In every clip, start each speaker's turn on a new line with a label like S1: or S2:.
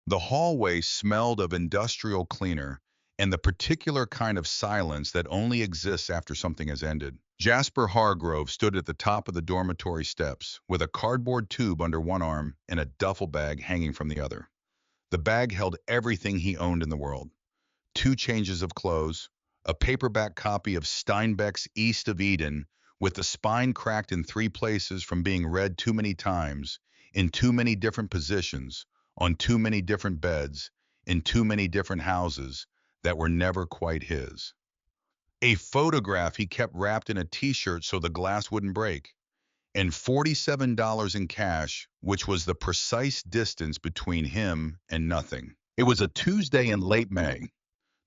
S1: The hallway smelled of industrial cleaner and the particular kind of silence that only exists after something has ended. Jasper Hargrove stood at the top of the dormitory steps with a cardboard tube under one arm and a duffel bag hanging from the other. The bag held everything he owned in the world: two changes of clothes, a paperback copy of Steinbeck's East of Eden with the spine cracked in three places from being read too many times, in too many different positions, on too many different beds, in too many different houses that were never quite his. A photograph he kept wrapped in a t-shirt so the glass wouldn't break, and $47 in cash, which was the precise distance between him and nothing. It was a Tuesday in late May.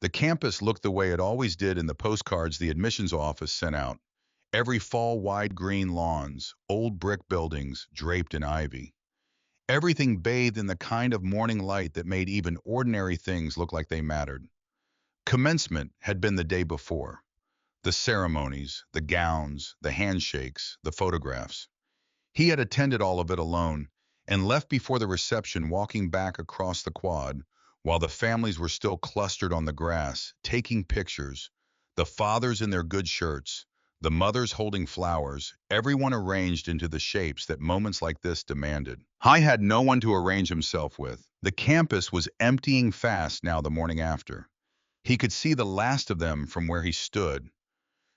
S1: The campus looked the way it always did in the postcards the admissions office sent out. Every fall, wide green lawns, old brick buildings draped in ivy. Everything bathed in the kind of morning light that made even ordinary things look like they mattered. Commencement had been the day before. The ceremonies, the gowns, the handshakes, the photographs. He had attended all of it alone and left before the reception, walking back across the quad while the families were still clustered on the grass, taking pictures, the fathers in their good shirts, the mothers holding flowers, everyone arranged into the shapes that moments like this demanded. He had no one to arrange himself with. The campus was emptying fast now the morning after. He could see the last of them from where he stood.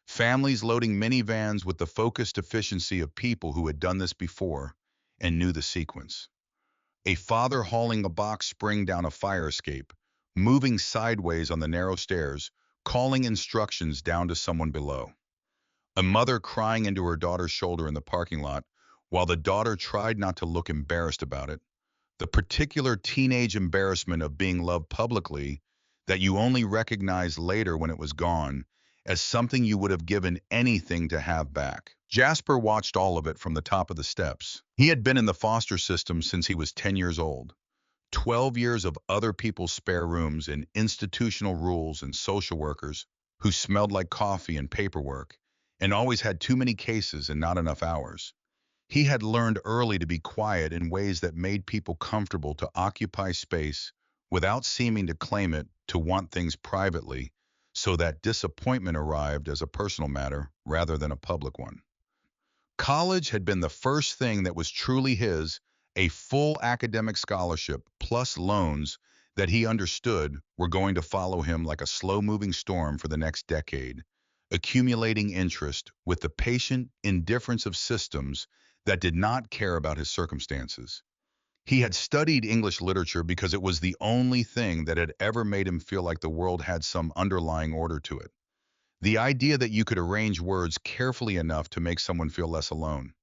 S1: Families loading minivans with the focused efficiency of people who had done this before and knew the sequence. A father hauling a box spring down a fire escape, moving sideways on the narrow stairs, calling instructions down to someone below. A mother crying into her daughter's shoulder in the parking lot, while the daughter tried not to look embarrassed about it. The particular teenage embarrassment of being loved publicly that you only recognized later when it was gone, as something you would have given anything to have back. Jasper watched all of it from the top of the steps. He had been in the foster system since he was 10 years old. 12 years of other people's spare rooms and institutional rules and social workers who smelled like coffee and paperwork and always had too many cases and not enough hours. He had learned early to be quiet in ways that made people comfortable, to occupy space without seeming to claim it, to want things privately, so that disappointment arrived as a personal matter rather than a public one. College had been the first thing that was truly his, a full academic scholarship plus loans that he understood were going to follow him like a slow-moving storm for the next decade, accumulating interest with the patient indifference of systems that did not care about his circumstances. He had studied English literature because it was the only thing that had ever made him feel like the world had some underlying order to it. The idea that you could arrange words carefully enough to make someone feel less alone.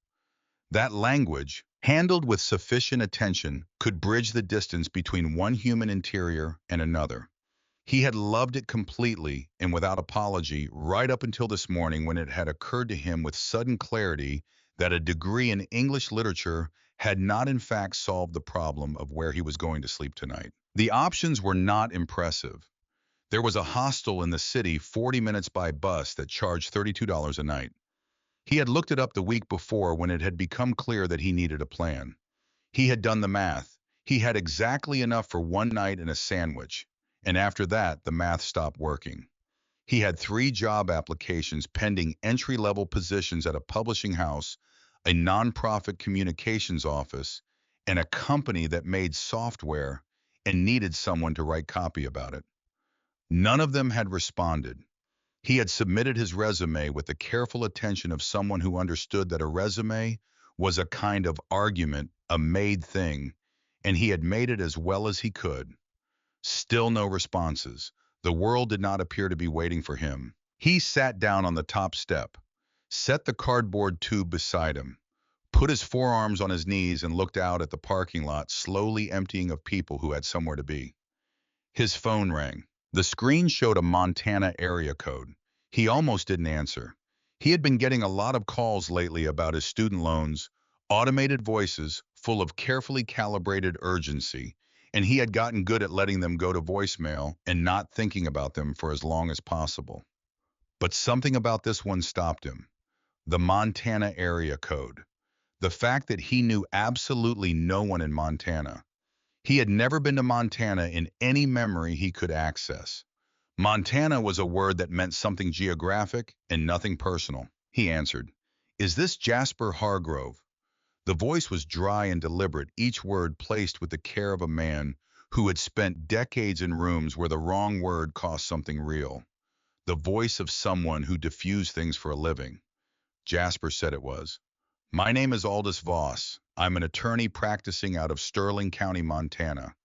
S1: That language, handled with sufficient attention, could bridge the distance between one human interior and another. He had loved it completely and without apology right up until this morning, when it had occurred to him with sudden clarity that a degree in English literature had not in fact solved the problem of where he was going to sleep tonight. The options were not impressive. There was a hostel in the city 40 minutes by bus that charged $32 a night. He had looked it up the week before when it had become clear that he needed a plan. He had done the math. He had exactly enough for one night and a sandwich, and after that, the math stopped working. He had 3 job applications pending: entry-level positions at a publishing house, a nonprofit communications office, and a company that made software and needed someone to write copy about it. None of them had responded. He had submitted his resume with the careful attention of someone who understood that a resume was a kind of argument, a made thing, and he had made it as well as he could. Still no responses. The world did not appear to be waiting for him. He sat down on the top step, set the cardboard tube beside him, put his forearms on his knees and looked out at the parking lot slowly emptying of people who had somewhere to be. His phone rang. The screen showed a Montana area code. He almost didn't answer. He had been getting a lot of calls lately about his student loans, automated voices full of carefully calibrated urgency, and he had gotten good at letting them go to voicemail and not thinking about them for as long as possible. But something about this one stopped him. The Montana area code. The fact that he knew absolutely no one in Montana. He had never been to Montana in any memory he could access. Montana was a word that meant something geographic and nothing personal. He answered, "Is this Jasper Hargrove?" The voice was dry and deliberate, each word placed with the care of a man who had spent decades in rooms where the wrong word cost something real. The voice of someone who diffused things for a living. Jasper said it was. "My name is Aldous Voss. I'm an attorney practicing out of Sterling County, Montana.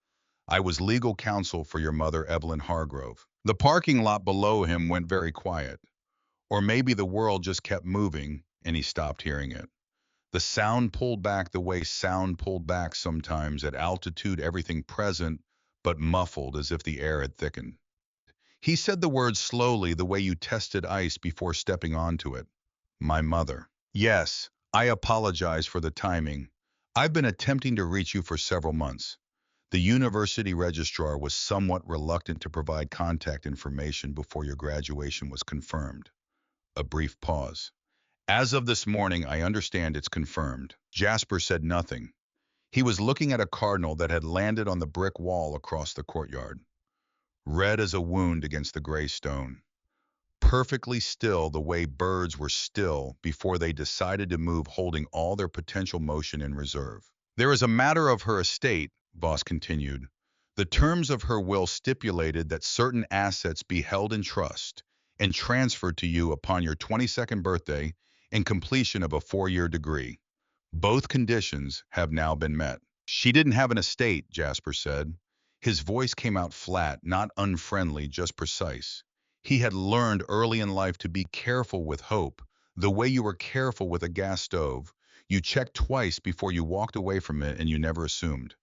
S1: I was legal counsel for your mother, Evelyn Hargrove." The parking lot below him went very quiet. Or maybe the world just kept moving and he stopped hearing it. The sound pulled back the way sound pulled back sometimes at altitude, everything present, but muffled as if the air had thickened. He said the words slowly, the way you tested ice before stepping onto it. "My mother." "Yes, I apologize for the timing. I've been attempting to reach you for several months." The university registrar was somewhat reluctant to provide contact information before your graduation was confirmed. A brief pause. "As of this morning, I understand it's confirmed." Jasper said nothing. He was looking at a cardinal that had landed on the brick wall across the courtyard, red as a wound against the gray stone. Perfectly still the way birds were still before they decided to move, holding all their potential motion in reserve. "There is a matter of her estate," Voss continued. "The terms of her will stipulated that certain assets be held in trust and transferred to you upon your 22nd birthday and completion of a 4-year degree. Both conditions have now been met." "She didn't have an estate," Jasper said. His voice came out flat, not unfriendly, just precise. He had learned early in life to be careful with hope, the way you were careful with a gas stove. You checked twice before you walked away from it, and you never assumed.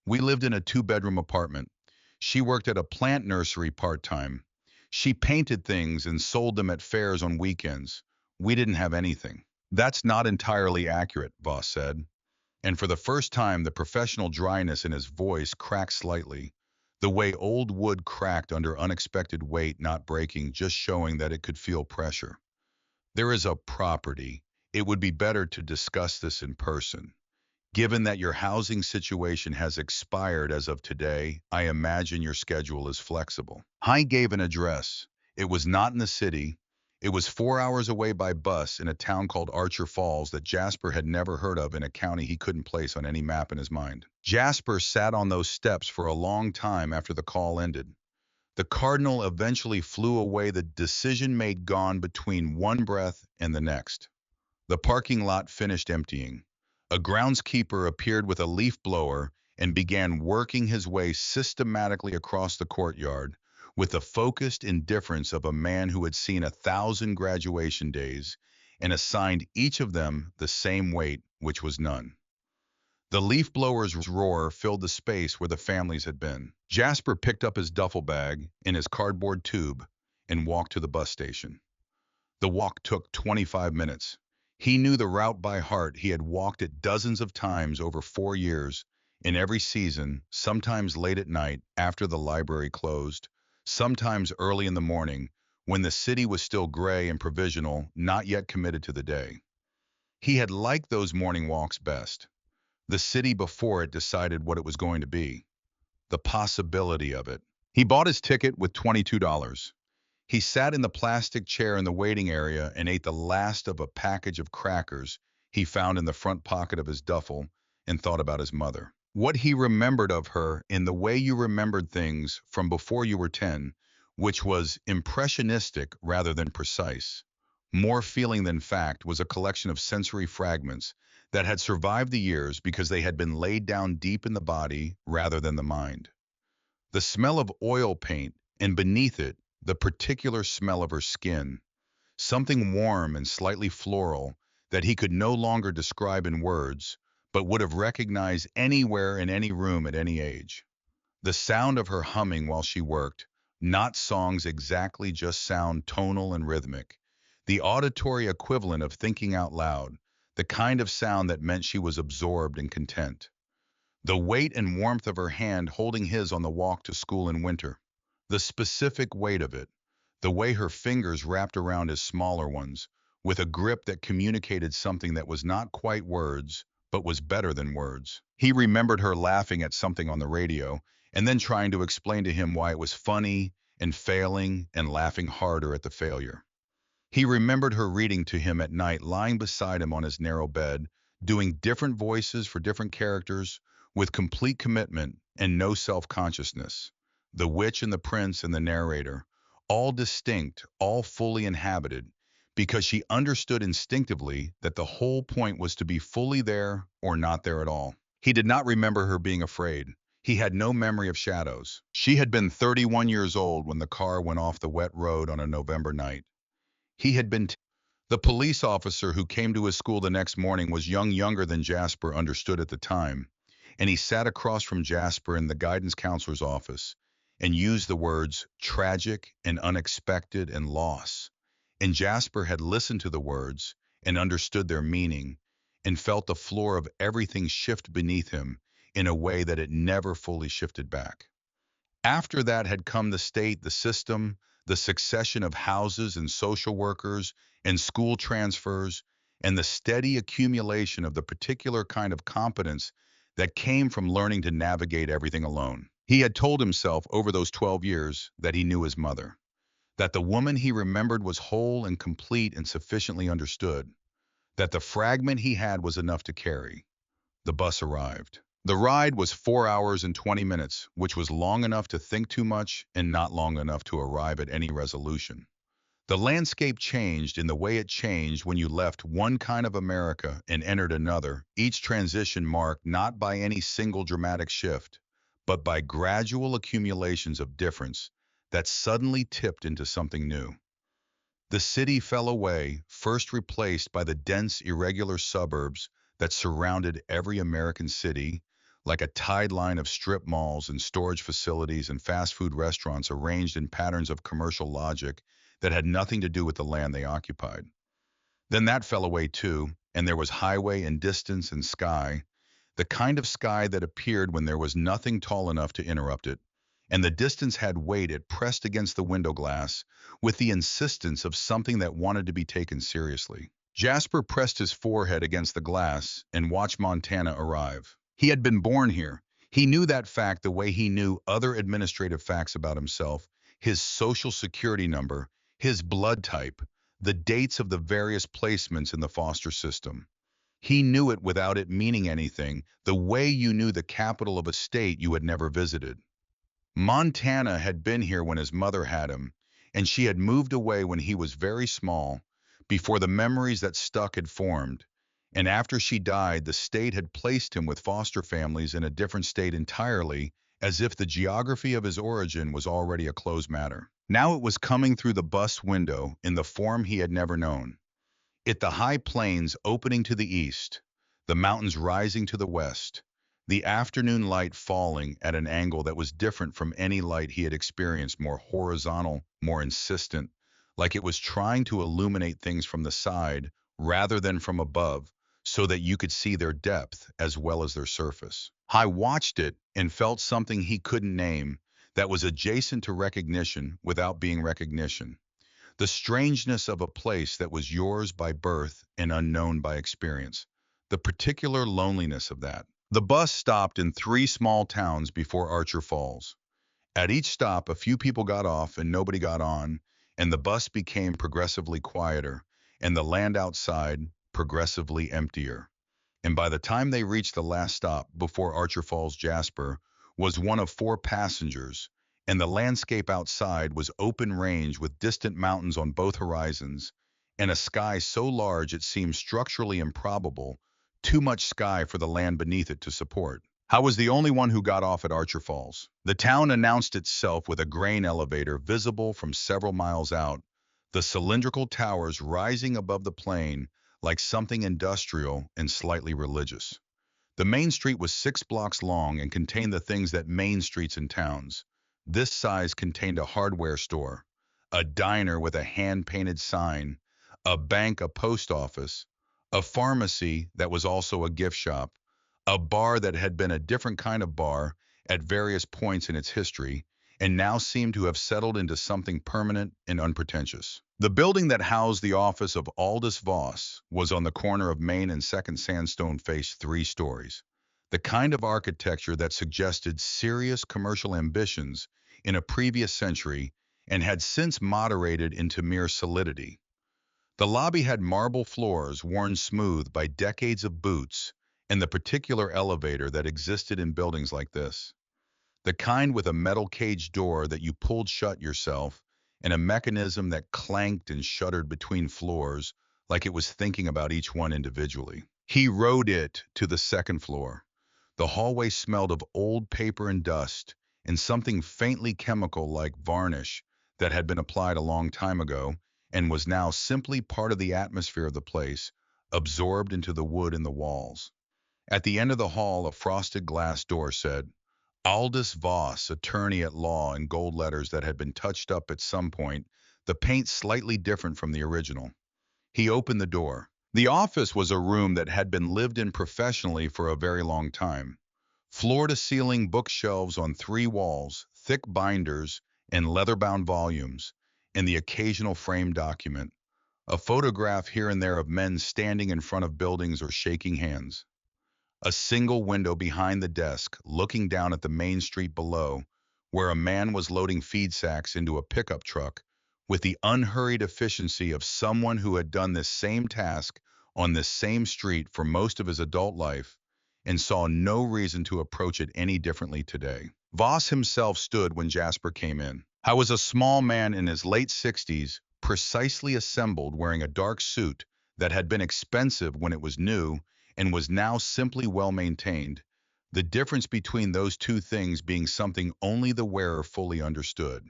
S1: "We lived in a 2-bedroom apartment. She worked at a plant nursery part-time. She painted things and sold them at fairs on weekends. We didn't have anything." "That's not entirely accurate," Voss said. And for the first time, the professional dryness in his voice cracked slightly, the way old wood cracked under unexpected weight, not breaking, just showing that it could feel pressure. "There is a property. It would be better to discuss this in person. Given that your housing situation has expired as of today, I imagine your schedule is flexible." I gave an address. It was not in the city. It was 4 hours away by bus in a town called Archer Falls that Jasper had never heard of, in a county he couldn't place on any map in his mind. Jasper sat on those steps for a long time after the call ended. The cardinal eventually flew away, the decision made, gone between one breath and the next. The parking lot finished emptying. A groundskeeper appeared with a leaf blower and began working his way systematically across the courtyard with the focused indifference of a man who had seen 1,000 graduation days and assigned each of them the same weight, which was none. The leaf blower's roar filled the space where the families had been. Jasper picked up his duffel bag and his cardboard tube and walked to the bus station. The walk took 25 minutes. He knew the route by heart. He had walked it dozens of times over 4 years, in every season, sometimes late at night after the library closed, sometimes early in the morning when the city was still gray and provisional, not yet committed to the day. He had liked those morning walks best. The city before it decided what it was going to be. The possibility of it. He bought his ticket with $22. He sat in the plastic chair in the waiting area and ate the last of a package of crackers he found in the front pocket of his duffel and thought about his mother. What he remembered of her in the way you remembered things from before you were 10, which was impressionistic rather than precise. More feeling than fact, was a collection of sensory fragments that had survived the years because they had been laid down deep in the body rather than the mind. The smell of oil paint, and beneath it, the particular smell of her skin, something warm and slightly floral that he could no longer describe in words, but would have recognized anywhere in any room at any age. The sound of her humming while she worked, not songs exactly, just sound, tonal and rhythmic. The auditory equivalent of thinking out loud, the kind of sound that meant she was absorbed and content. The weight and warmth of her hand holding his on the walk to school in winter. The specific weight of it, the way her fingers wrapped around his smaller ones, with a grip that communicated something that was not quite words, but was better than words. He remembered her laughing at something on the radio and then trying to explain to him why it was funny and failing and laughing harder at the failure. He remembered her reading to him at night, lying beside him on his narrow bed, doing different voices for different characters with complete commitment and no self-consciousness. The witch and the prince and the narrator, all distinct, all fully inhabited, because she understood instinctively that the whole point was to be fully there or not there at all. He did not remember her being afraid. He had no memory of shadows. She had been 31 years old when the car went off the wet road on a November night. He had been The police officer who came to his school the next morning was younger than Jasper understood at the time, and he sat across from Jasper in the guidance counselor's office and used the words tragic and unexpected and loss. And Jasper had listened to the words and understood their meaning and felt the floor of everything shift beneath him in a way that it never fully shifted back. After that had come the state, the system, the succession of houses and social workers and school transfers, and the steady accumulation of the particular kind of competence that came from learning to navigate everything alone. He had told himself over those 12 years that he knew his mother, that the woman he remembered was whole and complete and sufficiently understood, that the fragment he had was enough to carry. The bus arrived. The ride was 4 hours and 20 minutes, which was long enough to think too much and not long enough to arrive at any resolution. The landscape changed in the way it changed when you left one kind of America and entered another, each transition marked not by any single dramatic shift, but by gradual accumulations of difference that suddenly tipped into something new. The city fell away, first replaced by the dense, irregular suburbs that surrounded every American city, like a tide line of strip malls and storage facilities and fast food restaurants arranged in patterns of commercial logic that had nothing to do with the land they occupied. Then that fell away too, and there was highway and distance and sky, the kind of sky that appeared when there was nothing tall enough to interrupt it, and the distance had weight it pressed against the window glass with the insistence of something that wanted to be taken seriously. Jasper pressed his forehead against the glass and watched Montana arrive. He had been born here. He knew that fact the way he knew other administrative facts about himself, his social security number, his blood type, the dates of the various placements in the foster system. He knew it without it meaning anything, the way you knew the capital of a state you had never visited. Montana had been here when his mother had him, and she had moved away when he was very small, before the memories that stuck had formed. And after she died, the state had placed him with foster families in a different state entirely, as if the geography of his origin was already a closed matter. Now it was coming through the bus window in the form he had never known. The high plains opening to the east, the mountains rising to the west, the afternoon light falling at an angle that was different from any light he had experienced, more horizontal, more insistent, like it was trying to illuminate things from the side rather than from above, so that you could see their depth as well as their surface. I watched it and felt something he couldn't name that was adjacent to recognition without being recognition. The strangeness of a place that was yours by birth and unknown by experience. The particular loneliness of that. The bus stopped in 3 small towns before Archer Falls. At each stop, a few people got off and nobody got on, and the bus became progressively quieter, and the land outside progressively emptier. And by the time they reached the last stop before Archer Falls, Jasper was one of 4 passengers, and the landscape outside was open range with distant mountains on both horizons, and a sky so large it seemed structurally improbable, too much sky for the land beneath it to support. I was the only one who got off at Archer Falls. The town announced itself with a grain elevator visible from several miles out, the cylindrical towers rising above the plain like something industrial and slightly religious. The main street was 6 blocks long and contained the things that main streets in towns. This size contained a hardware store, a diner with a hand-painted sign, a bank, a post office, a pharmacy that was also a gift shop, a bar that had been a different kind of bar at various points in its history, and now seemed to have settled into something permanent and unpretentious. The building that housed the office of Aldous Voss was on the corner of Main and Second Sandstone, faced 3 stories, the kind of architecture that suggested serious commercial ambitions in a previous century and had since moderated into mere solidity. The lobby had marble floors worn smooth by decades of boots and the particular elevator that existed in buildings like this. The kind with a metal cage door that you pulled shut yourself and a mechanism that clanked and shuddered between floors like it was thinking about each one individually. He rode it to the second floor. The hallway smelled of old paper and dust and something faintly chemical like varnish that had been applied a long time ago and was now simply part of the atmosphere of the place, absorbed into the wood in the walls. At the end of the hall, a frosted glass door said, Aldous Voss, attorney at law, in gold letters that had been touched up at some point, the paint slightly different from the original. He opened the door. The office was a room that had been lived in professionally for a very long time. Floor-to-ceiling bookshelves on 3 walls, thick binders, and leather-bound volumes, and the occasional framed document. A photograph here and there of men standing in front of buildings or shaking hands. A single window behind the desk, looking down at the main street below, where a man was loading feed sacks into a pickup truck with the unhurried efficiency of someone who had done this same task on this same street for most of his adult life and saw no reason to approach it any differently today. Voss himself stood when Jasper came in. I was a small man in his late 60s, precisely assembled, wearing a dark suit that had been expensive when it was new and was now simply well maintained, the difference between those two things being something only the wearer fully understood.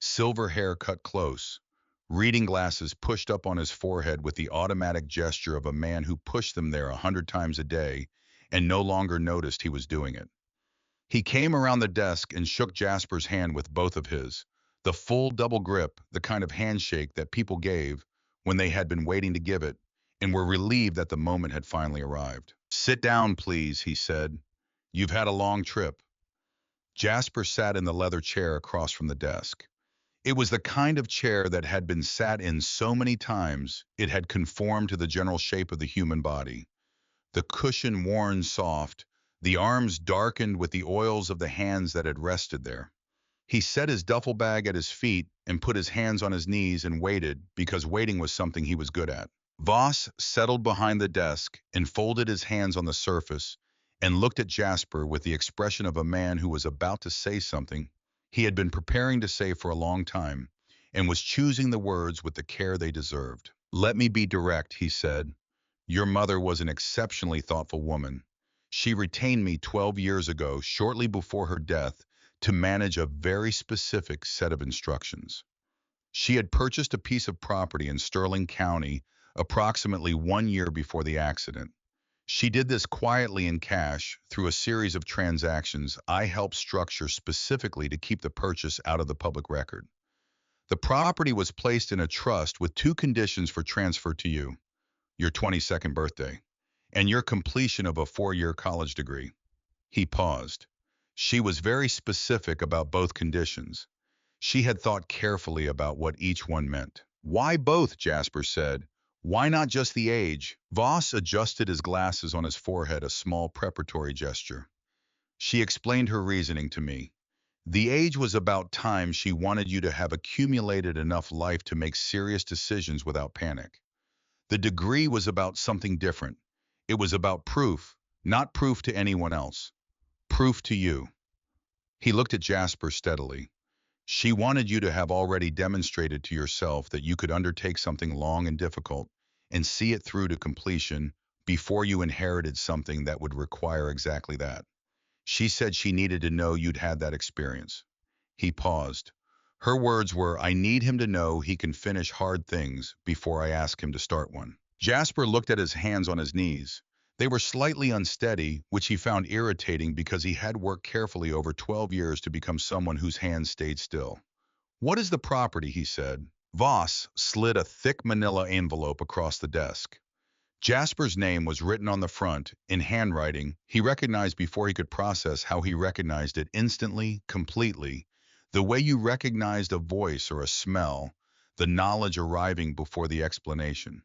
S1: Silver hair cut close, reading glasses pushed up on his forehead with the automatic gesture of a man who pushed them there 100 times a day and no longer noticed he was doing it. He came around the desk and shook Jasper's hand with both of his, the full double grip, the kind of handshake that people gave when they had been waiting to give it and were relieved that the moment had finally arrived. Sit down, please, he said. You've had a long trip. Jasper sat in the leather chair across from the desk. It was the kind of chair that had been sat in so many times it had conformed to the general shape of the human body. The cushion worn soft, the arms darkened with the oils of the hands that had rested there. He set his duffel bag at his feet and put his hands on his knees and waited, because waiting was something he was good at. Voss settled behind the desk and folded his hands on the surface and looked at Jasper with the expression of a man who was about to say something he had been preparing to say for a long time and was choosing the words with the care they deserved. Let me be direct, he said. Your mother was an exceptionally thoughtful woman. She retained me 12 years ago, shortly before her death, to manage a very specific set of instructions. She had purchased a piece of property in Sterling County approximately 1 year before the accident. She did this quietly in cash through a series of transactions I helped structure specifically to keep the purchase out of the public record. The property was placed in a trust with 2 conditions for transfer to you: your 22nd birthday and your completion of a 4-year college degree. He paused. She was very specific about both conditions. She had thought carefully about what each one meant. Why both? Jasper said. Why not just the age? Voss adjusted his glasses on his forehead, a small preparatory gesture. She explained her reasoning to me. The age was about time. She wanted you to have accumulated enough life to make serious decisions without panic. The degree was about something different. It was about proof, not proof to anyone else. Proof to you. He looked at Jasper steadily. She wanted you to have already demonstrated to yourself that you could undertake something long and difficult and see it through to completion before you inherited something that would require exactly that. She said she needed to know you'd had that experience. He paused. Her words were, I need him to know he can finish hard things before I ask him to start one. Jasper looked at his hands on his knees. They were slightly unsteady, which he found irritating because he had worked carefully over 12 years to become someone whose hands stayed still. What is the property? He said. Voss slid a thick manila envelope across the desk. Jasper's name was written on the front, in handwriting he recognized before he could process how he recognized it instantly, completely. The way you recognized a voice or a smell, the knowledge arriving before the explanation.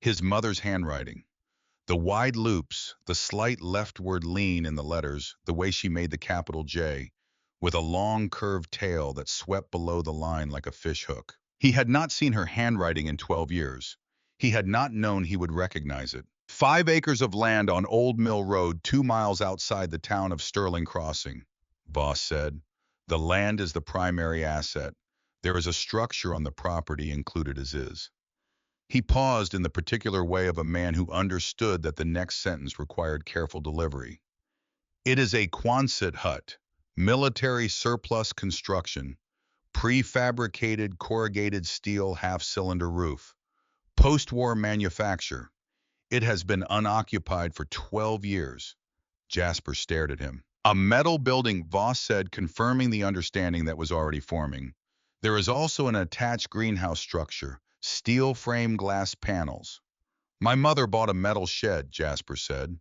S1: His mother's handwriting. The wide loops, the slight leftward lean in the letters, the way she made the capital J, with a long curved tail that swept below the line like a fish hook. He had not seen her handwriting in 12 years. He had not known he would recognize it. 5 acres of land on Old Mill Road, 2 miles outside the town of Sterling Crossing, Voss said. The land is the primary asset. There is a structure on the property included as is. He paused in the particular way of a man who understood that the next sentence required careful delivery. It is a Quonset hut, military surplus construction, prefabricated corrugated steel half-cylinder roof, post-war manufacture. It has been unoccupied for 12 years. Jasper stared at him. A metal building, Voss said, confirming the understanding that was already forming. There is also an attached greenhouse structure, steel frame glass panels. My mother bought a metal shed, Jasper said.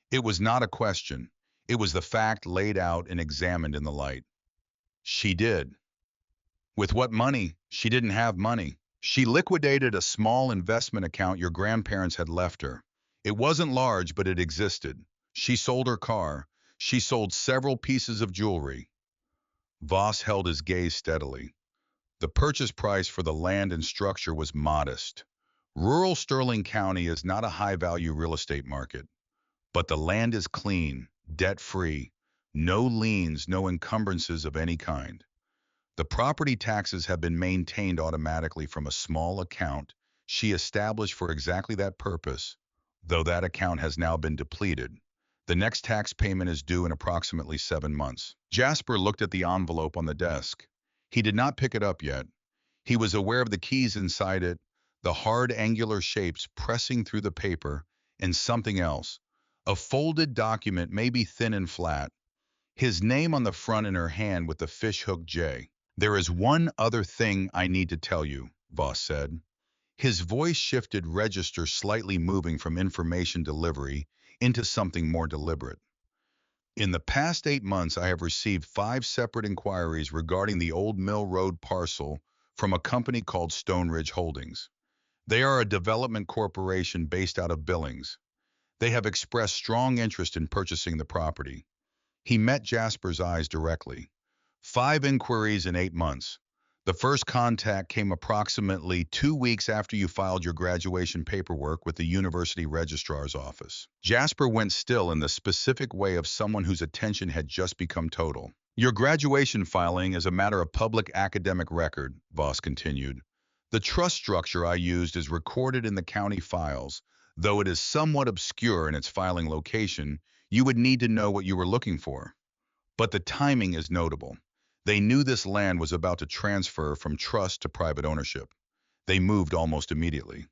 S1: It was not a question. It was the fact laid out and examined in the light. She did. With what money? She didn't have money. She liquidated a small investment account your grandparents had left her. It wasn't large, but it existed. She sold her car. She sold several pieces of jewelry. Voss held his gaze steadily. The purchase price for the land and structure was modest. Rural Sterling County is not a high-value real estate market, but the land is clean, debt-free, no liens, no encumbrances of any kind. The property taxes have been maintained automatically from a small account she established for exactly that purpose, though that account has now been depleted. The next tax payment is due in approximately 7 months. Jasper looked at the envelope on the desk. He did not pick it up yet. He was aware of the keys inside it, the hard angular shapes pressing through the paper, and something else. A folded document, maybe thin and flat. His name on the front in her hand with the fishhook J. There is one other thing I need to tell you, Voss said. His voice shifted register, slightly moving from information delivery into something more deliberate. In the past 8 months, I have received 5 separate inquiries regarding the Old Mill Road parcel from a company called Stone Ridge Holdings. They are a development corporation based out of Billings. They have expressed strong interest in purchasing the property. He met Jasper's eyes directly. 5 inquiries in 8 months. The first contact came approximately 2 weeks after you filed your graduation paperwork with the university registrar's office. Jasper went still in the specific way of someone whose attention had just become total. Your graduation filing is a matter of public academic record, Voss continued. The trust structure I used is recorded in the county files. Though it is somewhat obscure in its filing location, you would need to know what you were looking for. But the timing is notable. They knew this land was about to transfer from trust to private ownership. They moved almost immediately.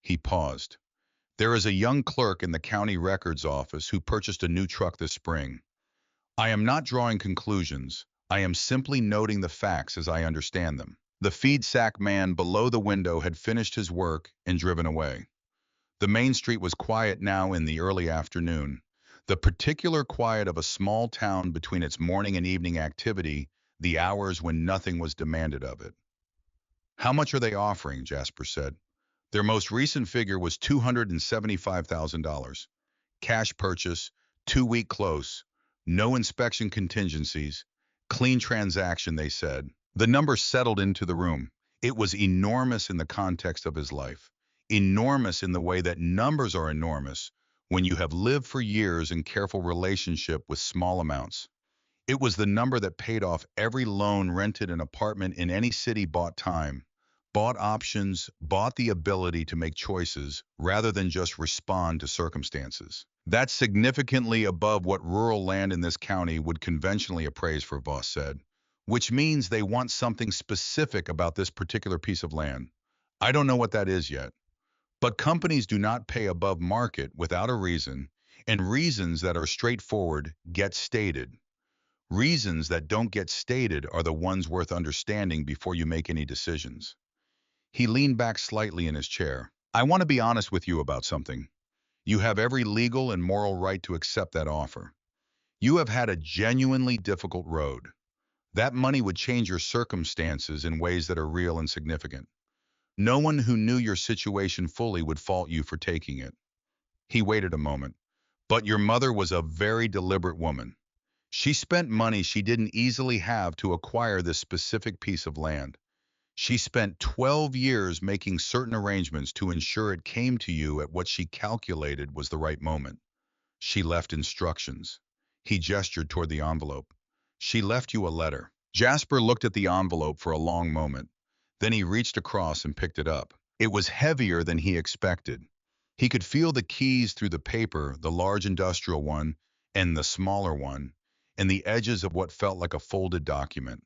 S1: He paused. There is a young clerk in the county records office who purchased a new truck this spring. I am not drawing conclusions. I am simply noting the facts as I understand them. The feed sack man below the window had finished his work and driven away. The main street was quiet now in the early afternoon. The particular quiet of a small town between its morning and evening activity, the hours when nothing was demanded of it. How much are they offering? Jasper said. Their most recent figure was $275,000. Cash purchase, 2-week close, no inspection contingencies, clean transaction, they said. The number settled into the room. It was enormous in the context of his life. Enormous in the way that numbers are enormous when you have lived for years in careful relationship with small amounts. It was the number that paid off every loan, rented an apartment in any city, bought time, bought options, bought the ability to make choices rather than just respond to circumstances. That's significantly above what rural land in this county would conventionally appraise for, Voss said, which means they want something specific about this particular piece of land. I don't know what that is yet. But companies do not pay above market without a reason, and reasons that are straightforward get stated. Reasons that don't get stated are the ones worth understanding before you make any decisions. He leaned back slightly in his chair. I want to be honest with you about something. You have every legal and moral right to accept that offer. You have had a genuinely difficult road. That money would change your circumstances in ways that are real and significant. No one who knew your situation fully would fault you for taking it. He waited a moment. But your mother was a very deliberate woman. She spent money she didn't easily have to acquire this specific piece of land. She spent 12 years making certain arrangements to ensure it came to you at what she calculated was the right moment. She left instructions. He gestured toward the envelope. She left you a letter. Jasper looked at the envelope for a long moment. Then he reached across and picked it up. It was heavier than he expected. He could feel the keys through the paper, the large industrial one and the smaller one, and the edges of what felt like a folded document.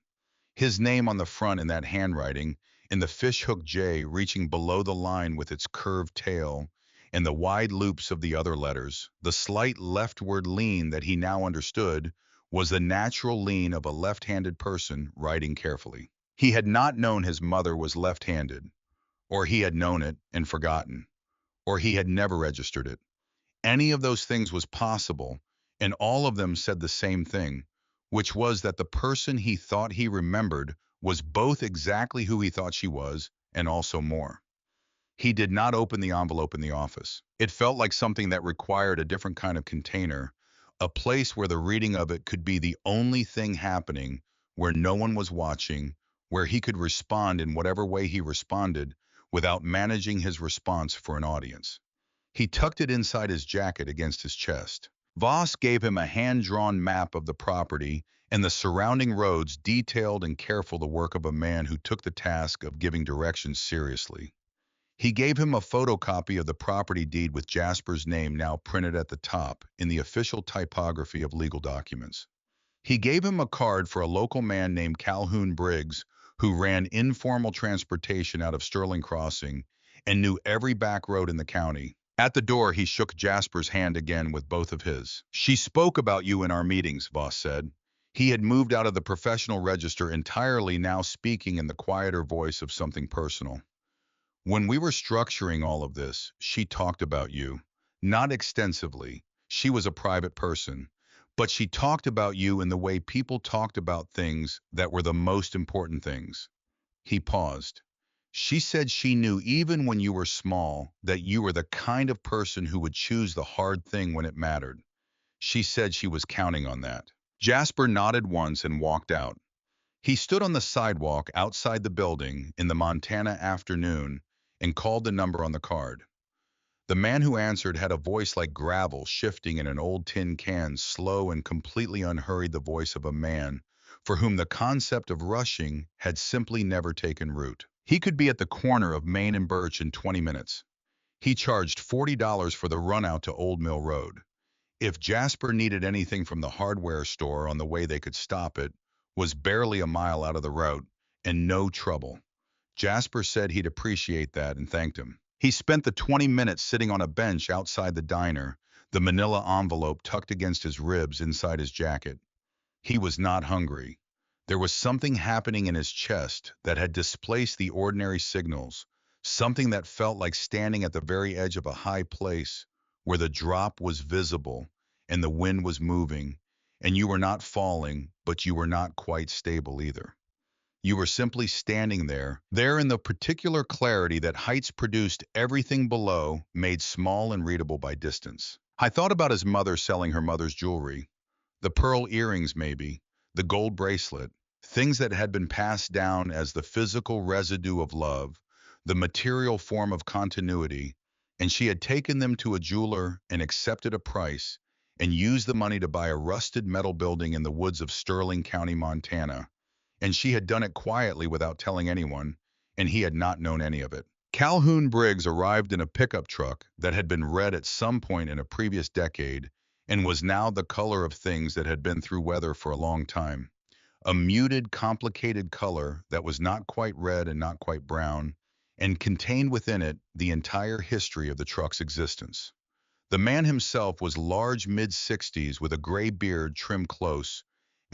S1: His name on the front in that handwriting, and the fishhook J reaching below the line with its curved tail, and the wide loops of the other letters, the slight leftward lean that he now understood was the natural lean of a left-handed person writing carefully. He had not known his mother was left-handed, or he had known it and forgotten, or he had never registered it. Any of those things was possible, and all of them said the same thing, which was that the person he thought he remembered was both exactly who he thought she was and also more. He did not open the envelope in the office. It felt like something that required a different kind of container, a place where the reading of it could be the only thing happening, where no one was watching, where he could respond in whatever way he responded without managing his response for an audience. He tucked it inside his jacket against his chest. Voss gave him a hand-drawn map of the property and the surrounding roads, detailed and careful, the work of a man who took the task of giving directions seriously. He gave him a photocopy of the property deed with Jasper's name now printed at the top in the official typography of legal documents. He gave him a card for a local man named Calhoun Briggs, who ran informal transportation out of Sterling Crossing and knew every back road in the county. At the door, he shook Jasper's hand again with both of his. "She spoke about you in our meetings," Voss said. He had moved out of the professional register entirely, now speaking in the quieter voice of something personal. "When we were structuring all of this, she talked about you. Not extensively. She was a private person. But she talked about you in the way people talked about things that were the most important things." He paused. "She said she knew even when you were small that you were the kind of person who would choose the hard thing when it mattered. She said she was counting on that." Jasper nodded once and walked out. He stood on the sidewalk outside the building in the Montana afternoon and called the number on the card. The man who answered had a voice like gravel shifting in an old tin can, slow and completely unhurried, the voice of a man for whom the concept of rushing had simply never taken root. He could be at the corner of Main and Birch in 20 minutes. He charged $40 for the run out to Old Mill Road. If Jasper needed anything from the hardware store on the way, they could stop it, was barely a mile out of the route, and no trouble. Jasper said he'd appreciate that and thanked him. He spent the 20 minutes sitting on a bench outside the diner, the manila envelope tucked against his ribs inside his jacket. He was not hungry. There was something happening in his chest that had displaced the ordinary signals, something that felt like standing at the very edge of a high place where the drop was visible and the wind was moving, and you were not falling, but you were not quite stable either. You were simply standing there in the particular clarity that heights produced, everything below made small and readable by distance. I thought about his mother selling her mother's jewelry, the pearl earrings maybe, the gold bracelet, things that had been passed down as the physical residue of love, the material form of continuity, and she had taken them to a jeweler and accepted a price and used the money to buy a rusted metal building in the woods of Sterling County, Montana. And she had done it quietly without telling anyone, and he had not known any of it. Calhoun Briggs arrived in a pickup truck that had been red at some point in a previous decade and was now the color of things that had been through weather for a long time. A muted, complicated color that was not quite red and not quite brown, and contained within it the entire history of the truck's existence. The man himself was large, mid-60s, with a gray beard trimmed close,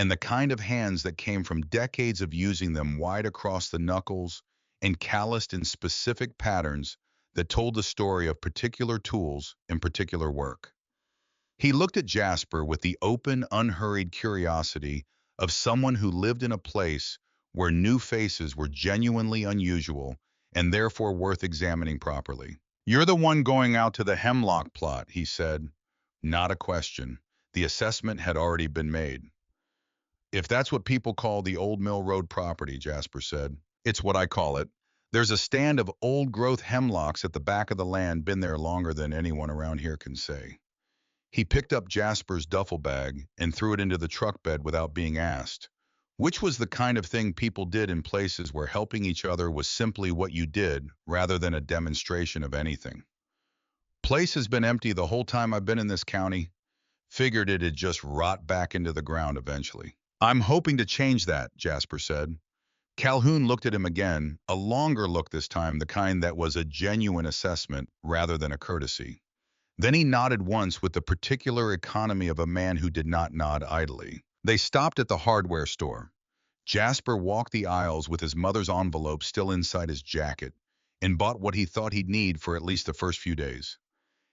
S1: and the kind of hands that came from decades of using them, wide across the knuckles and calloused in specific patterns that told the story of particular tools and particular work. He looked at Jasper with the open, unhurried curiosity of someone who lived in a place where new faces were genuinely unusual and therefore worth examining properly. "You're the one going out to the hemlock plot," he said. Not a question. The assessment had already been made. "If that's what people call the Old Mill Road property," Jasper said, "it's what I call it. There's a stand of old-growth hemlocks at the back of the land, been there longer than anyone around here can say." He picked up Jasper's duffel bag and threw it into the truck bed without being asked, which was the kind of thing people did in places where helping each other was simply what you did rather than a demonstration of anything. "Place has been empty the whole time I've been in this county. Figured it'd just rot back into the ground eventually." "I'm hoping to change that," Jasper said. Calhoun looked at him again, a longer look this time, the kind that was a genuine assessment rather than a courtesy. Then he nodded once with the particular economy of a man who did not nod idly. They stopped at the hardware store. Jasper walked the aisles with his mother's envelope still inside his jacket and bought what he thought he'd need for at least the first few days.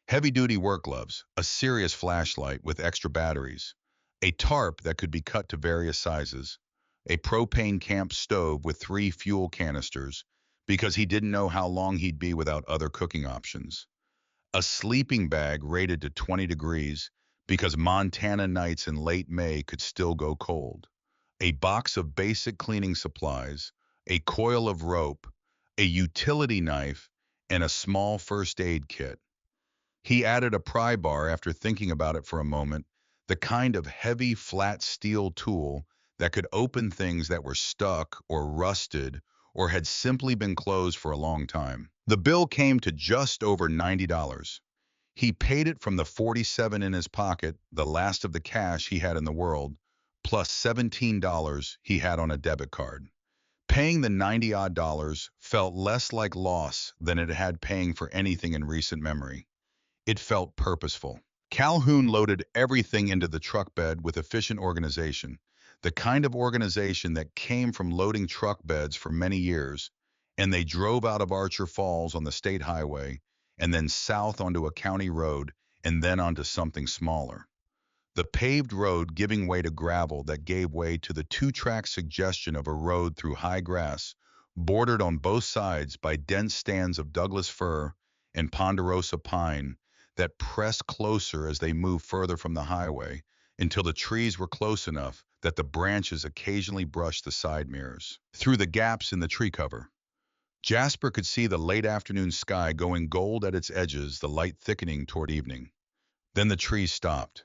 S1: Heavy-duty work gloves, a serious flashlight with extra batteries, a tarp that could be cut to various sizes, a propane camp stove with 3 fuel canisters because he didn't know how long he'd be without other cooking options, a sleeping bag rated to 20 degrees because Montana nights in late May could still go cold, a box of basic cleaning supplies, a coil of rope, a utility knife, and a small first aid kit. He added a pry bar after thinking about it for a moment, the kind of heavy, flat steel tool that could open things that were stuck or rusted or had simply been closed for a long time. The bill came to just over $90. He paid it from the 47 in his pocket, the last of the cash he had in the world, plus $17 he had on a debit card. Paying the 90-odd dollars felt less like loss than it had paying for anything in recent memory. It felt purposeful. Calhoun loaded everything into the truck bed with efficient organization, the kind of organization that came from loading truck beds for many years, and they drove out of Archer Falls on the state highway, and then south onto a county road, and then onto something smaller. The paved road giving way to gravel that gave way to the two-track suggestion of a road through high grass, bordered on both sides by dense stands of Douglas fir and ponderosa pine that pressed closer as they moved further from the highway until the trees were close enough that the branches occasionally brushed the side mirrors. Through the gaps in the tree cover, Jasper could see the late afternoon sky going gold at its edges, the light thickening toward evening. Then the trees stopped.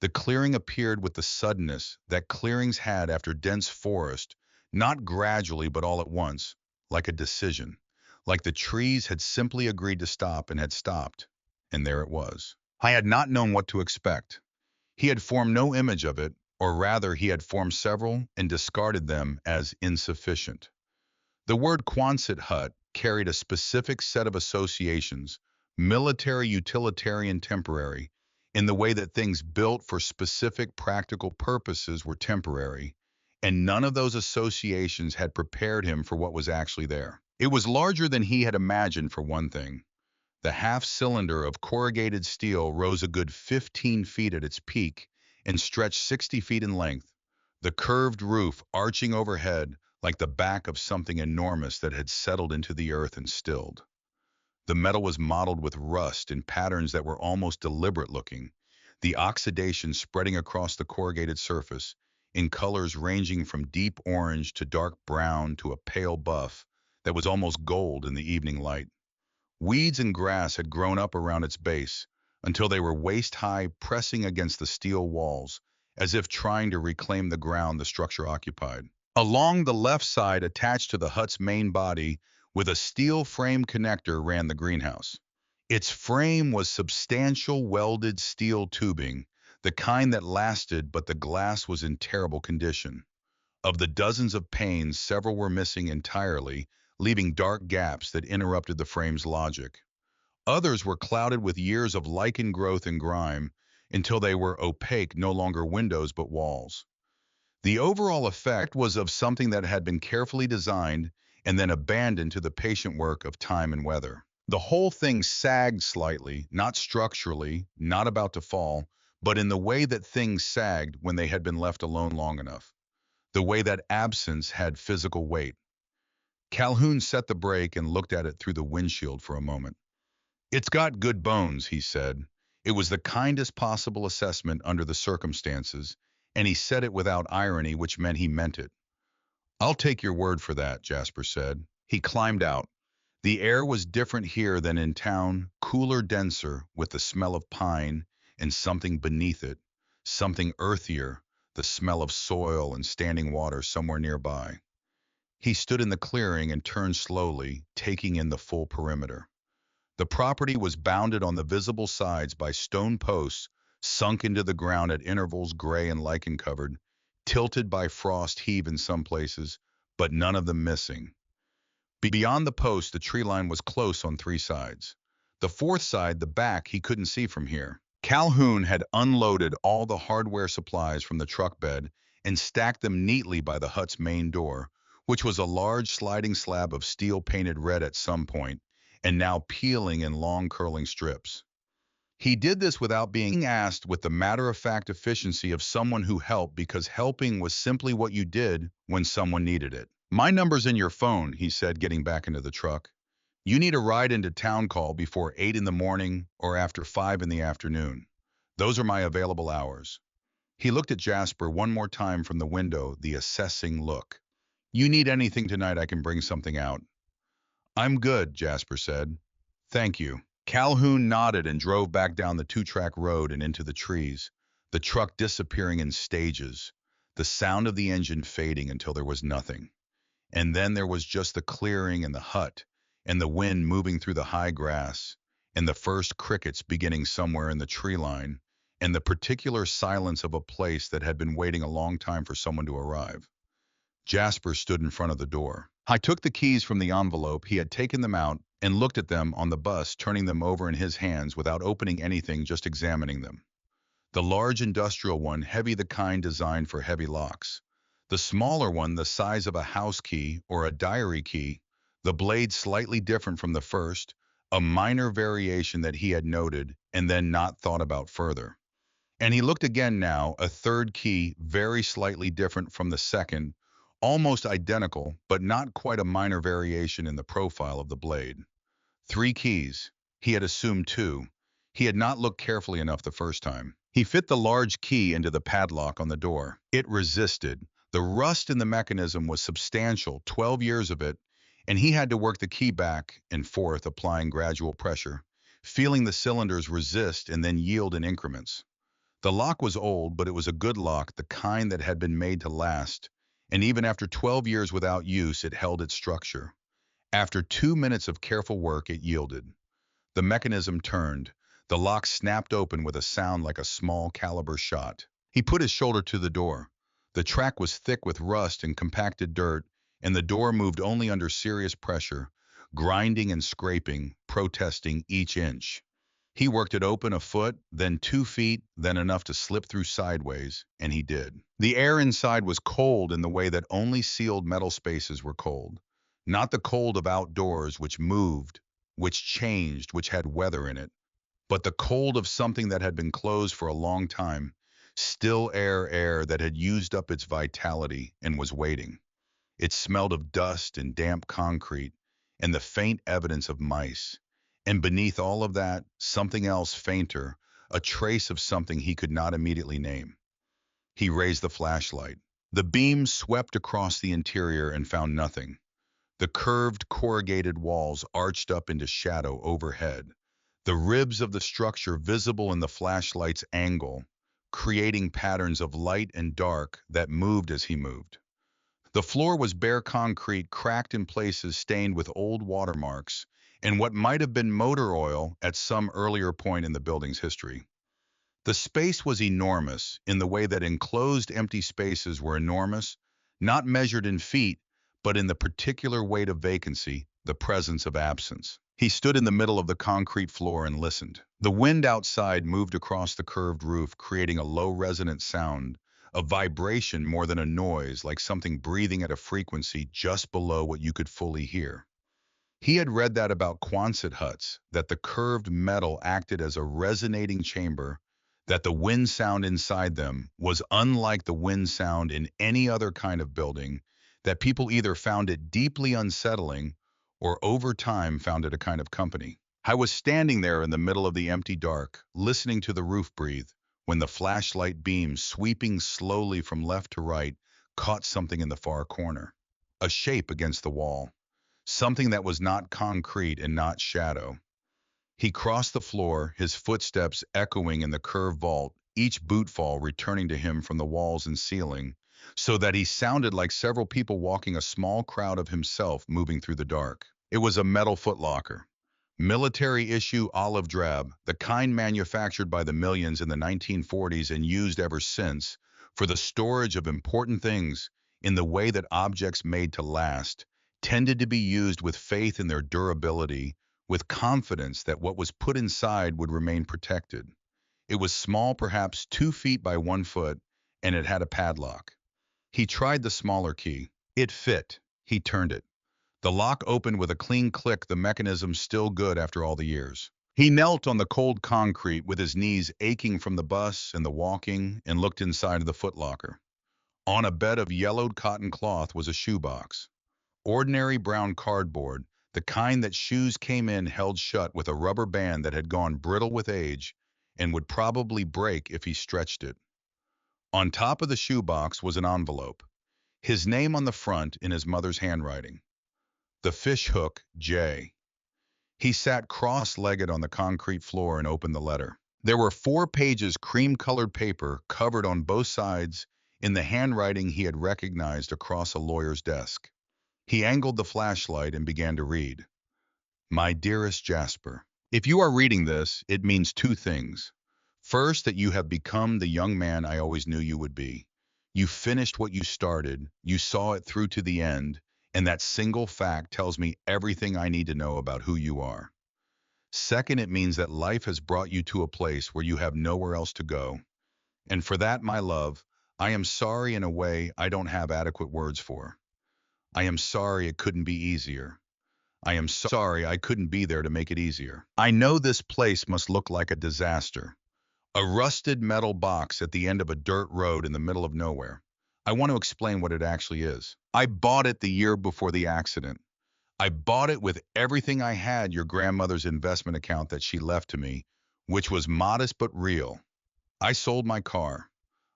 S1: The clearing appeared with the suddenness that clearings had after dense forest, not gradually but all at once, like a decision, like the trees had simply agreed to stop and had stopped, and there it was. I had not known what to expect. He had formed no image of it, or rather he had formed several and discarded them as insufficient. The word Quonset hut carried a specific set of associations, military, utilitarian, temporary, in the way that things built for specific practical purposes were temporary, and none of those associations had prepared him for what was actually there. It was larger than he had imagined, for one thing. The half-cylinder of corrugated steel rose a good 15 feet at its peak and stretched 60 feet in length, the curved roof arching overhead like the back of something enormous that had settled into the earth and stilled. The metal was mottled with rust in patterns that were almost deliberate looking, the oxidation spreading across the corrugated surface in colors ranging from deep orange to dark brown to a pale buff that was almost gold in the evening light. Weeds and grass had grown up around its base until they were waist-high, pressing against the steel walls, as if trying to reclaim the ground the structure occupied. Along the left side, attached to the hut's main body, with a steel frame connector, ran the greenhouse. Its frame was substantial welded steel tubing, the kind that lasted, but the glass was in terrible condition. Of the dozens of panes, several were missing entirely, leaving dark gaps that interrupted the frame's logic. Others were clouded with years of lichen growth and grime until they were opaque, no longer windows but walls. The overall effect was of something that had been carefully designed and then abandoned to the patient work of time and weather. The whole thing sagged slightly, not structurally, not about to fall, but in the way that things sagged when they had been left alone long enough. the way that absence had physical weight. Calhoun set the brake and looked at it through the windshield for a moment. It's got good bones, he said. It was the kindest possible assessment under the circumstances, and he said it without irony, which meant he meant it. I'll take your word for that, Jasper said. He climbed out. The air was different here than in town, cooler, denser, with the smell of pine and something beneath it, something earthier, the smell of soil and standing water somewhere nearby. He stood in the clearing and turned slowly, taking in the full perimeter. The property was bounded on the visible sides by stone posts sunk into the ground at intervals, gray and lichen-covered, tilted by frost heave in some places, but none of them missing. Beyond the post, the tree line was close on three sides. The fourth side, the back, he couldn't see from here. Calhoun had unloaded all the hardware supplies from the truck bed and stacked them neatly by the hut's main door, which was a large sliding slab of steel painted red at some point, and now peeling in long curling strips. He did this without being asked, with the matter-of-fact efficiency of someone who helped because helping was simply what you did when someone needed it. My number's in your phone, he said, getting back into the truck. You need a ride into town, call before 8 in the morning or after 5 in the afternoon. Those are my available hours. He looked at Jasper one more time from the window, the assessing look. You need anything tonight, I can bring something out. I'm good, Jasper said. Thank you. Calhoun nodded and drove back down the two-track road and into the trees, the truck disappearing in stages, the sound of the engine fading until there was nothing. And then there was just the clearing and the hut, and the wind moving through the high grass, and the first crickets beginning somewhere in the tree line, and the particular silence of a place that had been waiting a long time for someone to arrive. Jasper stood in front of the door. I took the keys from the envelope. He had taken them out and looked at them on the bus, turning them over in his hands without opening anything, just examining them. The large industrial one, heavy, the kind designed for heavy locks. The smaller one, the size of a house key or a diary key, the blade slightly different from the first, a minor variation that he had noted and then not thought about further. And he looked again now, a third key, very slightly different from the second, almost identical, but not quite a minor variation in the profile of the blade. Three keys. He had assumed two. He had not looked carefully enough the first time. He fit the large key into the padlock on the door. It resisted. The rust in the mechanism was substantial, 12 years of it, and he had to work the key back and forth, applying gradual pressure, feeling the cylinders resist and then yield in increments. The lock was old, but it was a good lock, the kind that had been made to last, and even after 12 years without use, it held its structure. After 2 minutes of careful work, it yielded. The mechanism turned. The lock snapped open with a sound like a small caliber shot. He put his shoulder to the door. The track was thick with rust and compacted dirt, and the door moved only under serious pressure, grinding and scraping, protesting each inch. He worked it open a foot, then 2 feet, then enough to slip through sideways, and he did. The air inside was cold in the way that only sealed metal spaces were cold. Not the cold of outdoors, which moved, which changed, which had weather in it, but the cold of something that had been closed for a long time, still air that had used up its vitality and was waiting. It smelled of dust and damp concrete and the faint evidence of mice. And beneath all of that, something else fainter, a trace of something he could not immediately name. He raised the flashlight. The beam swept across the interior and found nothing. The curved, corrugated walls arched up into shadow overhead, the ribs of the structure visible in the flashlight's angle, creating patterns of light and dark that moved as he moved. The floor was bare concrete, cracked in places, stained with old watermarks, and what might have been motor oil at some earlier point in the building's history. The space was enormous, in the way that enclosed empty spaces were enormous, not measured in feet, but in the particular weight of vacancy, the presence of absence. He stood in the middle of the concrete floor and listened. The wind outside moved across the curved roof, creating a low resonant sound, a vibration more than a noise, like something breathing at a frequency just below what you could fully hear. He had read that about Quonset huts, that the curved metal acted as a resonating chamber that the wind sound inside them was unlike the wind sound in any other kind of building, that people either found it deeply unsettling or over time found it a kind of company. I was standing there in the middle of the empty dark, listening to the roof breathe, when the flashlight beam sweeping slowly from left to right caught something in the far corner. A shape against the wall. Something that was not concrete and not shadow. He crossed the floor, his footsteps echoing in the curved vault, each bootfall returning to him from the walls and ceiling, so that he sounded like several people walking a small crowd of himself moving through the dark. It was a metal footlocker. Military issue olive drab, the kind manufactured by the millions in the 1940s and used ever since for the storage of important things in the way that objects made to last, tended to be used with faith in their durability, with confidence that what was put inside would remain protected. It was small, perhaps 2 feet by 1 foot, and it had a padlock. He tried the smaller key. It fit. He turned it. The lock opened with a clean click, the mechanism still good after all the years. He knelt on the cold concrete with his knees aching from the bus and the walking and looked inside of the footlocker. On a bed of yellowed cotton cloth was a shoebox. Ordinary brown cardboard, the kind that shoes came in held shut with a rubber band that had gone brittle with age and would probably break if he stretched it. On top of the shoebox was an envelope, his name on the front in his mother's handwriting. The fish hook, J. He sat cross-legged on the concrete floor and opened the letter. There were 4 pages cream-colored paper covered on both sides in the handwriting he had recognized across a lawyer's desk. He angled the flashlight and began to read. My dearest Jasper, if you are reading this, it means 2 things. First, that you have become the young man I always knew you would be. You finished what you started, you saw it through to the end, and that single fact tells me everything I need to know about who you are. Second, it means that life has brought you to a place where you have nowhere else to go. And for that, my love, I am sorry in a way I don't have adequate words for. I am sorry it couldn't be easier. I am sorry I couldn't be there to make it easier. I know this place must look like a disaster. A rusted metal box at the end of a dirt road in the middle of nowhere. I want to explain what it actually is. I bought it the year before the accident. I bought it with everything I had, your grandmother's investment account that she left to me, which was modest but real. I sold my car.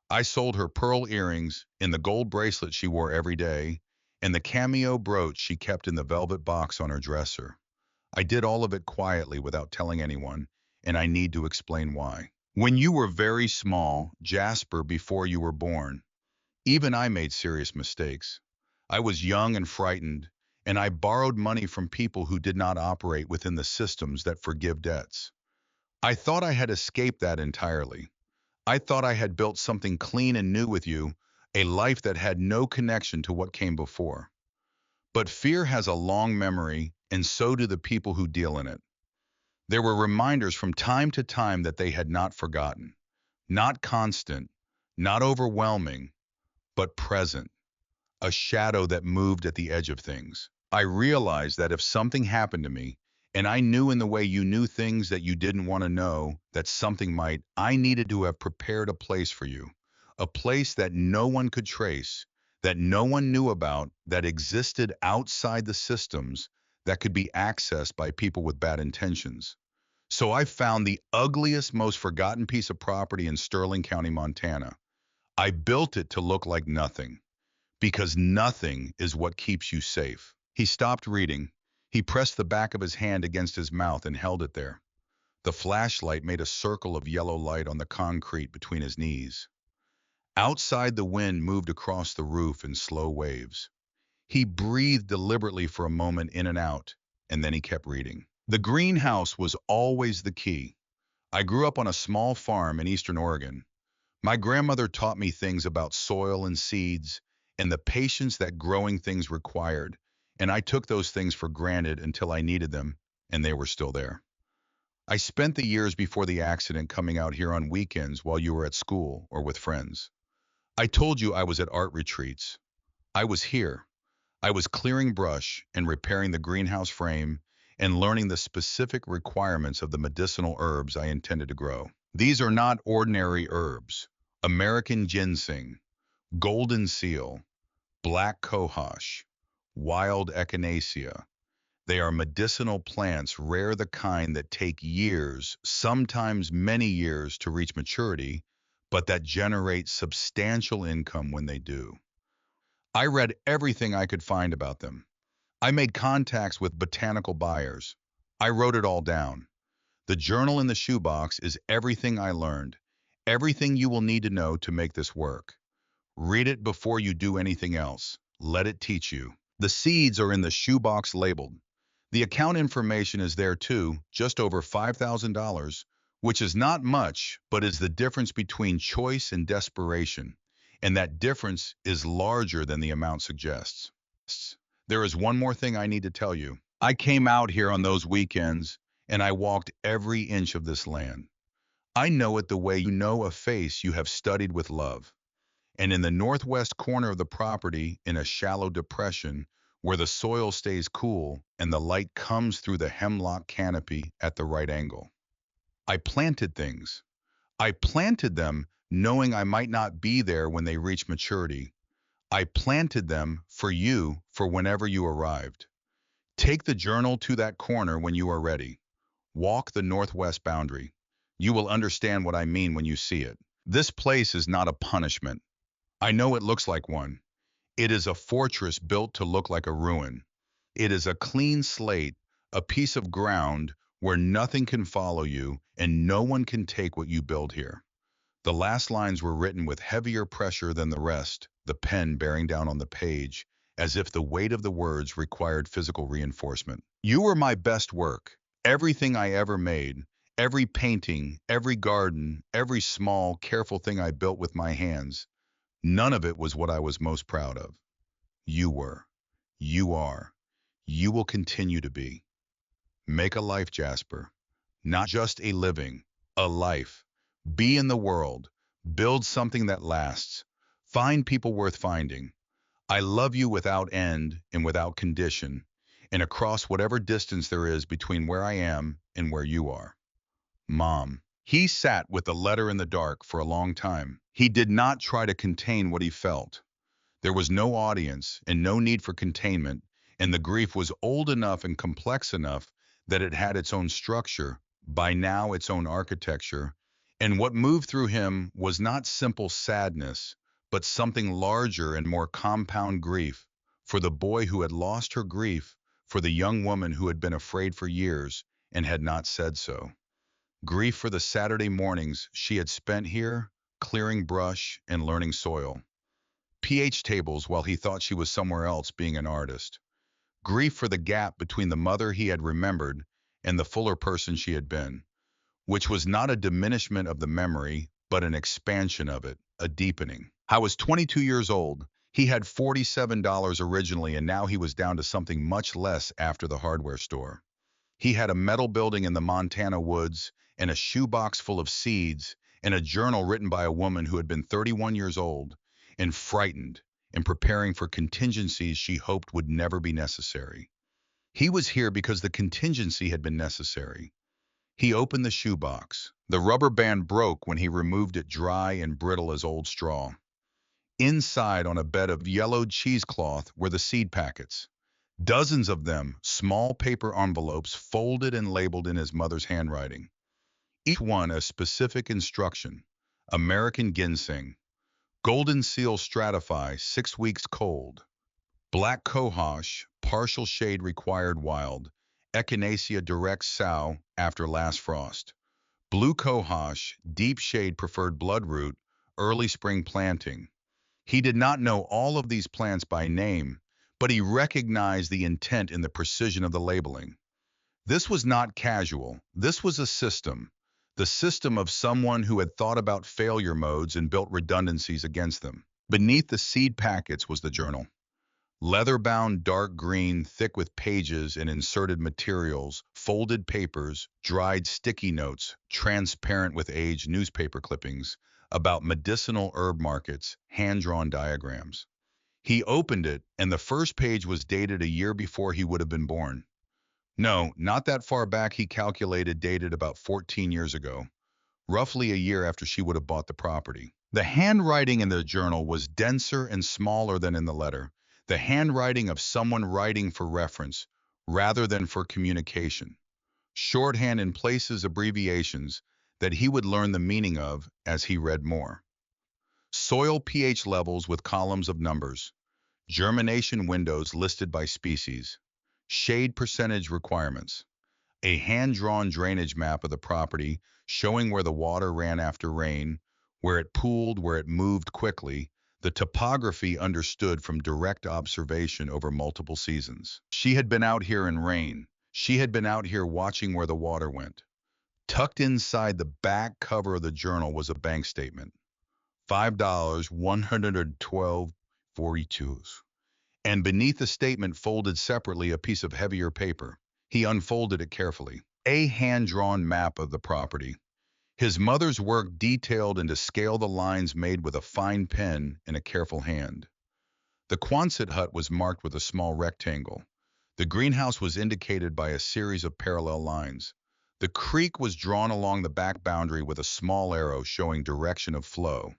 S1: I sold her pearl earrings and the gold bracelet she wore every day, and the cameo brooch she kept in the velvet box on her dresser. I did all of it quietly without telling anyone, and I need to explain why. When you were very small, Jasper, before you were born, even I made serious mistakes. I was young and frightened, and I borrowed money from people who did not operate within the systems that forgive debts. I thought I had escaped that entirely. I thought I had built something clean and new with you, a life that had no connection to what came before. But fear has a long memory, and so do the people who deal in it. There were reminders from time to time that they had not forgotten. Not constant, not overwhelming, but present. A shadow that moved at the edge of things. I realized that if something happened to me, and I knew in the way you knew things that you didn't want to know that something might, I needed to have prepared a place for you. A place that no one could trace, that no one knew about, that existed outside the systems, that could be accessed by people with bad intentions. So I found the ugliest, most forgotten piece of property in Sterling County, Montana. I built it to look like nothing, because nothing is what keeps you safe. He stopped reading. He pressed the back of his hand against his mouth and held it there. The flashlight made a circle of yellow light on the concrete between his knees. Outside, the wind moved across the roof in slow waves. He breathed deliberately for a moment in and out, and then he kept reading. The greenhouse was always the key. I grew up on a small farm in eastern Oregon. My grandmother taught me things about soil and seeds and the patience that growing things required, and I took those things for granted until I needed them, and they were still there. I spent the years before the accident coming out here on weekends while you were at school or with friends. I told you I was at art retreats. I was here. I was clearing brush and repairing the greenhouse frame and learning the specific requirements of the medicinal herbs I intended to grow. These are not ordinary herbs. American ginseng, golden seal, black cohosh, wild echinacea. They are medicinal plants, rare, the kind that take years, sometimes many years, to reach maturity, but that generate substantial income when they do. I read everything I could find about them. I made contacts with botanical buyers. I wrote it all down. The journal in the shoebox is everything I learned, everything you will need to know to make this work. Read it before you do anything else. Let it teach you. The seeds are in the shoebox labeled. The account information is there too, just over $5,000, which is not much, but is the difference between choice and desperation. And that difference is larger than the amount suggests. There is one more thing I need to tell you. I came out here on those weekends and I walked every inch of this land. I know it the way you know a face you have studied with love. And in the northwest corner of the property, in a shallow depression where the soil stays cool and the light comes through the hemlock canopy at the right angle, I planted things. I planted them knowing I might not be there when they reach maturity. I planted them for you for whenever you arrived. Take the journal to that corner when you are ready. Walk the northwest boundary. You will understand what I mean when you see it. This place is not a punishment. I know it looks like one. It is a fortress built to look like a ruin. It is a clean slate, a piece of ground where nothing can follow you and no one can take what you build here. The last lines were written with heavier pressure than the rest, the pen bearing down on the page, as if the weight of the words required physical reinforcement. You were my best work. Everything I ever made, every painting, every garden, every small, careful thing I built with my hands, none of it was what I was most proud of. You were. You are. You will continue to be. Make a life, Jasper. Not just a living, a life. Be in the world. Build something that lasts. Find people worth finding. I love you without end and without condition, and across whatever distance there is between where I am and where you are. Mom. He sat with the letter in the dark for a long time. He did not try to contain what he felt. There was no audience and no need for containment, and the grief was old enough and complex enough that it had its own structure, by now its own architecture. And what moved through him was not simple sadness, but something larger and more compound grief, for the boy who had lost her grief, for the young woman who had been afraid for years and had not said so. Grief for the Saturday mornings she had spent here, clearing brush and learning soil. PH tables while he thought she was somewhere else being an artist. Grief for the gap between the mother he had remembered and the fuller person she had been, which was not a diminishment of the memory, but an expansion of it, a deepening. I was 22 years old. He had $47 originally, and now he was down to something much less after the hardware store. He had a metal building in the Montana woods and a shoebox full of seeds and a journal written by a woman who had been 31 years old and frightened and preparing for contingencies she hoped would never be necessary. He was here because the contingency had been necessary. He opened the shoebox. The rubber band broke when he removed it, dry and brittle as old straw. Inside, on a bed of yellowed cheesecloth, were the seed packets. Dozens of them, small paper envelopes folded and labeled in his mother's handwriting. Each one a specific instruction. American ginseng. Golden seal stratify, 6 weeks cold. Black cohosh, partial shade required wild. Echinacea direct sow, after last frost. Blue cohosh, deep shade preferred bloodroot, early spring planting. He did not know all of these plants by name, but he recognized the intent in the precision of the labeling. This was not casual. This was a system. The system of someone who had thought about failure modes and built redundancies against them. Beneath the seed packets was the journal. Leather-bound, dark green, thick with pages and inserted materials, folded papers, dried sticky notes, transparent with aged newspaper clippings, about medicinal herb markets, hand-drawn diagrams. He opened it, and the first page was dated a year before he would have been born. No, not that far back, he calculated, dated about 14 years ago. roughly a year after she would have bought the property. The handwriting in the journal was denser and smaller than in the letter, the handwriting of someone writing for reference rather than for communication. Shorthand in places abbreviations that he would learn the meaning of as he read more. Soil pH levels with columns of numbers, germination windows listed by species, shade percentage requirements, a hand-drawn drainage map of the property showing where the water ran after rain, where it pooled, where it moved quickly, the topography understood from direct observation over multiple seasons. She had been out here in rain. She had been out here watching where the water went. Tucked inside the back cover of the journal was a bank statement. $5, 112.42. And beneath the statement, folded separately, a piece of heavier paper. He unfolded it carefully. A hand-drawn map of the property. His mother's work detailed and to scale the lines made with a fine pen and a careful hand. The Quonset hut was marked with a small rectangle. The greenhouse was indicated by a series of parallel lines. The creek was drawn along the back boundary with a small arrow showing direction of flow.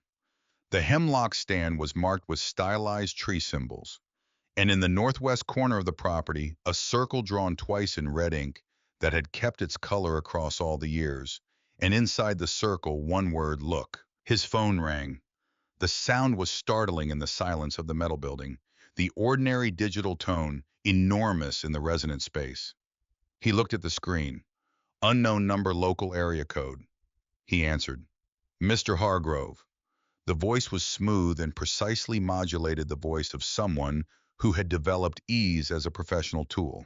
S1: The hemlock stand was marked with stylized tree symbols. And in the northwest corner of the property, a circle drawn twice in red ink that had kept its color across all the years. And inside the circle, one word, look. His phone rang. The sound was startling in the silence of the metal building, the ordinary digital tone enormous in the resonant space. He looked at the screen. Unknown number, local area code. He answered. Mr. Hargrove. The voice was smooth and precisely modulated the voice of someone who had developed ease as a professional tool.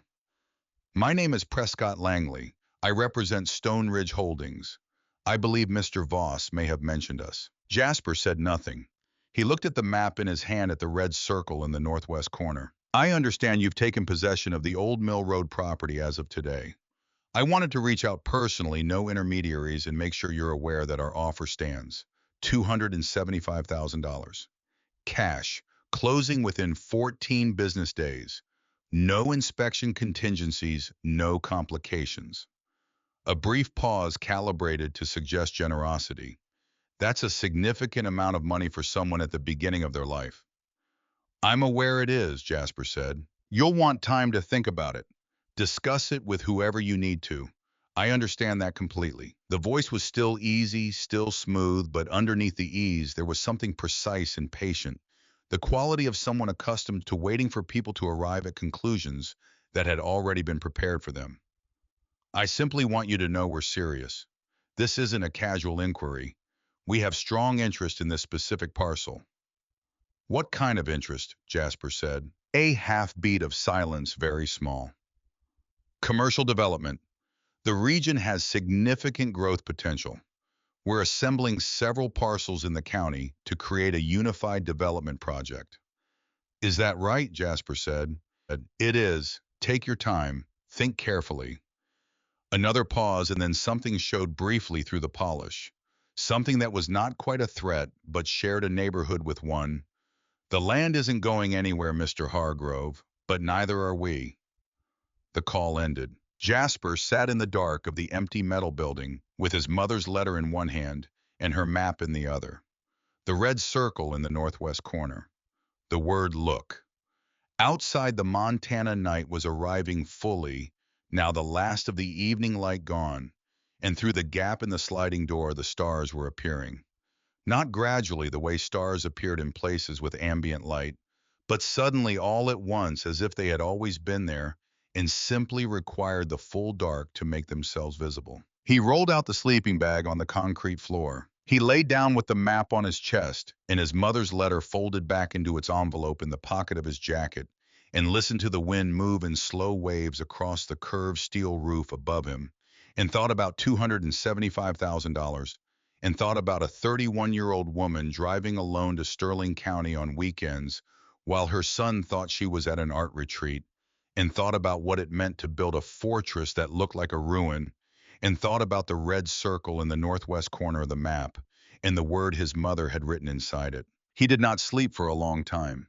S1: My name is Prescott Langley. I represent Stone Ridge Holdings. I believe Mr. Voss may have mentioned us. Jasper said nothing. He looked at the map in his hand at the red circle in the northwest corner. I understand you've taken possession of the old Mill Road property as of today. I wanted to reach out personally, no intermediaries, and make sure you're aware that our offer stands. $275,000. Cash, closing within 14 business days. No inspection contingencies, no complications. A brief pause calibrated to suggest generosity. That's a significant amount of money for someone at the beginning of their life. I'm aware it is, Jasper said. You'll want time to think about it. Discuss it with whoever you need to. I understand that completely. The voice was still easy, still smooth, but underneath the ease, there was something precise and patient. The quality of someone accustomed to waiting for people to arrive at conclusions that had already been prepared for them. I simply want you to know we're serious. This isn't a casual inquiry. We have strong interest in this specific parcel. What kind of interest? Jasper said. A half beat of silence, very small. Commercial development. The region has significant growth potential. We're assembling several parcels in the county to create a unified development project. Is that right? Jasper said. It is. Take your time. Think carefully. Another pause, and then something showed briefly through the polish. Something that was not quite a threat, but shared a neighborhood with one. The land isn't going anywhere, Mr. Hargrove, but neither are we. The call ended. Jasper sat in the dark of the empty metal building with his mother's letter in one hand and her map in the other. The red circle in the northwest corner. The word look. Outside, the Montana night was arriving fully, now the last of the evening light gone, and through the gap in the sliding door the stars were appearing. Not gradually the way stars appeared in places with ambient light, but suddenly all at once as if they had always been there and simply required the full dark to make themselves visible. He rolled out the sleeping bag on the concrete floor. He lay down with the map on his chest and his mother's letter folded back into its envelope in the pocket of his jacket and listened to the wind move in slow waves across the curved steel roof above him and thought about $275,000 and thought about a 31-year-old woman driving alone to Sterling County on weekends while her son thought she was at an art retreat, and thought about what it meant to build a fortress that looked like a ruin, and thought about the red circle in the northwest corner of the map and the word his mother had written inside it. He did not sleep for a long time,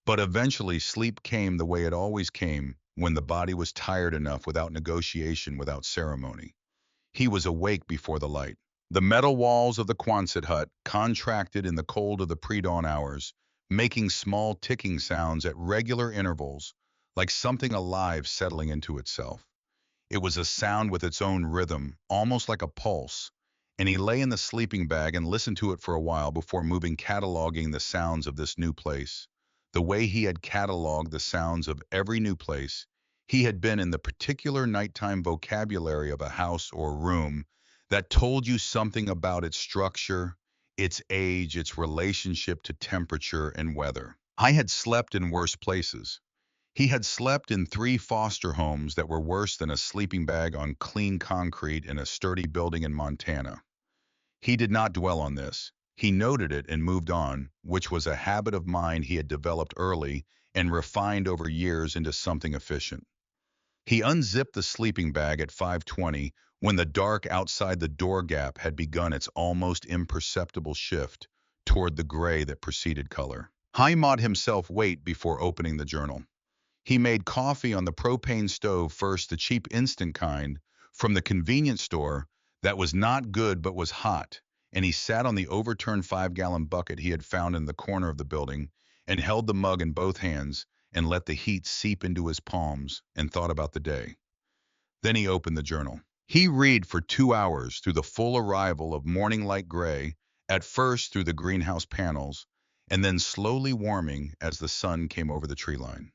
S1: but eventually sleep came the way it always came when the body was tired enough, without negotiation, without ceremony. He was awake before the light. The metal walls of the Quonset hut contracted in the cold of the pre-dawn hours, making small ticking sounds at regular intervals, like something alive settling into itself. It was a sound with its own rhythm, almost like a pulse, and he lay in the sleeping bag and listened to it for a while before moving cataloging the sounds of this new place. The way he had cataloged the sounds of every new place, he had been in the particular nighttime vocabulary of a house or room that told you something about its structure, its age, its relationship to temperature and weather. I had slept in worse places. He had slept in 3 foster homes that were worse than a sleeping bag on clean concrete in a sturdy building in Montana. He did not dwell on this. He noted it and moved on, which was a habit of mind he had developed early and refined over years into something efficient. He unzipped the sleeping bag at 5:20 when the dark outside the door gap had begun its almost imperceptible shift toward the gray that preceded color. Haimad himself wait before opening the journal. He made coffee on the propane stove first, the cheap instant kind, from the convenience store that was not good but was hot, and he sat on the overturned 5-gallon bucket he had found in the corner of the building and held the mug in both hands and let the heat seep into his palms and thought about the day. Then he opened the journal. He read for 2 hours through the full arrival of morning light gray, at first through the greenhouse panels, and then slowly warming as the sun came over the tree line.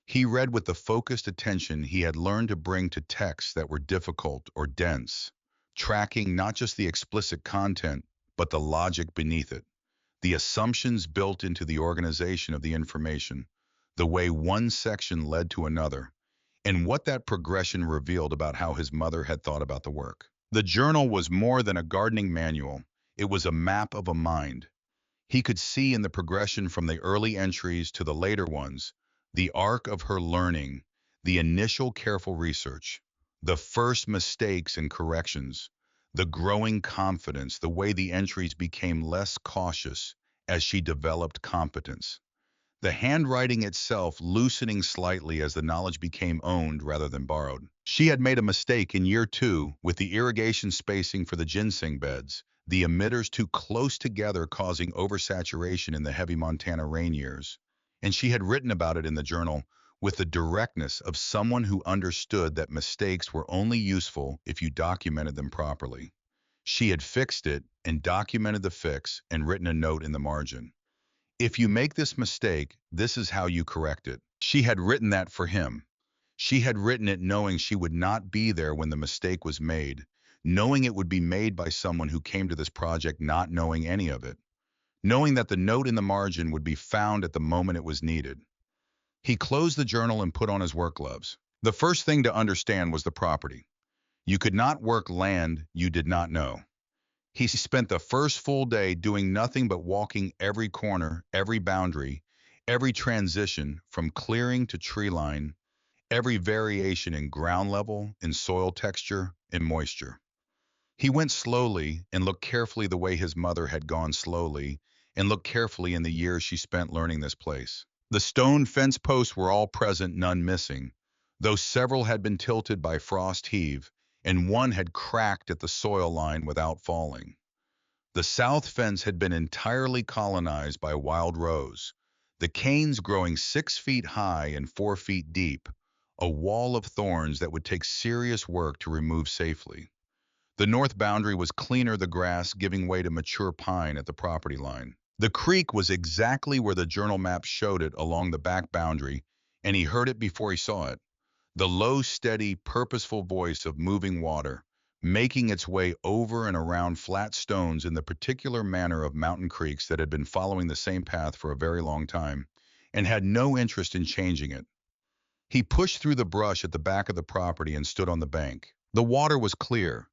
S1: He read with the focused attention he had learned to bring to texts that were difficult or dense, tracking not just the explicit content, but the logic beneath it, the assumptions built into the organization of the information, the way one section led to another, and what that progression revealed about how his mother had thought about the work. The journal was more than a gardening manual. It was a map of a mind. He could see in the progression from the early entries to the later ones, the arc of her learning, the initial careful research, the first mistakes and corrections, the growing confidence, the way the entries became less cautious as she developed competence. The handwriting itself loosening slightly as the knowledge became owned rather than borrowed. She had made a mistake in year 2 with the irrigation spacing for the ginseng beds, the emitters too close together causing oversaturation in the heavy Montana rain years. And she had written about it in the journal with the directness of someone who understood that mistakes were only useful if you documented them properly. She had fixed it and documented the fix and written a note in the margin. If you make this mistake, this is how you correct it. She had written that for him. She had written it knowing she would not be there when the mistake was made, knowing it would be made by someone who came to this project not knowing any of it, knowing that the note in the margin would be found at the moment it was needed. He closed the journal and put on his work gloves. The first thing to understand was the property. You could not work land you did not know. He spent the first full day doing nothing but walking every corner, every boundary, every transition from clearing to tree line, every variation in ground level, in soil texture, in moisture. He went slowly and looked carefully the way his mother had gone slowly and looked carefully in the years she spent learning this place. The stone fence posts were all present, none missing, though several had been tilted by frost heave and one had cracked at the soil line without falling. The south fence had been entirely colonized by wild rose, the canes growing 6 feet high and 4 feet deep, a wall of thorns that would take serious work to remove safely. The north boundary was cleaner, the grass giving way to mature pine at the property line. The creek was exactly where the journal map showed it along the back boundary, and he heard it before he saw it. The low, steady, purposeful voice of moving water, making its way over and around flat stones in the particular manner of mountain creeks that had been following the same path for a very long time, and had no interest in changing it. He pushed through the brush at the back of the property and stood on the bank. The water was clear,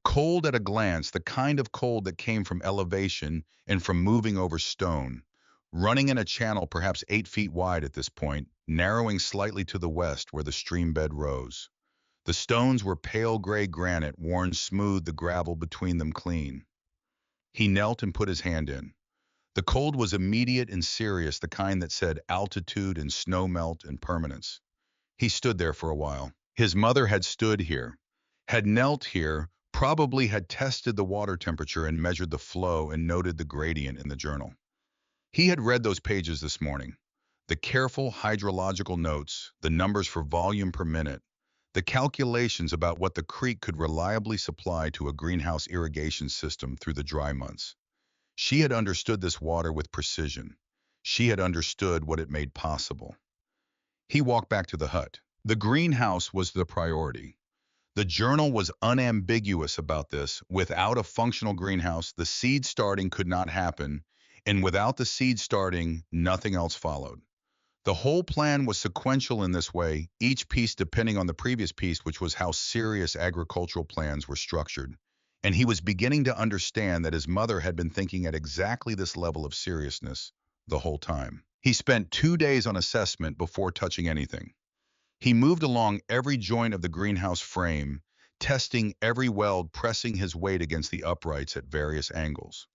S1: cold at a glance, the kind of cold that came from elevation and from moving over stone, running in a channel perhaps 8 feet wide at this point, narrowing slightly to the west where the stream bed rose. The stones were pale gray granite, worn smooth, the gravel between them clean. He knelt and put his hand in. The cold was immediate and serious, the kind that said altitude and snow melt and permanence. He stood there for a while. His mother had stood here, had knelt here, probably had tested the water temperature and measured the flow and noted the gradient in the journal. He had read those pages this morning. The careful hydrological notes, the numbers for volume per minute, the calculations about what the creek could reliably supply to a greenhouse irrigation system through the dry months. She had understood this water with precision. She had understood what it made possible. He walked back to the hut. The greenhouse was the priority. The journal was unambiguous about this. Without a functional greenhouse, the seed starting could not happen, and without the seed starting, nothing else followed. The whole plan was sequential in this way, each piece depending on the previous piece, which was how serious agricultural plans were structured. And he was beginning to understand that his mother had been thinking at exactly this level of seriousness the whole time. He spent 2 days on assessment before touching anything. He moved along every joint of the greenhouse frame, testing every weld, pressing his weight against the uprights at various angles.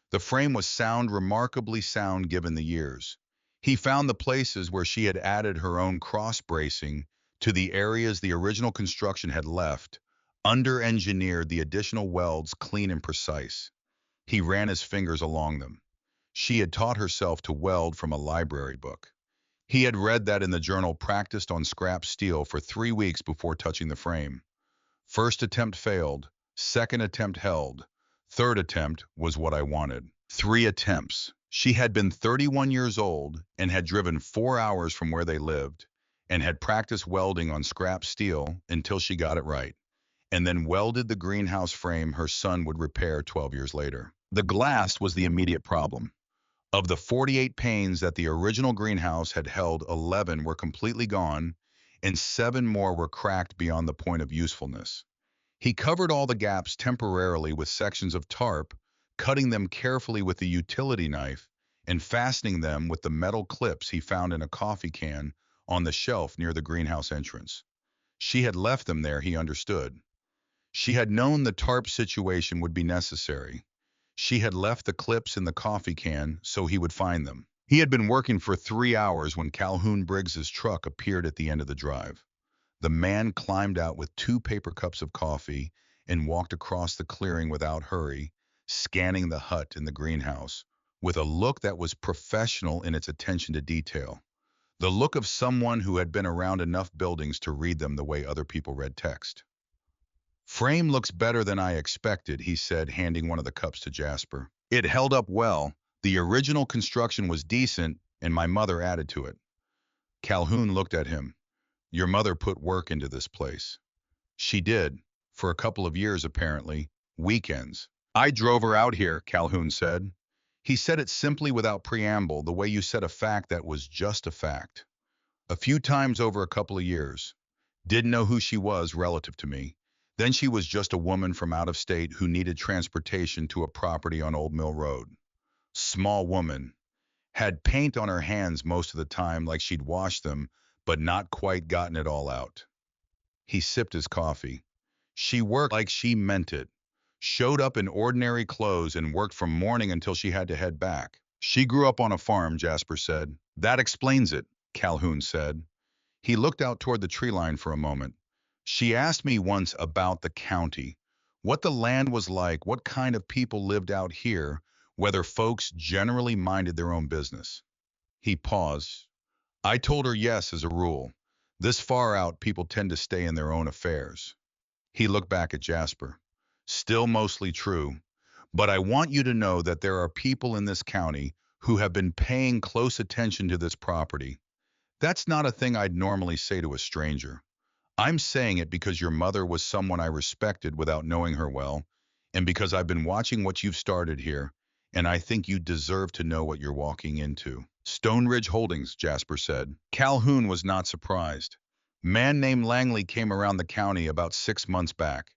S1: The frame was sound, remarkably sound given the years. He found the places where she had added her own cross bracing to the areas the original construction had left, under-engineered the additional welds clean and precise. He ran his fingers along them. She had taught herself to weld from a library book. He had read that in the journal, practiced on scrap steel for 3 weeks before touching the frame. First attempt failed, second attempt held, third attempt was what I wanted. 3 attempts. She had been 31 years old and had driven 4 hours from where they lived and had practiced welding on scrap steel until she got it right, and then welded the greenhouse frame her son would repair 12 years later. The glass was the immediate problem. Of the 48 panes that the original greenhouse had held, 11 were completely gone, and 7 more were cracked beyond the point of usefulness. He covered all the gaps temporarily with sections of tarp, cutting them carefully with the utility knife, and fastening them with the metal clips he found in a coffee can on the shelf near the greenhouse entrance. She had left them there, he understood. She had known the tarp situation would be necessary. She had left the clips in the coffee can so he would find them. He had been working for 3 hours when Calhoun Briggs's truck appeared at the end of the drive. The man climbed out with 2 paper cups of coffee and walked across the clearing without hurry, scanning the hut and the greenhouse, with a look that was professional in its attention to detail. The look of someone who had been around enough buildings to read them the way other people read text. Frame looks better than I expected, he said, handing one of the cups to Jasper. It held up well. The original construction was decent, and my mother added to it. Calhoun looked at him. Your mother put work into this place. She did, for a couple of years apparently, weekends. I drove her out here, Calhoun said. He said it simply without preamble, the way you said a fact that was just a fact. A few times over a couple of years. Didn't know who she was relative to me. Then she was just a woman from out of state who needed transportation to a property on Old Mill Road. Small woman. Had paint on her hands most of the time, like she'd washed them, but not quite gotten it all out. He sipped his coffee. She worked like she meant it. Showed up in ordinary clothes and worked from morning until she had to head back. She grew up on a farm, Jasper said. That explains it, Calhoun said. He looked out toward the tree line for a moment. She asked me once about the county, what the land was like, what kind of people lived out here, whether folks generally minded their own business. He paused. I told her yes, as a rule. This far out, people tend to stay in their own affairs. He looked back at Jasper. Still mostly true, but I want you to know that there are people in this county who have been paying close attention to this property. That's not a thing I'd normally say to a stranger. I'm saying it because your mother was someone I respected without knowing her well, and because I've been watching what you've started here, and I think you deserve to know what you're walking into. Stone Ridge Holdings, Jasper said. Calhoun was not surprised. Man named Langley came around the county about 6 months back.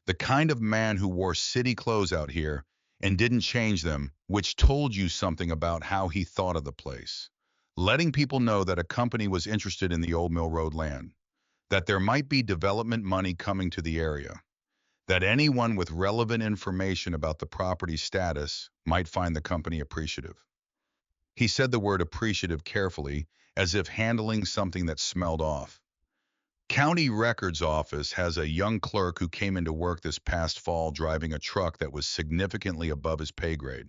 S1: The kind of man who wore city clothes out here and didn't change them, which told you something about how he thought of the place. Letting people know that a company was interested in the Old Mill Road land, that there might be development money coming to the area, that anyone with relevant information about the property status might find the company appreciative. He said the word appreciative carefully, as if handling something that smelled off. County Records Office has a young clerk who came into work this past fall driving a truck that was significantly above his pay grade.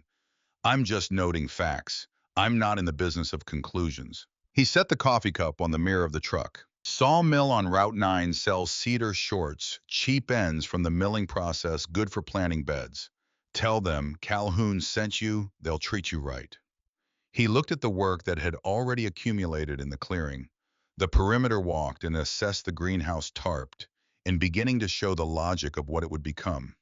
S1: I'm just noting facts. I'm not in the business of conclusions. He set the coffee cup on the mirror of the truck. Sawmill on Route 9 sells cedar shorts, cheap ends from the milling process, good for planting beds. Tell them Calhoun sent you, they'll treat you right. He looked at the work that had already accumulated in the clearing. The perimeter walked and assessed the greenhouse tarped, and beginning to show the logic of what it would become.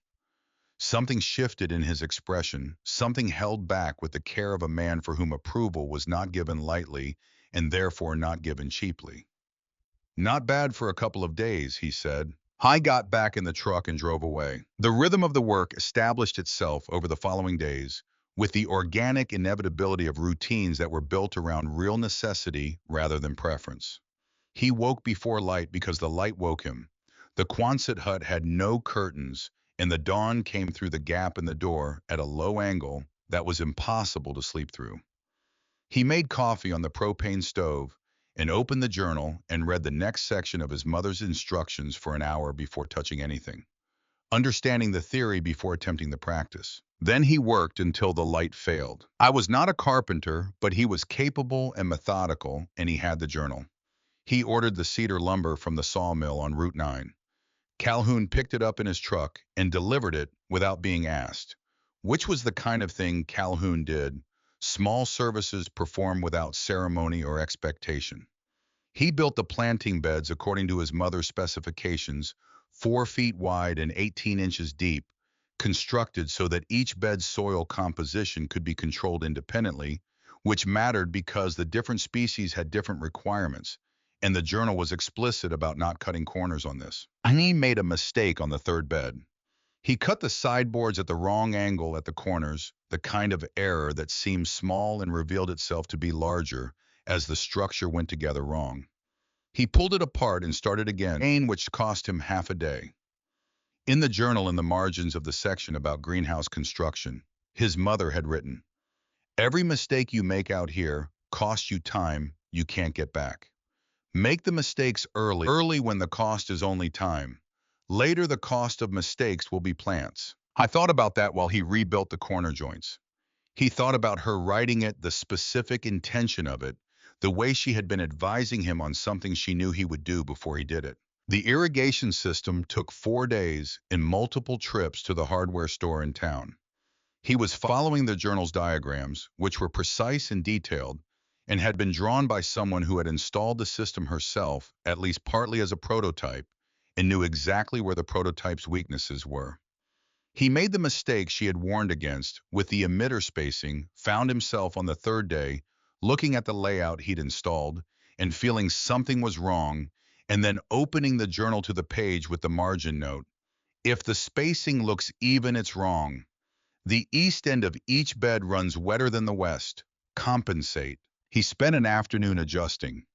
S1: Something shifted in his expression, something held back with the care of a man for whom approval was not given lightly and therefore not given cheaply. Not bad for a couple of days, he said. I got back in the truck and drove away. The rhythm of the work established itself over the following days, with the organic inevitability of routines that were built around real necessity rather than preference. He woke before light because the light woke him. The Quonset hut had no curtains, and the dawn came through the gap in the door at a low angle that was impossible to sleep through. He made coffee on the propane stove and opened the journal and read the next section of his mother's instructions for an hour before touching anything, understanding the theory before attempting the practice. Then he worked until the light failed. I was not a carpenter, but he was capable and methodical, and he had the journal. He ordered the cedar lumber from the sawmill on Route 9. Calhoun picked it up in his truck and delivered it without being asked, which was the kind of thing Calhoun did. Small services performed without ceremony or expectation. He built the planting beds according to his mother's specifications, 4 feet wide and 18 inches deep, constructed so that each bed's soil composition could be controlled independently, which mattered because the different species had different requirements, and the journal was explicit about not cutting corners on this. And he made a mistake on the third bed. He cut the sideboards at the wrong angle at the corners, the kind of error that seemed small and revealed itself to be larger as the structure went together wrong. He pulled it apart and started again, which cost him half a day. In the journal in the margins of the section about greenhouse construction, his mother had written, "Every mistake you make out here costs you time you can't get back. Make the mistakes early when the cost is only time. Later, the cost of mistakes will be plants." I thought about that while he rebuilt the corner joints. He thought about her writing it, the specific intention of it, the way she had been advising him on something she knew he would do before he did it. The irrigation system took 4 days and multiple trips to the hardware store in town. He was following the journal's diagrams, which were precise and detailed, and had been drawn by someone who had installed the system herself, at least partly as a prototype, and knew exactly where the prototype's weaknesses were. He made the mistake she had warned against with the emitter spacing, found himself on the third day looking at the layout he'd installed and feeling something was wrong, and then opening the journal to the page with the margin note, "If the spacing looks even, it's wrong. The east end of each bed runs wetter than the west. Compensate." He spent an afternoon adjusting.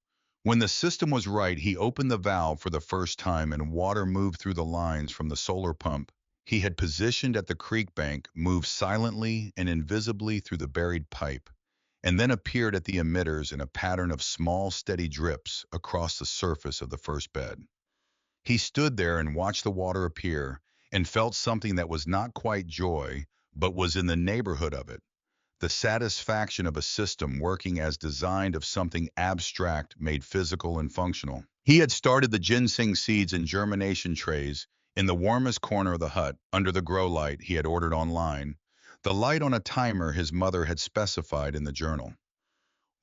S1: When the system was right, he opened the valve for the first time and water moved through the lines from the solar pump he had positioned at the creek bank, moved silently and invisibly through the buried pipe, and then appeared at the emitters in a pattern of small, steady drips across the surface of the first bed. He stood there and watched the water appear and felt something that was not quite joy, but was in the neighborhood of it, the satisfaction of a system working as designed, of something abstract made physical and functional. He had started the ginseng seeds in germination trays in the warmest corner of the hut, under the grow light he had ordered online, the light on a timer his mother had specified in the journal.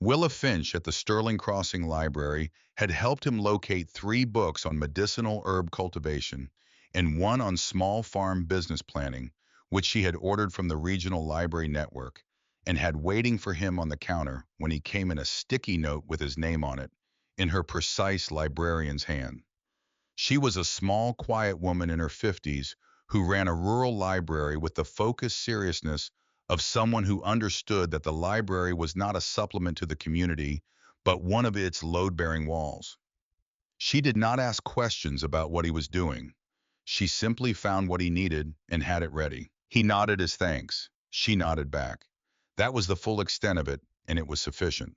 S1: Willa Finch at the Sterling Crossing Library had helped him locate 3 books on medicinal herb cultivation and one on small farm business planning, which she had ordered from the regional library network, and had waiting for him on the counter when he came in, a sticky note with his name on it, in her precise librarian's hand. She was a small, quiet woman in her 50s who ran a rural library with the focused seriousness of someone who understood that the library was not a supplement to the community, but one of its load-bearing walls. She did not ask questions about what he was doing. She simply found what he needed and had it ready. He nodded his thanks. She nodded back. That was the full extent of it, and it was sufficient.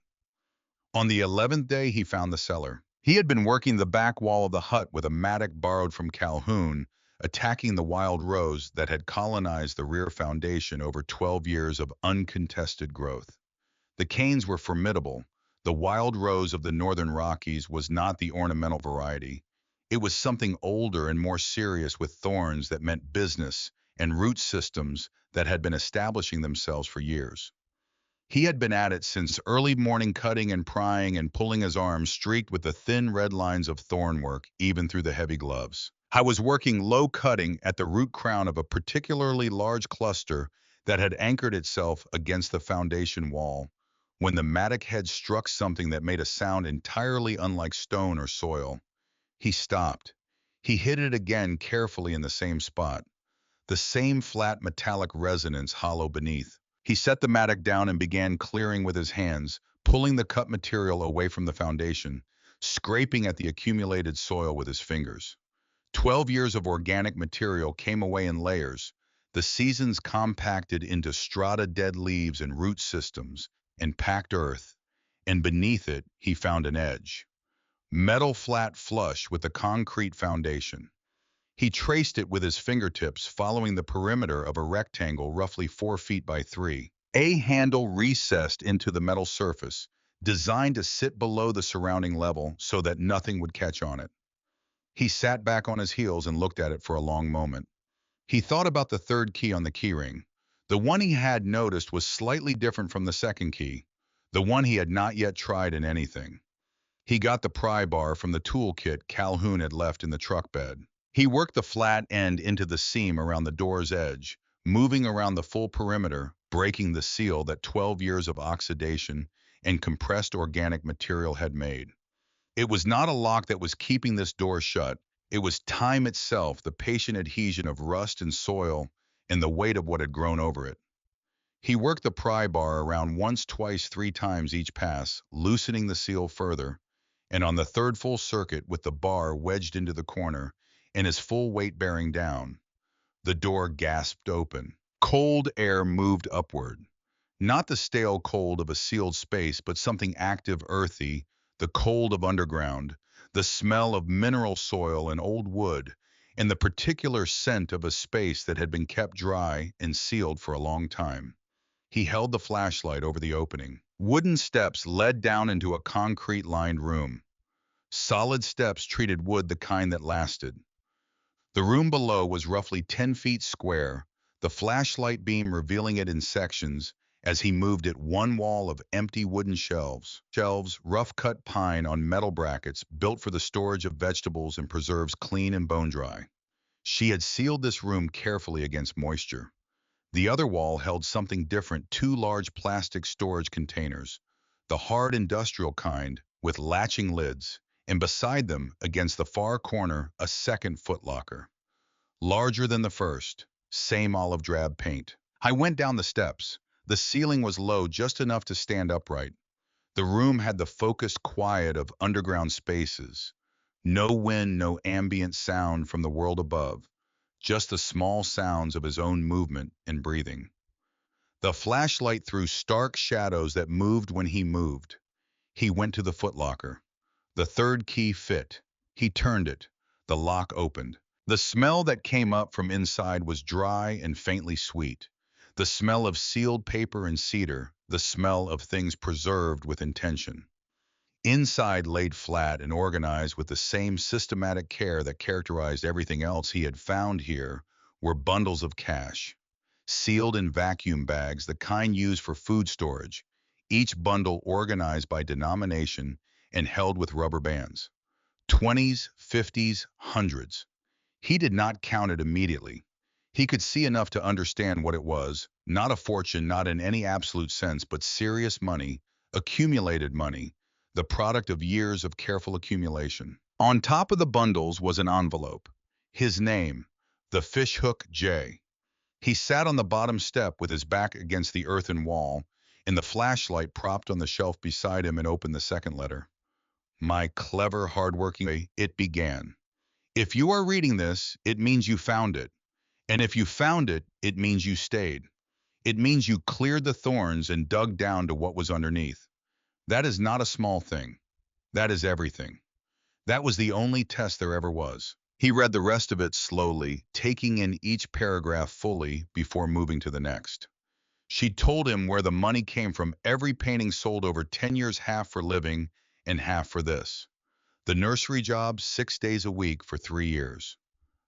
S1: On the 11th day, he found the cellar. He had been working the back wall of the hut with a mattock borrowed from Calhoun, attacking the wild rose that had colonized the rear foundation over 12 years of uncontested growth. The canes were formidable. The wild rose of the northern Rockies was not the ornamental variety. It was something older and more serious with thorns that meant business and root systems that had been establishing themselves for years. He had been at it since early morning, cutting and prying and pulling, his arms streaked with the thin red lines of thorn work, even through the heavy gloves. I was working low, cutting at the root crown of a particularly large cluster that had anchored itself against the foundation wall, when the mattock head struck something that made a sound entirely unlike stone or soil. He stopped. He hit it again, carefully, in the same spot, the same flat metallic resonance hollow beneath. He set the mattock down and began clearing with his hands, pulling the cut material away from the foundation, scraping at the accumulated soil with his fingers. 12 years of organic material came away in layers, the seasons compacted into strata, dead leaves and root systems, and packed earth. And beneath it, he found an edge. Metal, flat, flush with the concrete foundation. He traced it with his fingertips, following the perimeter of a rectangle roughly 4 feet by 3. A handle recessed into the metal surface, designed to sit below the surrounding level so that nothing would catch on it. He sat back on his heels and looked at it for a long moment. He thought about the third key on the keyring. The one he had noticed was slightly different from the second key, the one he had not yet tried in anything. He got the pry bar from the toolkit Calhoun had left in the truck bed. He worked the flat end into the seam around the door's edge, moving around the full perimeter, breaking the seal that 12 years of oxidation and compressed organic material had made. It was not a lock that was keeping this door shut. It was time itself, the patient adhesion of rust and soil and the weight of what had grown over it. He worked the pry bar around once, twice, 3 times each pass, loosening the seal further, and on the third full circuit, with the bar wedged into the corner and his full weight bearing down, the door gasped open. Cold air moved upward. Not the stale cold of a sealed space, but something active, earthy, the cold of underground, the smell of mineral soil and old wood, and the particular scent of a space that had been kept dry and sealed for a long time. He held the flashlight over the opening. Wooden steps led down into a concrete-lined room. Solid steps, treated wood, the kind that lasted. The room below was roughly 10 feet square, the flashlight beam revealing it in sections as he moved it. One wall of empty wooden shelves. Shelves, rough-cut pine on metal brackets, built for the storage of vegetables and preserves, clean and bone-dry. She had sealed this room carefully against moisture. The other wall held something different, 2 large plastic storage containers, the hard industrial kind, with latching lids, and beside them, against the far corner, a second footlocker. Larger than the first, same olive drab paint. I went down the steps. The ceiling was low, just enough to stand upright. The room had the focused quiet of underground spaces. No wind, no ambient sound from the world above, just the small sounds of his own movement and breathing. The flashlight threw stark shadows that moved when he moved. He went to the footlocker. The third key fit. He turned it. The lock opened. The smell that came up from inside was dry and faintly sweet. The smell of sealed paper and cedar, the smell of things preserved with intention. Inside, laid flat and organized with the same systematic care that characterized everything else he had found here, were bundles of cash, sealed in vacuum bags, the kind used for food storage, each bundle organized by denomination and held with rubber bands. 20s, 50s, hundreds. He did not count it immediately. He could see enough to understand what it was, not a fortune, not in any absolute sense, but serious money, accumulated money, the product of years of careful accumulation. On top of the bundles was an envelope. His name, the Fishhook J. He sat on the bottom step with his back against the earthen wall, and the flashlight propped on the shelf beside him, and opened the second letter. My clever, hard-working way, it began. If you are reading this, it means you found it. And if you found it, it means you stayed. It means you cleared the thorns and dug down to what was underneath. That is not a small thing. That is everything. That was the only test there ever was. He read the rest of it slowly, taking in each paragraph fully before moving to the next. She told him where the money came from every painting sold over 10 years, half for living and half for this. The nursery job 6 days a week for 3 years.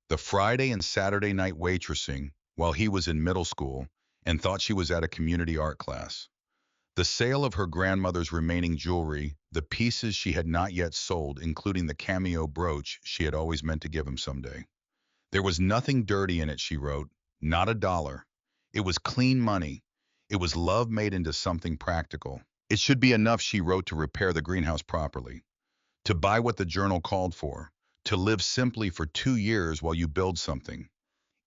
S1: The Friday and Saturday night waitressing while he was in middle school and thought she was at a community art class. The sale of her grandmother's remaining jewelry, the pieces she had not yet sold, including the cameo brooch she had always meant to give him someday. There was nothing dirty in it, she wrote, not a dollar. It was clean money. It was love made into something practical. It should be enough, she wrote, to repair the greenhouse properly, to buy what the journal called for, to live simply for 2 years while you build something.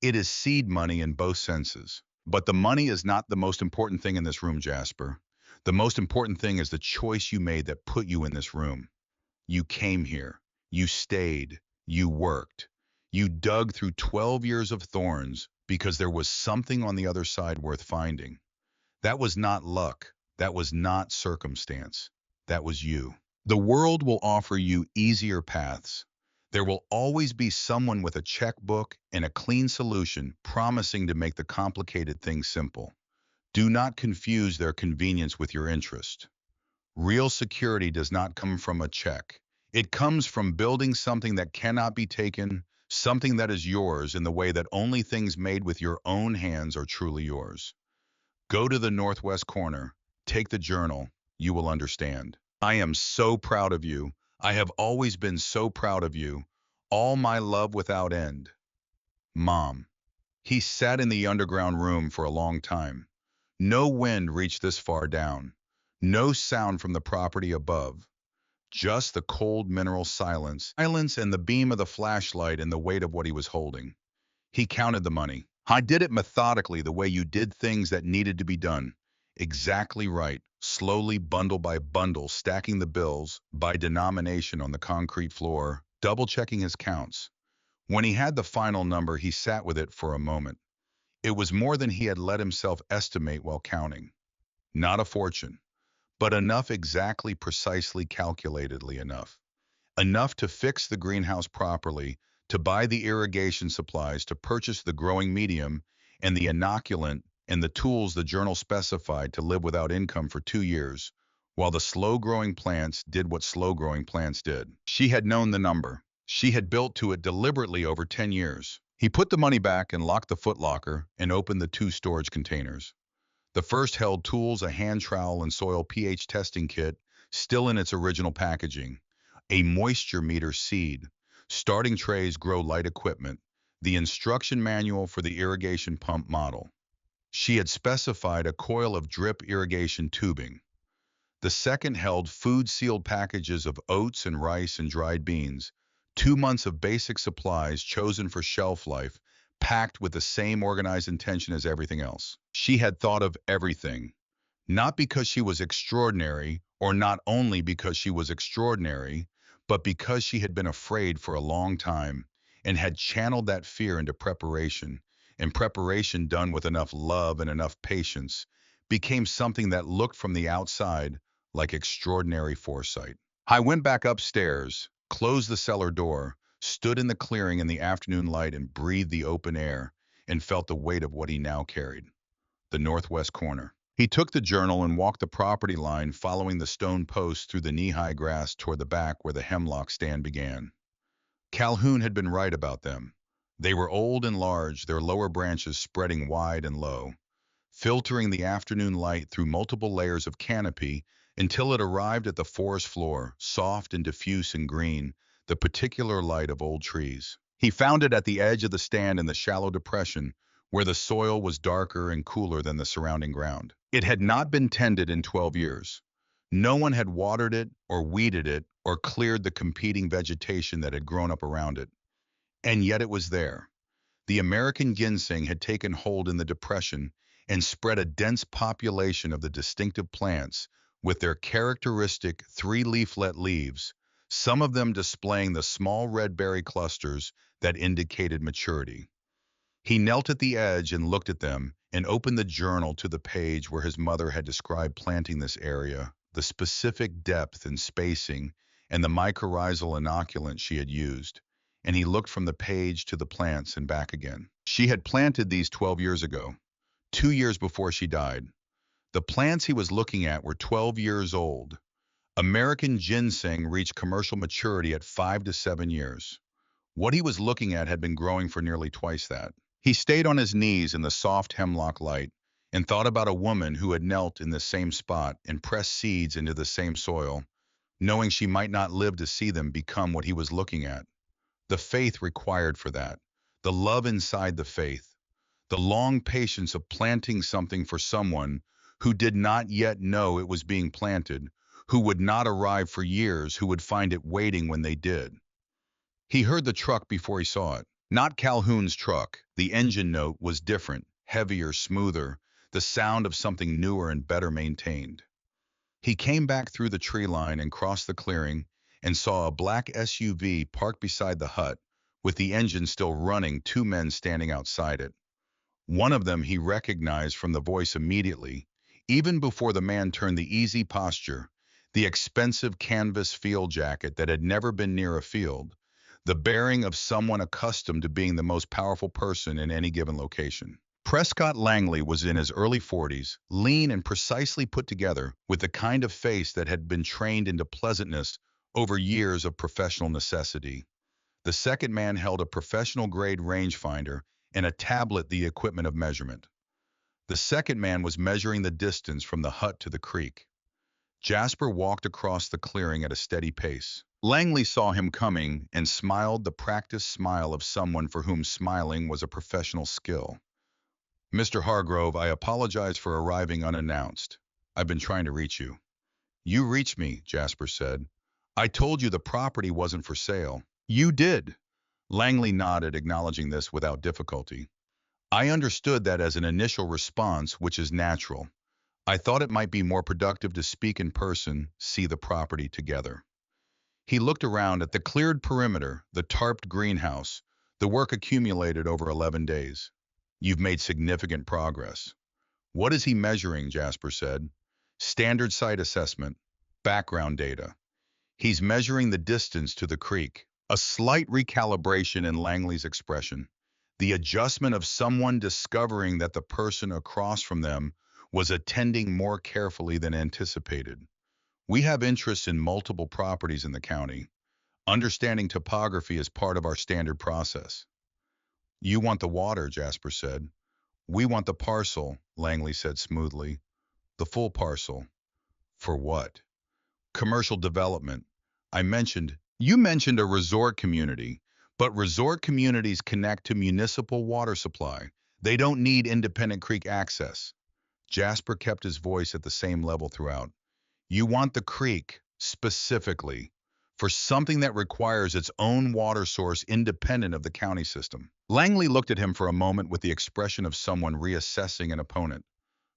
S1: It is seed money in both senses. But the money is not the most important thing in this room, Jasper. The most important thing is the choice you made that put you in this room. You came here. You stayed. You worked. You dug through 12 years of thorns because there was something on the other side worth finding. That was not luck. That was not circumstance. That was you. The world will offer you easier paths. There will always be someone with a checkbook and a clean solution promising to make the complicated things simple. Do not confuse their convenience with your interest. Real security does not come from a check. It comes from building something that cannot be taken, something that is yours in the way that only things made with your own hands are truly yours. Go to the northwest corner, take the journal, you will understand. I am so proud of you. I have always been so proud of you. All my love without end. Mom. He sat in the underground room for a long time. No wind reached this far down. No sound from the property above. Just the cold mineral silence. Silence and the beam of the flashlight and the weight of what he was holding. He counted the money. I did it methodically, the way you did things that needed to be done. Exactly right. Slowly, bundle by bundle, stacking the bills by denomination on the concrete floor, double-checking his counts. When he had the final number, he sat with it for a moment. It was more than he had let himself estimate while counting. Not a fortune, but enough, exactly, precisely, calculatedly enough. Enough to fix the greenhouse properly, to buy the irrigation supplies, to purchase the growing medium and the inoculant and the tools the journal specified, to live without income for 2 years, while the slow-growing plants did what slow-growing plants did. She had known the number. She had built to it deliberately over 10 years. He put the money back and locked the footlocker and opened the 2 storage containers. The first held tools, a hand trowel and soil pH testing kit, still in its original packaging, a moisture meter, seed, starting trays, grow light equipment, the instruction manual for the irrigation pump model. She had specified a coil of drip irrigation tubing. The second held food-sealed packages of oats and rice and dried beans, 2 months of basic supplies chosen for shelf life, packed with the same organized intention as everything else. She had thought of everything, not because she was extraordinary, or not only because she was extraordinary, but because she had been afraid for a long time and had channeled that fear into preparation, and preparation done with enough love and enough patience became something that looked from the outside like extraordinary foresight. I went back upstairs, closed the cellar door, stood in the clearing in the afternoon light and breathed the open air and felt the weight of what he now carried, the northwest corner. He took the journal and walked the property line, following the stone posts through the knee-high grass toward the back where the hemlock stand began. Calhoun had been right about them. They were old and large, their lower branches spreading wide and low, filtering the afternoon light through multiple layers of canopy until it arrived at the forest floor, soft and diffuse and green, the particular light of old trees. He found it at the edge of the stand in the shallow depression, where the soil was darker and cooler than the surrounding ground. It had not been tended in 12 years. No one had watered it or weeded it or cleared the competing vegetation that had grown up around it. And yet it was there. The American ginseng had taken hold in the depression and spread a dense population of the distinctive plants with their characteristic 3-leaflet leaves, some of them displaying the small red berry clusters that indicated maturity. He knelt at the edge and looked at them and opened the journal to the page where his mother had described planting this area, the specific depth and spacing, and the mycorrhizal inoculant she had used, and he looked from the page to the plants and back again. She had planted these 12 years ago, 2 years before she died. The plants he was looking at were 12 years old. American ginseng reached commercial maturity at 5 to 7 years. What he was looking at had been growing for nearly twice that. He stayed on his knees in the soft hemlock light and thought about a woman who had knelt in the same spot and pressed seeds into the same soil, knowing she might not live to see them become what he was looking at. The faith required for that, the love inside the faith, the long patience of planting something for someone who did not yet know it was being planted, who would not arrive for years, who would find it waiting when they did. He heard the truck before he saw it. Not Calhoun's truck. The engine note was different, heavier, smoother, the sound of something newer and better maintained. He came back through the tree line and crossed the clearing and saw a black SUV parked beside the hut, with the engine still running, two men standing outside it. One of them he recognized from the voice immediately, even before the man turned the easy posture, the expensive canvas field jacket that had never been near a field, the bearing of someone accustomed to being the most powerful person in any given location. Prescott Langley was in his early 40s, lean and precisely put together, with the kind of face that had been trained into pleasantness over years of professional necessity. The second man held a professional-grade rangefinder and a tablet, the equipment of measurement. The second man was measuring the distance from the hut to the creek. Jasper walked across the clearing at a steady pace. Langley saw him coming and smiled, the practiced smile of someone for whom smiling was a professional skill. "Mr. Hargrove, I apologize for arriving unannounced. I've been trying to reach you." "You reached me," Jasper said. "I told you the property wasn't for sale." "You did." Langley nodded, acknowledging this without difficulty. "I understood that as an initial response, which is natural. I thought it might be more productive to speak in person, see the property together." He looked around at the cleared perimeter, the tarped greenhouse, the work accumulated over 11 days. "You've made significant progress." "What is he measuring?" Jasper said. "Standard site assessment, background data. He's measuring the distance to the creek." A slight recalibration in Langley's expression, the adjustment of someone discovering that the person across from them was attending more carefully than anticipated. "We have interests in multiple properties in the county. Understanding topography is part of our standard process." "You want the water," Jasper said. "We want the parcel," Langley said smoothly. "The full parcel." "For what?" "Commercial development. You mentioned a resort community, but resort communities connect to municipal water supply. They don't need independent creek access." Jasper kept his voice at the same level throughout. "You want the creek, specifically, for something that requires its own water source independent of the county system." Langley looked at him for a moment with the expression of someone reassessing an opponent.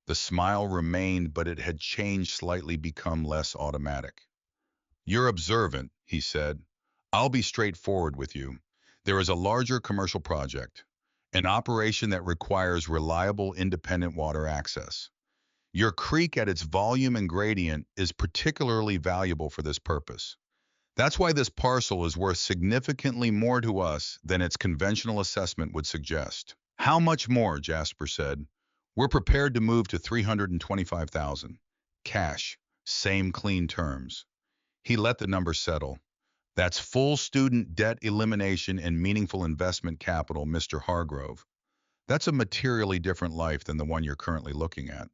S1: The smile remained, but it had changed slightly, become less automatic. "You're observant," he said. "I'll be straightforward with you. There is a larger commercial project, an operation that requires reliable independent water access. Your creek at its volume and gradient is particularly valuable for this purpose. That's why this parcel is worth significantly more to us than its conventional assessment would suggest." "How much more?" Jasper said. "We're prepared to move to 325,000. Cash, same clean terms." He let the number settle. "That's full student debt elimination and meaningful investment capital, Mr. Hargrove. That's a materially different life than the one you're currently looking at."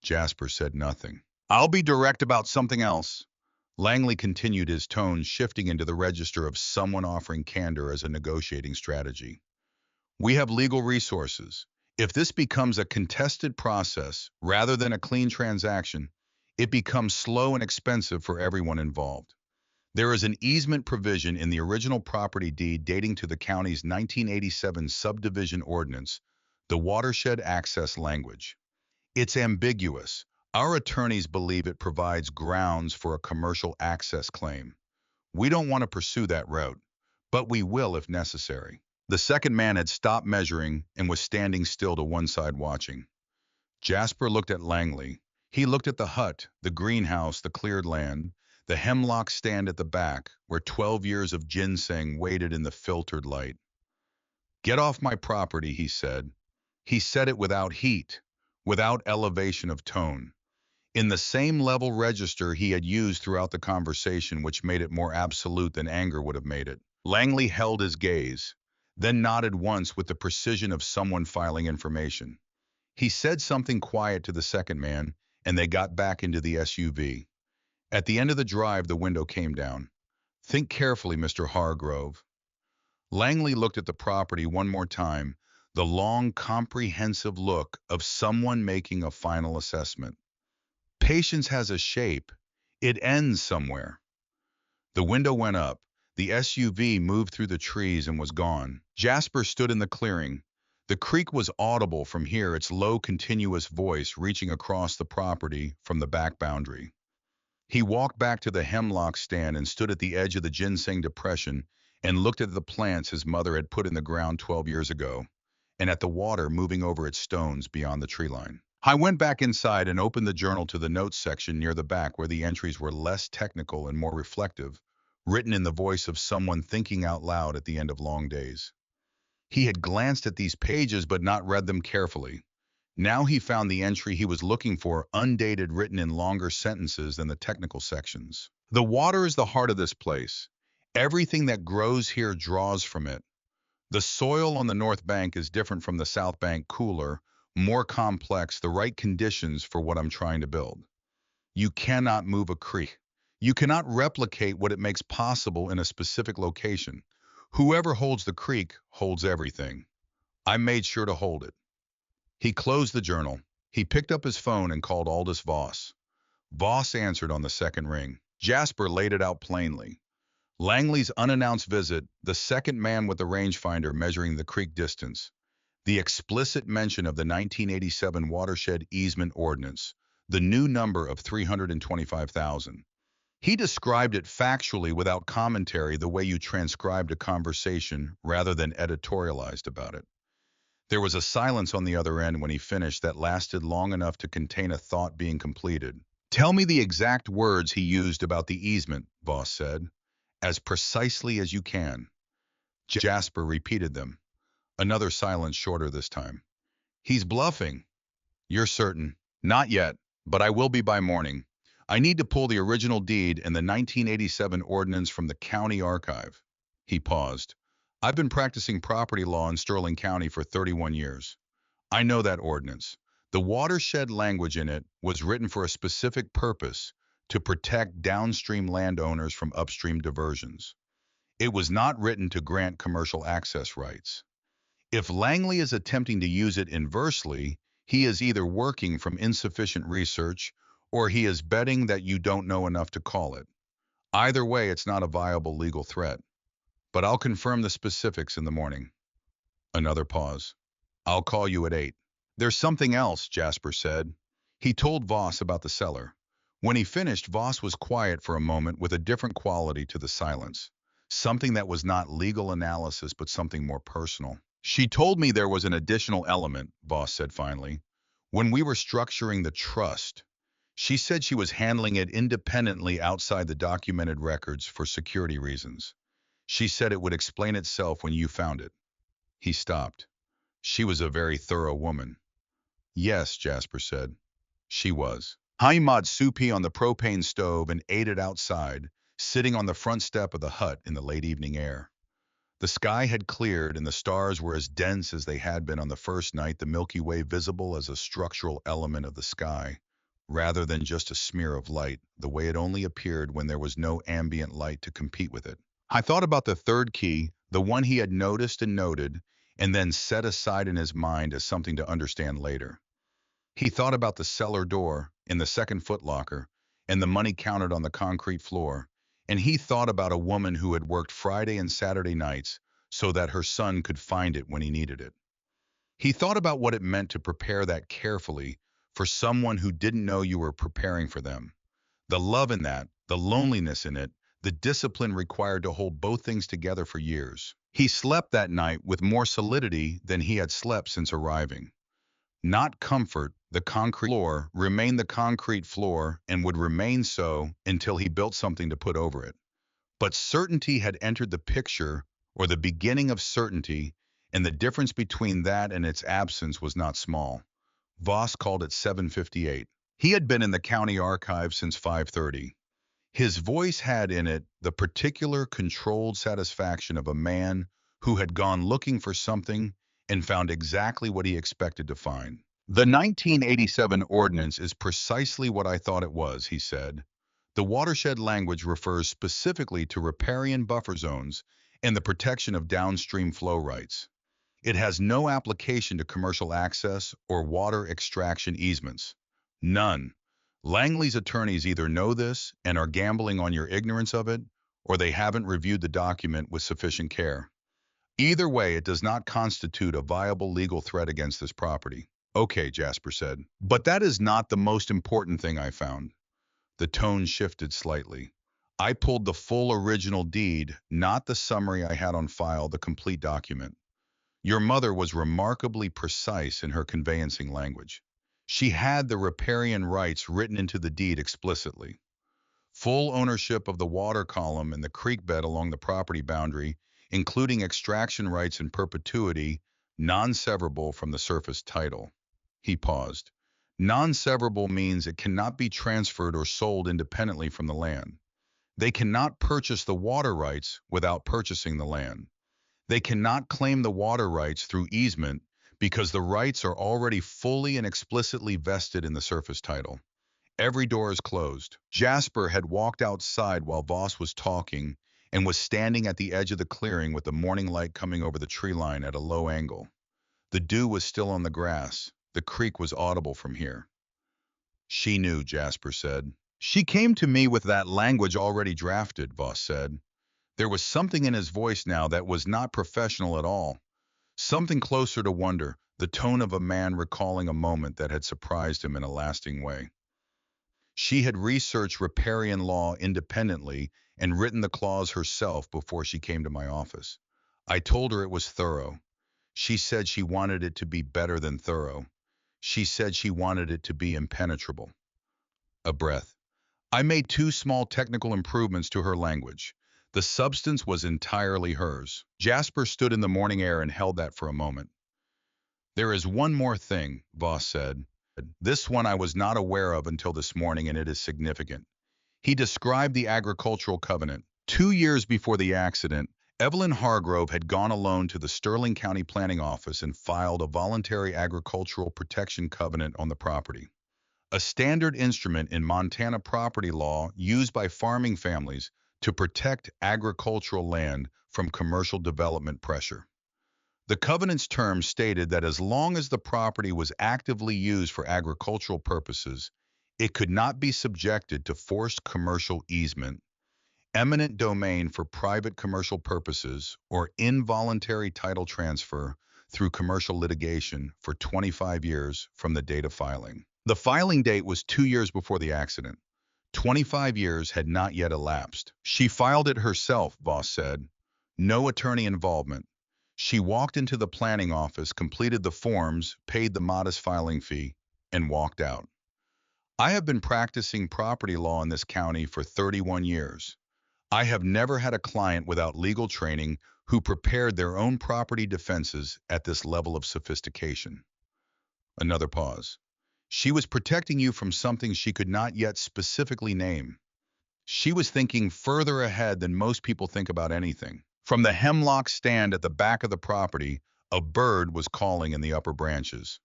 S1: Jasper said nothing. "I'll be direct about something else." Langley continued, his tone shifting into the register of someone offering candor as a negotiating strategy. "We have legal resources. If this becomes a contested process rather than a clean transaction, it becomes slow and expensive for everyone involved. There is an easement provision in the original property deed dating to the county's 1987 subdivision ordinance, the watershed access language. It's ambiguous. Our attorneys believe it provides grounds for a commercial access claim. We don't want to pursue that route, but we will if necessary." The second man had stopped measuring and was standing still to one side watching. Jasper looked at Langley. He looked at the hut, the greenhouse, the cleared land, the hemlock stand at the back, where 12 years of ginseng waited in the filtered light. "Get off my property," he said. He said it without heat, without elevation of tone, in the same level register he had used throughout the conversation, which made it more absolute than anger would have made it. Langley held his gaze, then nodded once with the precision of someone filing information. He said something quiet to the second man, and they got back into the SUV. At the end of the drive, the window came down. "Think carefully, Mr. Hargrove." Langley looked at the property one more time, the long, comprehensive look of someone making a final assessment. Patience has a shape. It ends somewhere. The window went up. The SUV moved through the trees and was gone. Jasper stood in the clearing. The creek was audible from here, its low, continuous voice reaching across the property from the back boundary. He walked back to the hemlock stand and stood at the edge of the ginseng depression and looked at the plants his mother had put in the ground 12 years ago, and at the water moving over its stones beyond the tree line. I went back inside and opened the journal to the notes section near the back, where the entries were less technical and more reflective, written in the voice of someone thinking out loud at the end of long days. He had glanced at these pages but not read them carefully. Now he found the entry he was looking for, undated, written in longer sentences than the technical sections. "The water is the heart of this place. Everything that grows here draws from it. The soil on the north bank is different from the south bank, cooler, more complex, the right conditions for what I'm trying to build. You cannot move a creek. You cannot replicate what it makes possible in a specific location. Whoever holds the creek holds everything. I made sure to hold it." He closed the journal. He picked up his phone and called Aldous Voss. Voss answered on the second ring. Jasper laid it out plainly. Langley's unannounced visit, the second man with the rangefinder measuring the creek distance, the explicit mention of the 1987 Watershed Easement Ordinance, the new number of 325,000. He described it factually without commentary, the way you transcribed a conversation rather than editorialized about it. There was a silence on the other end when he finished that lasted long enough to contain a thought being completed. "Tell me the exact words he used about the easement," Voss said, "as precisely as you can." Jasper repeated them. Another silence, shorter this time. "He's bluffing." "You're certain?" "Not yet, but I will be by morning. I need to pull the original deed and the 1987 ordinance from the county archive." He paused. "I've been practicing property law in Sterling County for 31 years. I know that ordinance. The watershed language in it was written for a specific purpose, to protect downstream landowners from upstream diversions. It was not written to grant commercial access rights. If Langley is attempting to use it inversely, he is either working from insufficient research or he is betting that you don't know enough to call it. Either way, it's not a viable legal threat. But I'll confirm the specifics in the morning." Another pause. "I'll call you at 8. "There's something else," Jasper said. He told Voss about the cellar. When he finished, Voss was quiet for a moment, with a different quality to the silence. Something that was not legal analysis, but something more personal. "She told me there was an additional element," Voss said finally. "When we were structuring the trust, she said she was handling it independently outside the documented records for security reasons. She said it would explain itself when you found it." He stopped. "She was a very thorough woman." "Yes," Jasper said. "She was." Haimad Supi on the propane stove and ate it outside, sitting on the front step of the hut in the late evening air. The sky had cleared and the stars were as dense as they had been on the first night, the Milky Way visible as a structural element of the sky, rather than just a smear of light, the way it only appeared when there was no ambient light to compete with it. I thought about the third key, the one he had noticed and noted, and then set aside in his mind as something to understand later. He thought about the cellar door in the second footlocker and the money counted on the concrete floor, and he thought about a woman who had worked Friday and Saturday nights so that her son could find it when he needed it. He thought about what it meant to prepare that carefully for someone who didn't know you were preparing for them. The love in that, the loneliness in it, the discipline required to hold both things together for years. He slept that night with more solidity than he had slept since arriving. Not comfort, The concrete floor remained the concrete floor and would remain so until he built something to put over it. But certainty had entered the picture, or the beginning of certainty, and the difference between that and its absence was not small. Voss called it 7:58. He had been in the county archive since 5:30. His voice had in it the particular controlled satisfaction of a man who had gone looking for something and found exactly what he expected to find. The 1987 ordinance is precisely what I thought it was, he said. The watershed language refers specifically to riparian buffer zones and the protection of downstream flow rights. It has no application to commercial access or water extraction easements. None. Langley's attorneys either know this and are gambling on your ignorance of it, or they haven't reviewed the document with sufficient care. Either way, it does not constitute a viable legal threat against this property. Okay, Jasper said. But that is not the most important thing I found. The tone shifted slightly. I pulled the full original deed, not the summary I had on file, the complete document. Your mother was remarkably precise in her conveyancing language. She had the riparian rights written into the deed explicitly. Full ownership of the water column and the creek bed along the property boundary, including extraction rights in perpetuity, non-severable from the surface title. He paused. Non-severable means it cannot be transferred or sold independently from the land. They cannot purchase the water rights without purchasing the land. They cannot claim the water rights through easement because the rights are already fully and explicitly vested in the surface title. Every door is closed. Jasper had walked outside while Voss was talking and was standing at the edge of the clearing with the morning light coming over the tree line at a low angle. The dew was still on the grass. The creek was audible from here. She knew, Jasper said. She came to me with that language already drafted, Voss said. There was something in his voice now that was not professional at all. Something closer to wonder, the tone of a man recalling a moment that had surprised him in a lasting way. She had researched riparian law independently and written the clause herself before she came to my office. I told her it was thorough. She said she wanted it to be better than thorough. She said she wanted it to be impenetrable. A breath. I made two small technical improvements to her language. The substance was entirely hers. Jasper stood in the morning air and held that for a moment. There is one more thing, Voss said. This one I was not aware of until this morning, and it is significant. He described the agricultural covenant. 2 years before the accident, Evelyn Hargrove had gone alone to the Sterling County Planning Office and filed a voluntary agricultural protection covenant on the property. A standard instrument in Montana property law used by farming families to protect agricultural land from commercial development pressure. The covenant's terms stated that as long as the property was actively used for agricultural purposes, it could not be subjected to forced commercial easement, eminent domain for private commercial purposes, or involuntary title transfer through commercial litigation for 25 years from the date of filing. The filing date was 2 years before the accident. 25 years had not yet elapsed. She filed it herself, Voss said. No attorney involvement. She walked into the planning office, completed the forms, paid the modest filing fee, and walked out. I have been practicing property law in this county for 31 years. I have never had a client without legal training who prepared their own property defenses at this level of sophistication. Another pause. She was protecting you from something she could not yet specifically name. She was thinking further ahead than most people think about anything. From the hemlock stand at the back of the property, a bird was calling in the upper branches.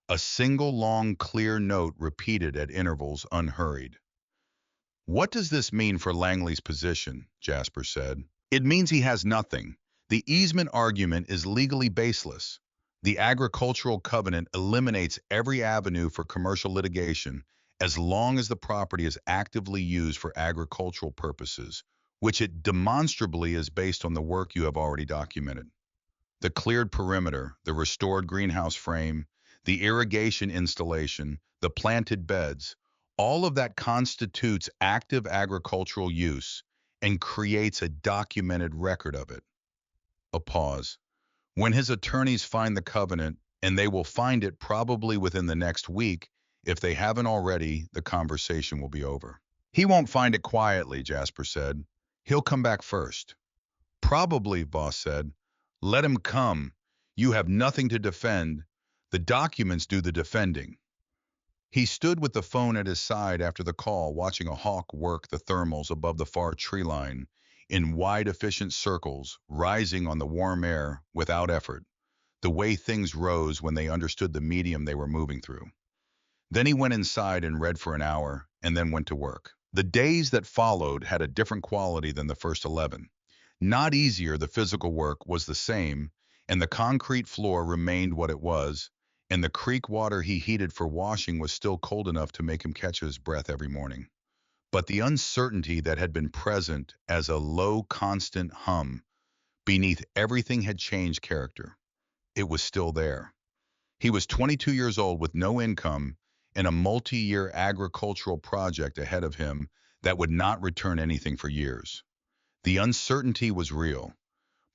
S1: A single long, clear note repeated at intervals, unhurried. What does this mean for Langley's position? Jasper said. It means he has nothing. The easement argument is legally baseless. The agricultural covenant eliminates every avenue for commercial litigation as long as the property is actively used for agricultural purposes, which it demonstrably is based on the work you have already documented. The cleared perimeter, the restored greenhouse frame, the irrigation installation, the planted beds, all of that constitutes active agricultural use and creates a documented record of it. A pause. When his attorneys find the covenant, and they will find it probably within the next week. If they haven't already, the conversation will be over. He won't find it quietly, Jasper said. He'll come back first. Probably, Boss said. Let him come. You have nothing to defend. The documents do the defending. He stood with the phone at his side after the call, watching a hawk work the thermals above the far tree line, in wide, efficient circles, rising on the warm air without effort, the way things rose when they understood the medium they were moving through. Then he went inside and read for an hour, and then went to work. The days that followed had a different quality than the first 11. Not easier, the physical work was the same, and the concrete floor remained what it was, and the creek water he heated for washing was still cold enough to make him catch his breath every morning. But the uncertainty that had been present as a low, constant hum beneath everything had changed character. It was still there. He was 22 years old with no income and a multi-year agricultural project ahead of him that would not return anything for years. The uncertainty was real,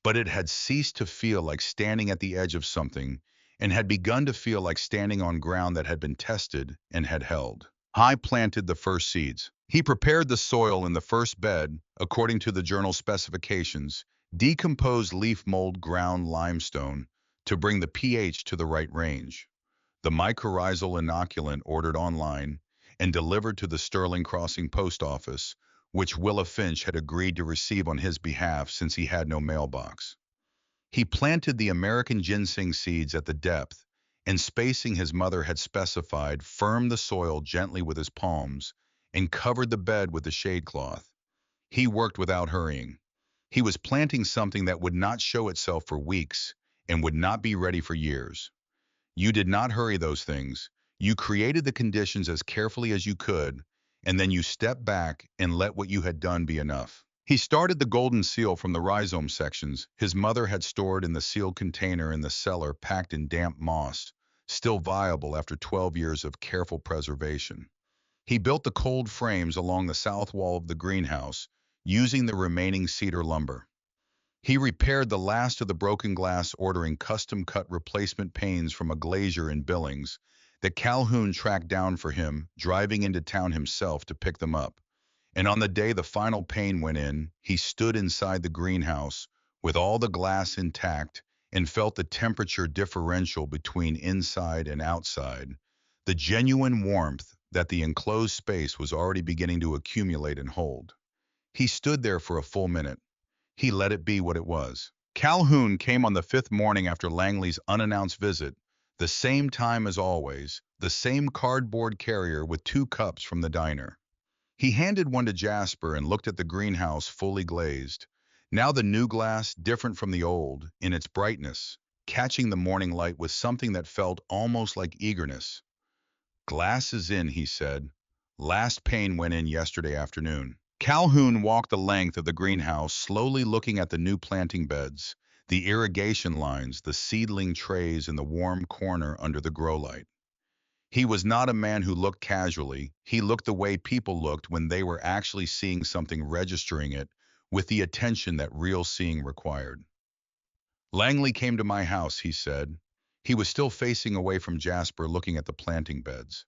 S1: but it had ceased to feel like standing at the edge of something and had begun to feel like standing on ground that had been tested and had held. High planted the first seeds. He prepared the soil in the first bed, according to the journal specifications, decomposed leaf mold ground limestone to bring the pH to the right range. The mycorrhizal inoculant ordered online and delivered to the Sterling Crossing post office, which Willa Finch had agreed to receive on his behalf since he had no mailbox. He planted the American ginseng seeds at the depth and spacing his mother had specified, firmed the soil gently with his palms, and covered the bed with the shade cloth. He worked without hurrying. He was planting something that would not show itself for weeks and would not be ready for years. You did not hurry those things. You created the conditions as carefully as you could, and then you stepped back and let what you had done be enough. He started the golden seal from the rhizome sections his mother had stored in the sealed container in the cellar, packed in damp moss, still viable after 12 years of careful preservation. He built the cold frames along the south wall of the greenhouse, using the remaining cedar lumber. He repaired the last of the broken glass, ordering custom-cut replacement panes from a glazier in Billings that Calhoun tracked down for him, driving into town himself to pick them up. And on the day the final pane went in, he stood inside the greenhouse with all the glass intact and felt the temperature differential between inside and outside, the genuine warmth that the enclosed space was already beginning to accumulate and hold. He stood there for a full minute. He let it be what it was. Calhoun came on the fifth morning after Langley's unannounced visit, the same time as always, the same cardboard carrier with 2 cups from the diner. He handed one to Jasper and looked at the greenhouse fully glazed. Now the new glass, different from the old, in its brightness, catching the morning light with something that felt almost like eagerness. Glass is in, he said. Last pane went in yesterday afternoon. Calhoun walked the length of the greenhouse, slowly looking at the new planting beds, the irrigation lines, the seedling trays in the warm corner under the grow light. He was not a man who looked casually. He looked the way people looked when they were actually seeing something, registering it with the attention that real seeing required. Langley came to my house, he said. He was still facing away from Jasper, looking at the planting beds.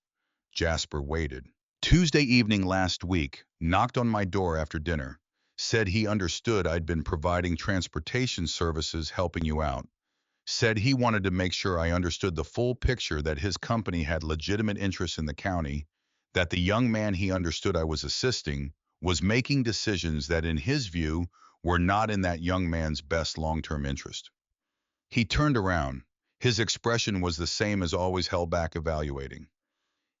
S1: Jasper waited. Tuesday evening last week, knocked on my door after dinner, said he understood I'd been providing transportation services helping you out. Said he wanted to make sure I understood the full picture, that his company had legitimate interests in the county, that the young man he understood I was assisting was making decisions that in his view were not in that young man's best long-term interest. He turned around. His expression was the same as always, held back, evaluating.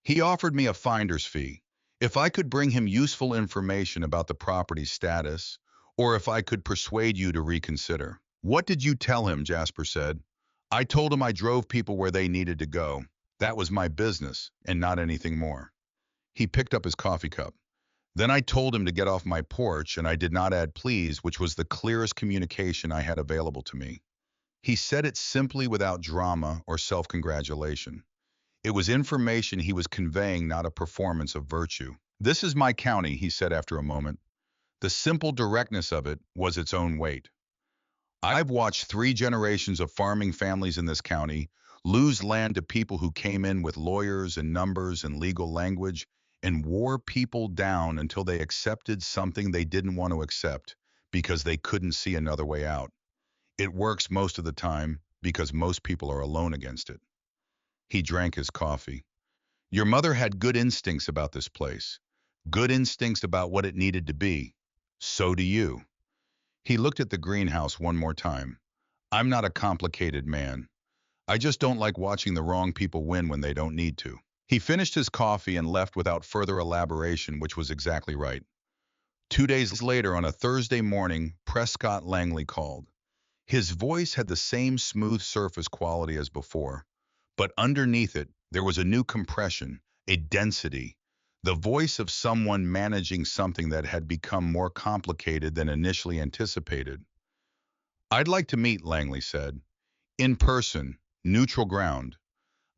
S1: He offered me a finder's fee if I could bring him useful information about the property's status, or if I could persuade you to reconsider. What did you tell him? Jasper said. I told him I drove people where they needed to go. That was my business, and not anything more. He picked up his coffee cup. Then I told him to get off my porch, and I did not add please, which was the clearest communication I had available to me. He said it simply, without drama or self-congratulation. It was information he was conveying, not a performance of virtue. This is my county, he said after a moment. The simple directness of it was its own weight. I've watched 3 generations of farming families in this county lose land to people who came in with lawyers and numbers and legal language, and wore people down until they accepted something they didn't want to accept because they couldn't see another way out. It works most of the time because most people are alone against it. He drank his coffee. Your mother had good instincts about this place, good instincts about what it needed to be. So do you. He looked at the greenhouse one more time. I'm not a complicated man. I just don't like watching the wrong people win when they don't need to. He finished his coffee and left without further elaboration, which was exactly right. 2 days later, on a Thursday morning, Prescott Langley called. His voice had the same smooth surface quality as before, but underneath it, there was a new compression, a density, the voice of someone managing something that had become more complicated than initially anticipated. I'd like to meet, Langley said. In person, neutral ground.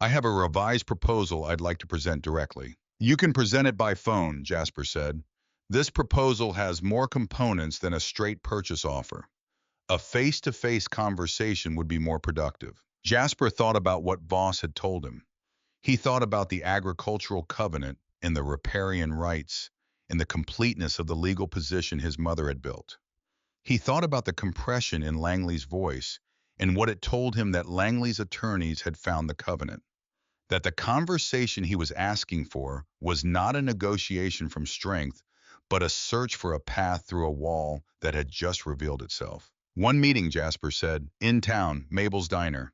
S1: I have a revised proposal I'd like to present directly. You can present it by phone, Jasper said. This proposal has more components than a straight purchase offer. A face-to-face conversation would be more productive. Jasper thought about what Voss had told him. He thought about the agricultural covenant and the riparian rights and the completeness of the legal position his mother had built. He thought about the compression in Langley's voice and what it told him that Langley's attorneys had found the covenant, that the conversation he was asking for was not a negotiation from strength, but a search for a path through a wall that had just revealed itself. One meeting, Jasper said, in town, Mabel's Diner.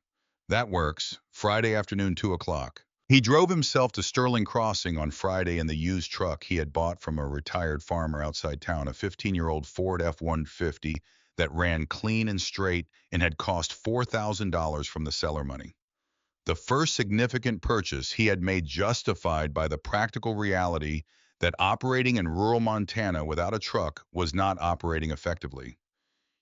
S1: That works. Friday afternoon, 2 o'clock. He drove himself to Sterling Crossing on Friday in the used truck he had bought from a retired farmer outside town, a 15-year-old Ford F-150 that ran clean and straight and had cost $4,000 from the seller money. The first significant purchase he had made justified by the practical reality that operating in rural Montana without a truck was not operating effectively.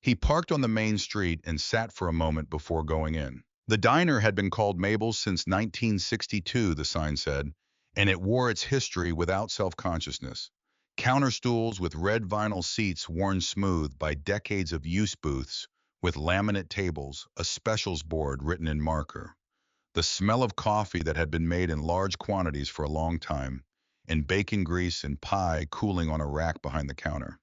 S1: He parked on the main street and sat for a moment before going in. The diner had been called Mabel's since 1962, the sign said, and it wore its history without self-consciousness. Counter stools with red vinyl seats worn smooth by decades of use, booths with laminate tables, a specials board written in marker, the smell of coffee that had been made in large quantities for a long time, and bacon grease and pie cooling on a rack behind the counter.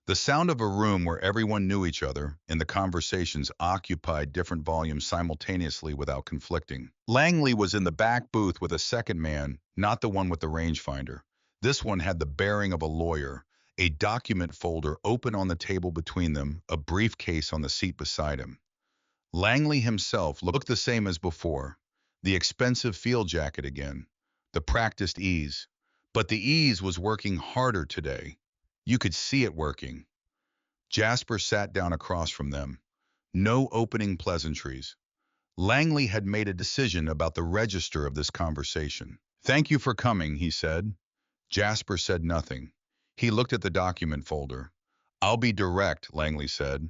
S1: The sound of a room where everyone knew each other and the conversations occupied different volumes simultaneously without conflicting. Langley was in the back booth with a second man, not the one with the rangefinder. This one had the bearing of a lawyer, a document folder open on the table between them, a briefcase on the seat beside him. Langley himself looked the same as before, the expensive field jacket again, the practiced ease. But the ease was working harder today. You could see it working. Jasper sat down across from them. No opening pleasantries. Langley had made a decision about the register of this conversation. Thank you for coming, he said. Jasper said nothing. He looked at the document folder. I'll be direct, Langley said.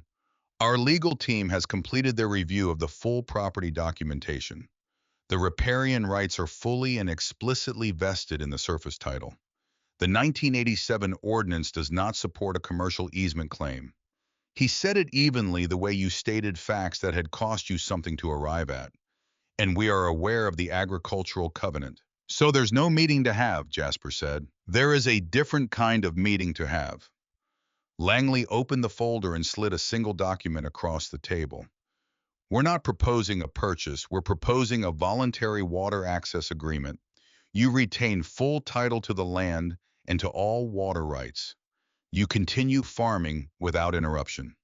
S1: Our legal team has completed their review of the full property documentation. The riparian rights are fully and explicitly vested in the surface title. The 1987 ordinance does not support a commercial easement claim. He said it evenly, the way you stated facts that had cost you something to arrive at. And we are aware of the agricultural covenant. So there's no meeting to have, Jasper said. There is a different kind of meeting to have. Langley opened the folder and slid a single document across the table. We're not proposing a purchase, we're proposing a voluntary water access agreement. You retain full title to the land and to all water rights. You continue farming without interruption.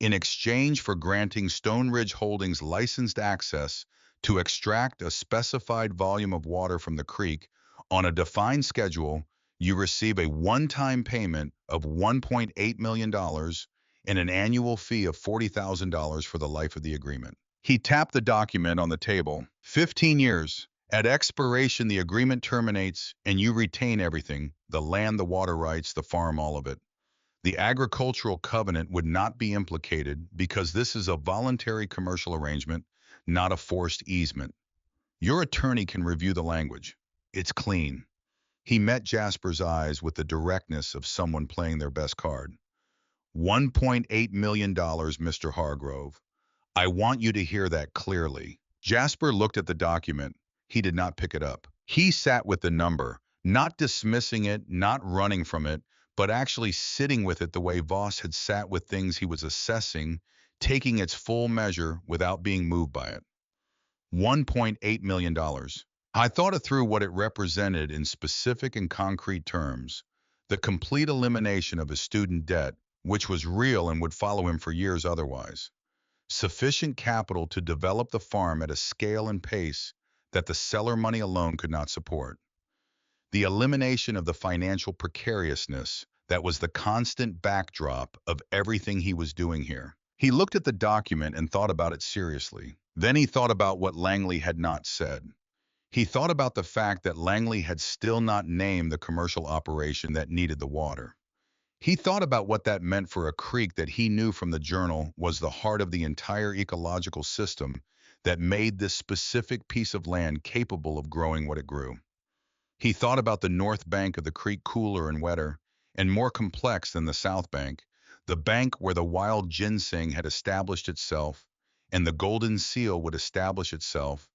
S1: In exchange for granting Stone Ridge Holdings licensed access to extract a specified volume of water from the creek on a defined schedule, you receive a one-time payment of $1.8 million and an annual fee of $40,000 for the life of the agreement. He tapped the document on the table. 15 years. At expiration, the agreement terminates and you retain everything, the land, the water rights, the farm, all of it. The agricultural covenant would not be implicated because this is a voluntary commercial arrangement, not a forced easement. Your attorney can review the language. It's clean. He met Jasper's eyes with the directness of someone playing their best card. $1.8 million, Mr. Hargrove. I want you to hear that clearly. Jasper looked at the document. He did not pick it up. He sat with the number, not dismissing it, not running from it, but actually sitting with it the way Voss had sat with things he was assessing, taking its full measure without being moved by it. $1.8 million. I thought it through what it represented in specific and concrete terms. The complete elimination of his student debt, which was real and would follow him for years otherwise. Sufficient capital to develop the farm at a scale and pace that the seller money alone could not support. The elimination of the financial precariousness that was the constant backdrop of everything he was doing here. He looked at the document and thought about it seriously. Then he thought about what Langley had not said. He thought about the fact that Langley had still not named the commercial operation that needed the water. He thought about what that meant for a creek that he knew from the journal was the heart of the entire ecological system that made this specific piece of land capable of growing what it grew. He thought about the north bank of the creek, cooler and wetter, and more complex than the south bank, the bank where the wild ginseng had established itself, and the golden seal would establish itself,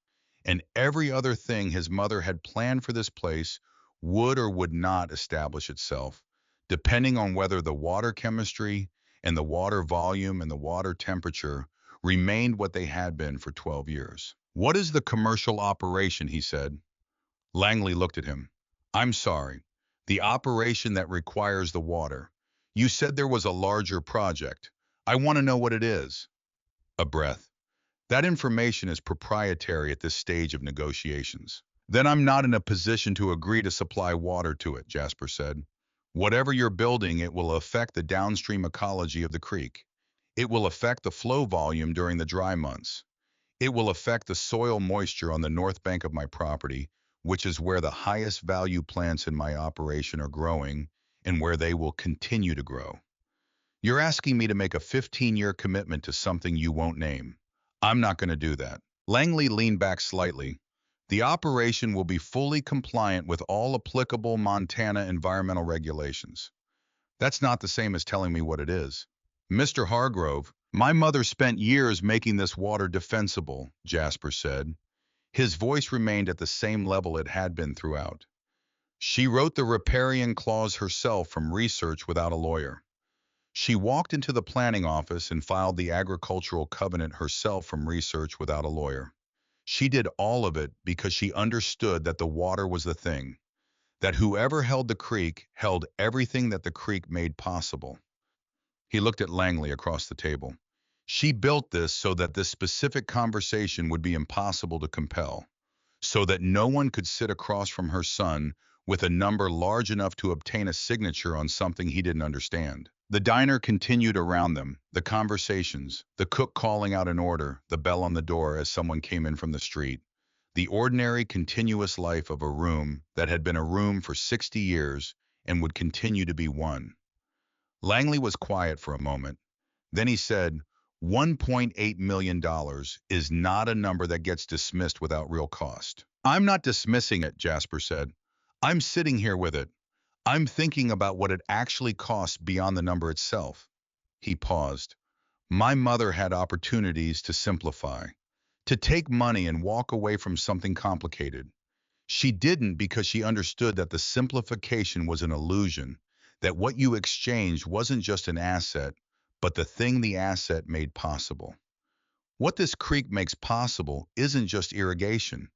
S1: and every other thing his mother had planned for this place would or would not establish itself, depending on whether the water chemistry and the water volume and the water temperature remained what they had been for 12 years. What is the commercial operation, he said. Langley looked at him. I'm sorry. The operation that requires the water. You said there was a larger project. I want to know what it is. A breath. That information is proprietary at this stage of negotiations. Then I'm not in a position to agree to supply water to it, Jasper said. Whatever you're building, it will affect the downstream ecology of the creek. It will affect the flow volume during the dry months. It will affect the soil moisture on the north bank of my property, which is where the highest value plants in my operation are growing and where they will continue to grow. You're asking me to make a 15-year commitment to something you won't name. I'm not going to do that. Langley leaned back slightly. The operation will be fully compliant with all applicable Montana environmental regulations. That's not the same as telling me what it is. Mr. Hargrove, my mother spent years making this water defensible, Jasper said. His voice remained at the same level it had been throughout. She wrote the riparian clause herself from research without a lawyer. She walked into the planning office and filed the agricultural covenant herself from research without a lawyer. She did all of it because she understood that the water was the thing, that whoever held the creek held everything that the creek made possible. He looked at Langley across the table. She built this so that this specific conversation would be impossible to compel, so that no one could sit across from her son with a number large enough to obtain a signature on something he didn't understand. The diner continued around them, the conversations, the cook calling out an order, the bell on the door as someone came in from the street. The ordinary, continuous life of a room that had been a room for 60 years and would continue to be one. Langley was quiet for a moment. Then he said, $1.8 million is not a number that gets dismissed without real cost. I'm not dismissing it, Jasper said. I'm sitting here with it. I'm thinking about what it actually costs beyond the number itself. He paused. My mother had opportunities to simplify, to take money and walk away from something complicated. She didn't because she understood that the simplification was an illusion, that what you exchanged wasn't just an asset, but the thing the asset made possible. What this creek makes possible isn't just irrigation.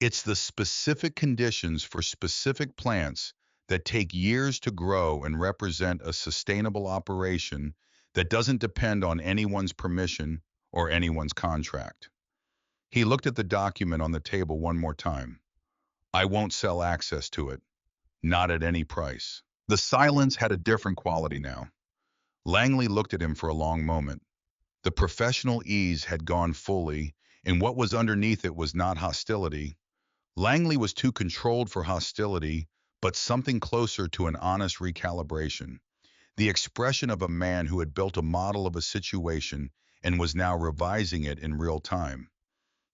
S1: It's the specific conditions for specific plants that take years to grow and represent a sustainable operation that doesn't depend on anyone's permission or anyone's contract. He looked at the document on the table one more time. I won't sell access to it, not at any price. The silence had a different quality now. Langley looked at him for a long moment. The professional ease had gone fully, and what was underneath it was not hostility. Langley was too controlled for hostility, but something closer to an honest recalibration. The expression of a man who had built a model of a situation and was now revising it in real time.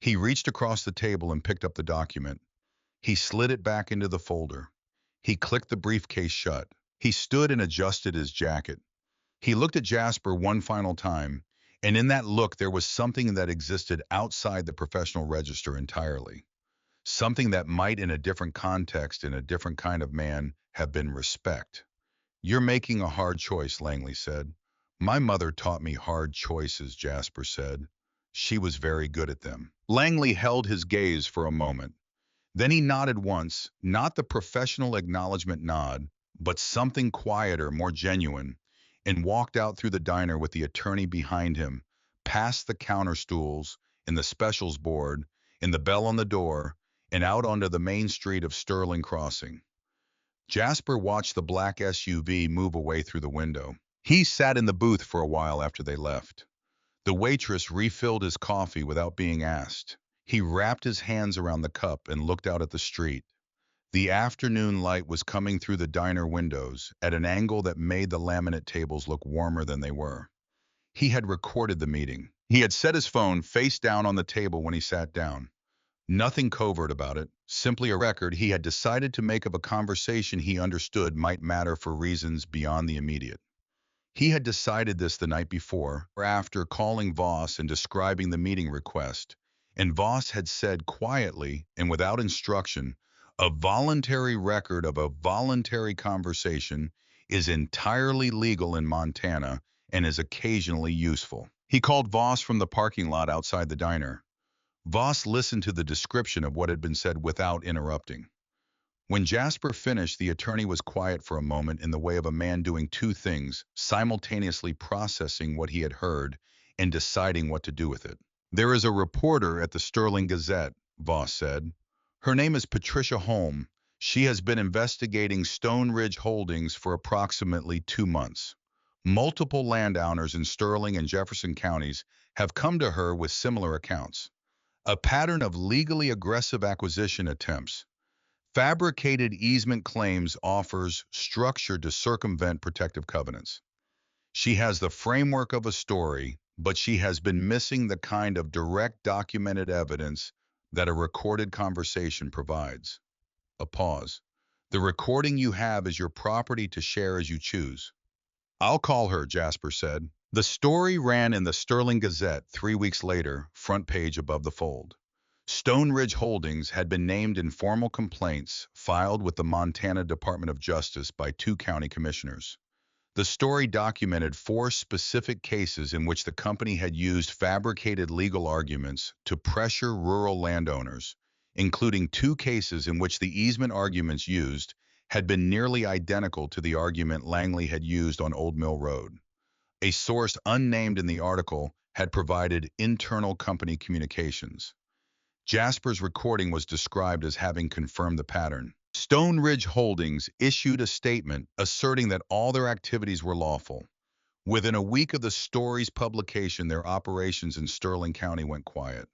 S1: He reached across the table and picked up the document. He slid it back into the folder. He clicked the briefcase shut. He stood and adjusted his jacket. He looked at Jasper one final time, And in that look, there was something that existed outside the professional register entirely. Something that might, in a different context, in a different kind of man, have been respect. You're making a hard choice, Langley said. My mother taught me hard choices, Jasper said. She was very good at them. Langley held his gaze for a moment. Then he nodded once, not the professional acknowledgement nod, but something quieter, more genuine, and walked out through the diner with the attorney behind him, past the counter stools, and the specials board, and the bell on the door, and out onto the main street of Sterling Crossing. Jasper watched the black SUV move away through the window. He sat in the booth for a while after they left. The waitress refilled his coffee without being asked. He wrapped his hands around the cup and looked out at the street. The afternoon light was coming through the diner windows at an angle that made the laminate tables look warmer than they were. He had recorded the meeting. He had set his phone face down on the table when he sat down. Nothing covert about it, simply a record he had decided to make of a conversation he understood might matter for reasons beyond the immediate. He had decided this the night before, or after calling Voss and describing the meeting request, and Voss had said quietly and without instruction, a voluntary record of a voluntary conversation is entirely legal in Montana and is occasionally useful. He called Voss from the parking lot outside the diner. Voss listened to the description of what had been said without interrupting. When Jasper finished, the attorney was quiet for a moment in the way of a man doing two things, simultaneously processing what he had heard and deciding what to do with it. There is a reporter at the Sterling Gazette, Voss said. Her name is Patricia Holm. She has been investigating Stone Ridge Holdings for approximately 2 months. Multiple landowners in Sterling and Jefferson counties have come to her with similar accounts. A pattern of legally aggressive acquisition attempts, fabricated easement claims, offers structured to circumvent protective covenants. She has the framework of a story, but she has been missing the kind of direct documented evidence that a recorded conversation provides. A pause. The recording you have is your property to share as you choose. I'll call her, Jasper said. The story ran in the Sterling Gazette 3 weeks later, front page above the fold. Stone Ridge Holdings had been named in formal complaints filed with the Montana Department of Justice by 2 county commissioners. The story documented 4 specific cases in which the company had used fabricated legal arguments to pressure rural landowners, including 2 cases in which the easement arguments used had been nearly identical to the argument Langley had used on Old Mill Road. A source unnamed in the article had provided internal company communications. Jasper's recording was described as having confirmed the pattern. Stone Ridge Holdings issued a statement asserting that all their activities were lawful. Within a week of the story's publication, their operations in Sterling County went quiet.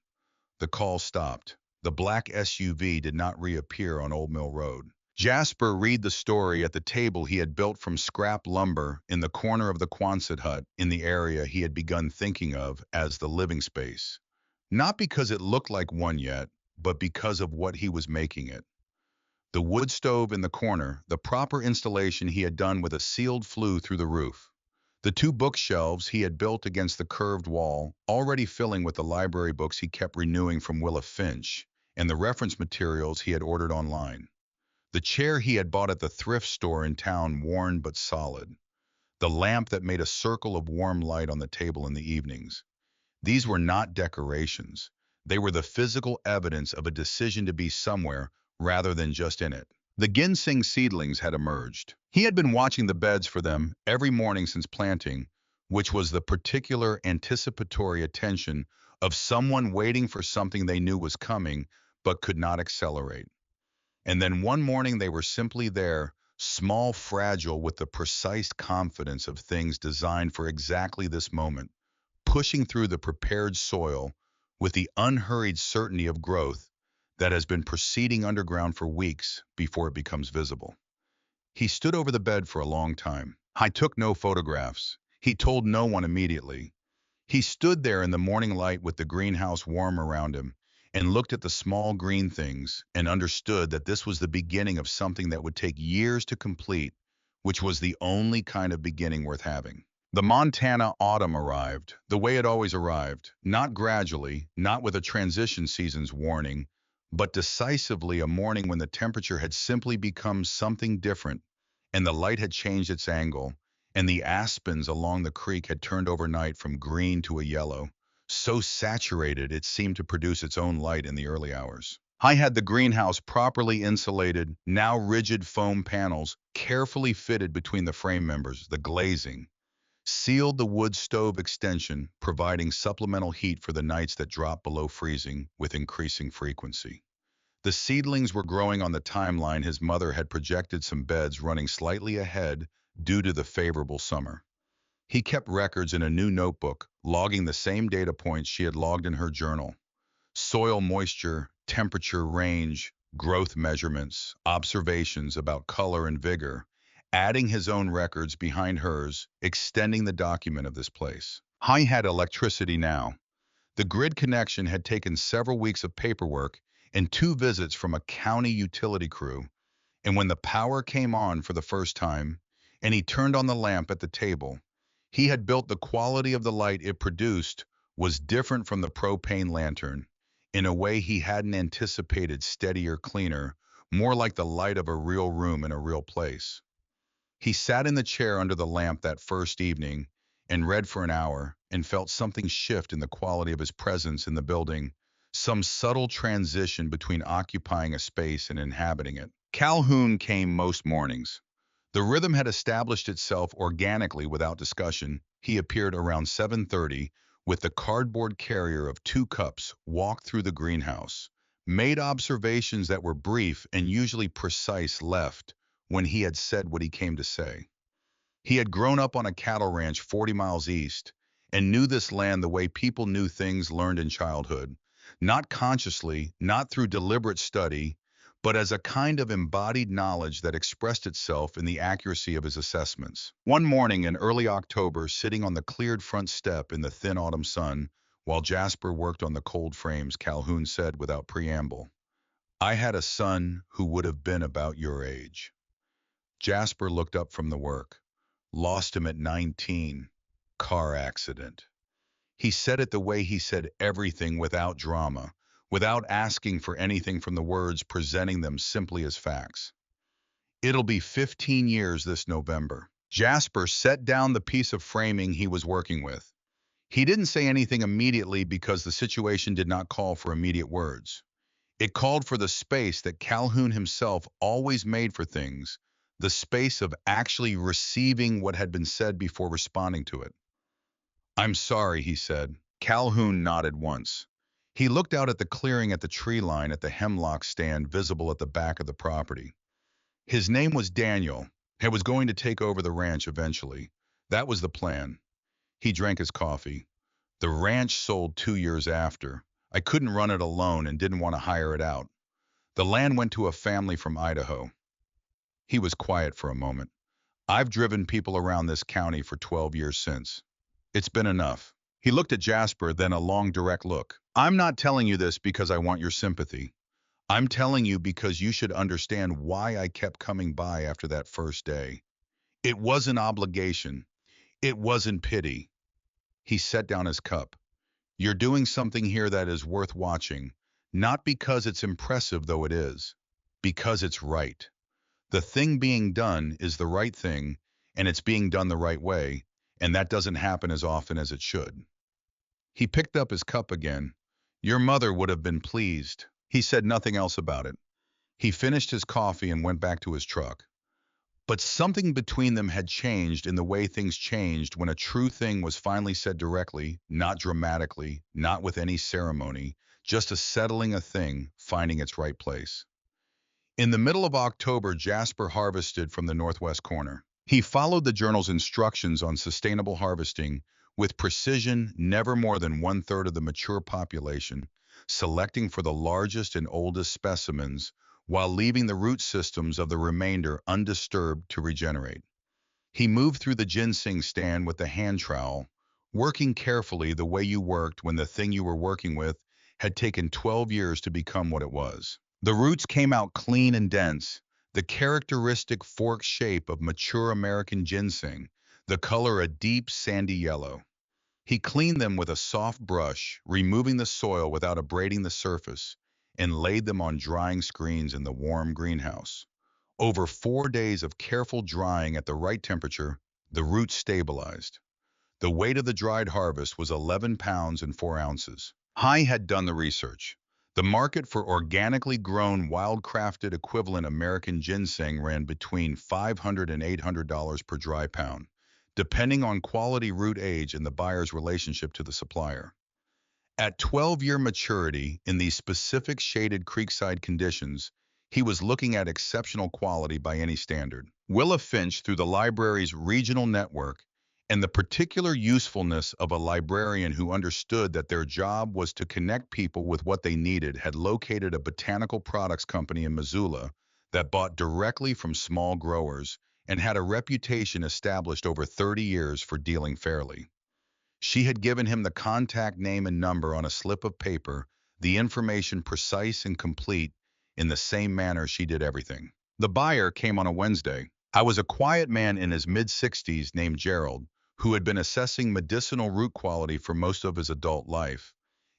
S1: The call stopped. The black SUV did not reappear on Old Mill Road. Jasper read the story at the table he had built from scrap lumber in the corner of the Quonset hut in the area he had begun thinking of as the living space. Not because it looked like one yet, but because of what he was making it. The wood stove in the corner, the proper installation he had done with a sealed flue through the roof. The 2 bookshelves he had built against the curved wall, already filling with the library books he kept renewing from Willa Finch, and the reference materials he had ordered online. The chair he had bought at the thrift store in town, worn but solid. The lamp that made a circle of warm light on the table in the evenings. These were not decorations. They were the physical evidence of a decision to be somewhere rather than just in it. The ginseng seedlings had emerged. He had been watching the beds for them every morning since planting, which was the particular anticipatory attention of someone waiting for something they knew was coming but could not accelerate. And then one morning they were simply there, small, fragile, with the precise confidence of things designed for exactly this moment, pushing through the prepared soil with the unhurried certainty of growth that has been proceeding underground for weeks before it becomes visible. He stood over the bed for a long time. I took no photographs. He told no one immediately. He stood there in the morning light with the greenhouse warm around him and looked at the small green things and understood that this was the beginning of something that would take years to complete, which was the only kind of beginning worth having. The Montana autumn arrived, the way it always arrived, not gradually, not with a transition season's warning, but decisively a morning when the temperature had simply become something different, and the light had changed its angle, and the aspens along the creek had turned overnight from green to a yellow, so saturated it seemed to produce its own light in the early hours. I had the greenhouse properly insulated, now rigid foam panels carefully fitted between the frame members, the glazing, sealed the wood stove extension, providing supplemental heat for the nights that dropped below freezing with increasing frequency. The seedlings were growing on the timeline his mother had projected, some beds running slightly ahead due to the favorable summer. He kept records in a new notebook, logging the same data points she had logged in her journal: soil moisture, temperature range, growth measurements, observations about color and vigor, adding his own records behind hers, extending the document of this place. I had electricity now. The grid connection had taken several weeks of paperwork and 2 visits from a county utility crew, and when the power came on for the first time, and he turned on the lamp at the table, he had built the quality of the light it produced was different from the propane lantern, in a way he hadn't anticipated, steadier, cleaner, more like the light of a real room in a real place. He sat in the chair under the lamp that first evening and read for an hour and felt something shift in the quality of his presence in the building, some subtle transition between occupying a space and inhabiting it. Calhoun came most mornings. The rhythm had established itself organically without discussion. He appeared around 7:30 with the cardboard carrier of 2 cups, walked through the greenhouse, made observations that were brief and usually precise, left when he had said what he came to say. He had grown up on a cattle ranch 40 miles east and knew this land the way people knew things learned in childhood, not consciously, not through deliberate study, but as a kind of embodied knowledge that expressed itself in the accuracy of his assessments. One morning in early October, sitting on the cleared front step in the thin autumn sun, while Jasper worked on the cold frames, Calhoun said without preamble, "I had a son who would have been about your age." Jasper looked up from the work. "Lost him at 19. Car accident." He said it the way he said everything, without drama, without asking for anything from the words, presenting them simply as facts. "It'll be 15 years this November." Jasper set down the piece of framing he was working with. He didn't say anything immediately because the situation did not call for immediate words. It called for the space that Calhoun himself always made for things, the space of actually receiving what had been said before responding to it. "I'm sorry," he said. Calhoun nodded once. He looked out at the clearing, at the tree line, at the hemlock stand visible at the back of the property. His name was Daniel. He was going to take over the ranch eventually. That was the plan. He drank his coffee. "The ranch sold 2 years after. I couldn't run it alone and didn't want to hire it out. The land went to a family from Idaho." He was quiet for a moment. "I've driven people around this county for 12 years since. It's been enough." He looked at Jasper, then a long, direct look. "I'm not telling you this because I want your sympathy. I'm telling you because you should understand why I kept coming by after that first day. It wasn't obligation. It wasn't pity." He set down his cup. "You're doing something here that is worth watching, not because it's impressive, though it is, because it's right. The thing being done is the right thing, and it's being done the right way, and that doesn't happen as often as it should." He picked up his cup again. "Your mother would have been pleased." He said nothing else about it. He finished his coffee and went back to his truck. But something between them had changed in the way things changed when a true thing was finally said directly, not dramatically, not with any ceremony, just a settling, a thing, finding its right place. In the middle of October, Jasper harvested from the northwest corner. He followed the journal's instructions on sustainable harvesting with precision, never more than 1/3 of the mature population, selecting for the largest and oldest specimens while leaving the root systems of the remainder undisturbed to regenerate. He moved through the ginseng stand with the hand trowel, working carefully the way you worked when the thing you were working with had taken 12 years to become what it was. The roots came out clean and dense, the characteristic fork shape of mature American ginseng, the color a deep sandy yellow. He cleaned them with a soft brush, removing the soil without abrading the surface, and laid them on drying screens in the warm greenhouse. Over 4 days of careful drying at the right temperature, the roots stabilized. The weight of the dried harvest was 11 pounds and 4 ounces. High had done the research. The market for organically grown, wild-crafted equivalent American ginseng ran between $500 and $800 per dry pound, depending on quality, root age, and the buyer's relationship to the supplier. At 12-year maturity, in these specific shaded creekside conditions, he was looking at exceptional quality by any standard. Willa Finch, through the library's regional network, and the particular usefulness of a librarian who understood that their job was to connect people with what they needed, had located a botanical products company in Missoula that bought directly from small growers and had a reputation established over 30 years for dealing fairly. She had given him the contact name and number on a slip of paper, the information precise and complete, in the same manner she did everything. The buyer came on a Wednesday. I was a quiet man in his mid-60s named Gerald, who had been assessing medicinal root quality for most of his adult life,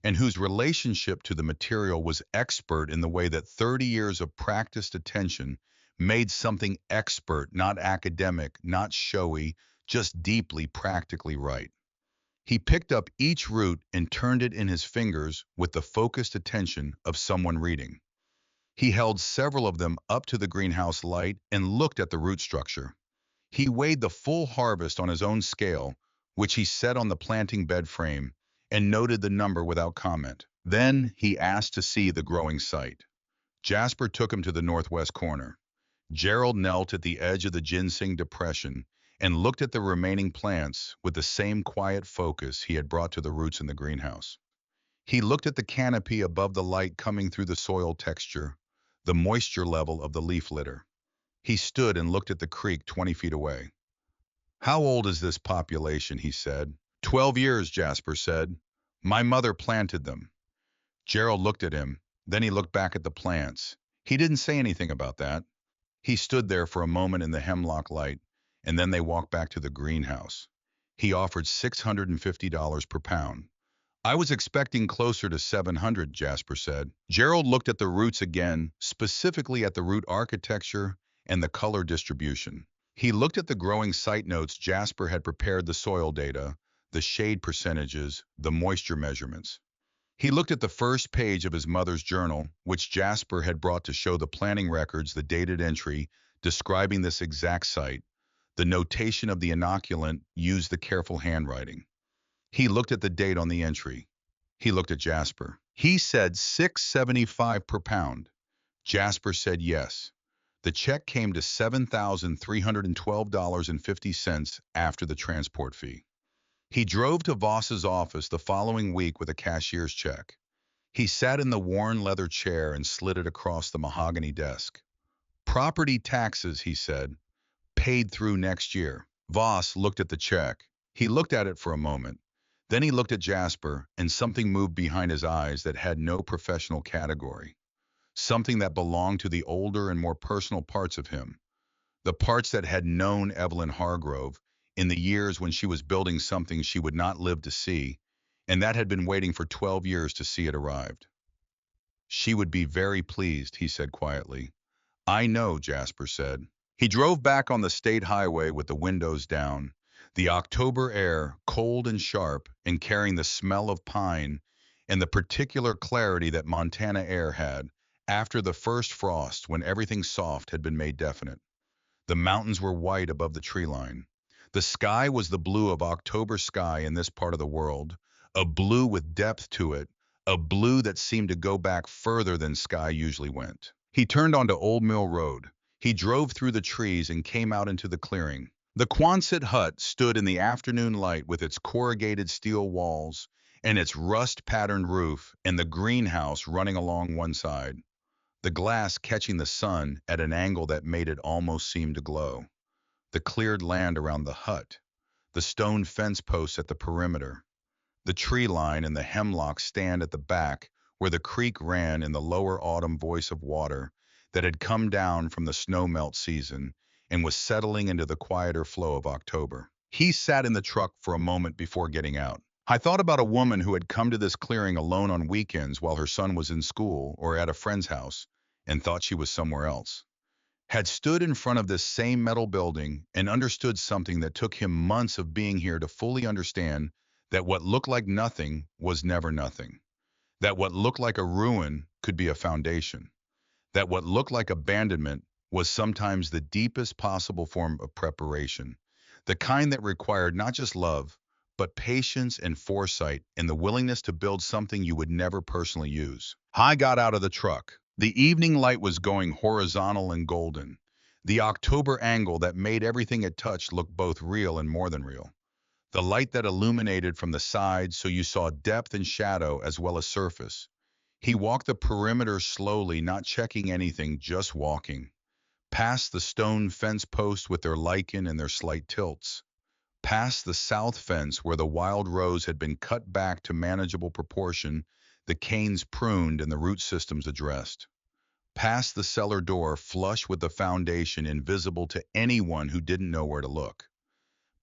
S1: and whose relationship to the material was expert in the way that 30 years of practiced attention made something expert, not academic, not showy, just deeply practically right. He picked up each root and turned it in his fingers with the focused attention of someone reading. He held several of them up to the greenhouse light and looked at the root structure. He weighed the full harvest on his own scale, which he set on the planting bed frame, and noted the number without comment. Then he asked to see the growing site. Jasper took him to the northwest corner. Gerald knelt at the edge of the ginseng depression and looked at the remaining plants with the same quiet focus he had brought to the roots in the greenhouse. He looked at the canopy above the light coming through the soil texture, the moisture level of the leaf litter. He stood and looked at the creek 20 feet away. "How old is this population?" he said. "12 years, Jasper said. My mother planted them." Gerald looked at him, then he looked back at the plants. He didn't say anything about that. He stood there for a moment in the hemlock light, and then they walked back to the greenhouse. He offered $650 per pound. "I was expecting closer to 700, Jasper said. Gerald looked at the roots again, specifically at the root architecture and the color distribution. He looked at the growing site notes Jasper had prepared, the soil data, the shade percentages, the moisture measurements. He looked at the first page of his mother's journal, which Jasper had brought to show the planting records, the dated entry describing this exact site. The notation of the inoculant used the careful handwriting. He looked at the date on the entry. He looked at Jasper. He said $675 per pound. Jasper said yes. The check came to $7,312.50 after the transport fee. He drove to Voss's office the following week with a cashier's check. He sat in the worn leather chair and slid it across the mahogany desk. "Property taxes," he said, "paid through next year." Voss looked at the check. He looked at it for a moment. Then he looked at Jasper, and something moved behind his eyes that had no professional category. Something that belonged to the older and more personal parts of him. The parts that had known Evelyn Hargrove in the years when she was building something she would not live to see, and that had been waiting for 12 years to see it arrived. "She would be very pleased," he said quietly. "I know," Jasper said. He drove back on the state highway with the windows down, the October air cold and sharp and carrying the smell of pine and the particular clarity that Montana air had after the first frost, when everything soft had been made definite. The mountains were white above the tree line. The sky was the blue of October sky in this part of the world, a blue with depth to it, a blue that seemed to go back further than sky usually went. He turned onto Old Mill Road. He drove through the trees and came out into the clearing. The Quonset hut stood in the afternoon light with its corrugated steel walls and its rust-patterned roof, and the greenhouse running along one side, the glass catching the sun at an angle that made it almost seem to glow. The cleared land around the hut, the stone fence posts at the perimeter, the tree line and the hemlock stand at the back where the creek ran in the lower autumn voice of water that had come down from the snow melt season and was settling into the quieter flow of October. He sat in the truck for a moment before getting out. I thought about a woman who had come to this clearing alone on weekends while her son was in school or at a friend's house and thought she was somewhere else. Had stood in front of this same metal building and understood something that took him months of being here to fully understand, that what looked like nothing was never nothing. That what looked like a ruin could be a foundation. That what looked like abandonment was sometimes the deepest possible form of preparation, the kind that required not just love, but patience and foresight and the willingness to build something you would never personally use. I got out of the truck. The evening light was going horizontal and golden, the October angle that made everything it touched look both real and more than real. The light that illuminated from the sides so you saw depth and shadow as well as surface. He walked the perimeter slowly, not checking anything, just walking. Past the stone fence posts with their lichen and their slight tilts. Past the south fence where the wild rose had been cut back to manageable proportion, the canes pruned and the root systems addressed. Past the cellar door flush with the foundation invisible to anyone who didn't know where to look.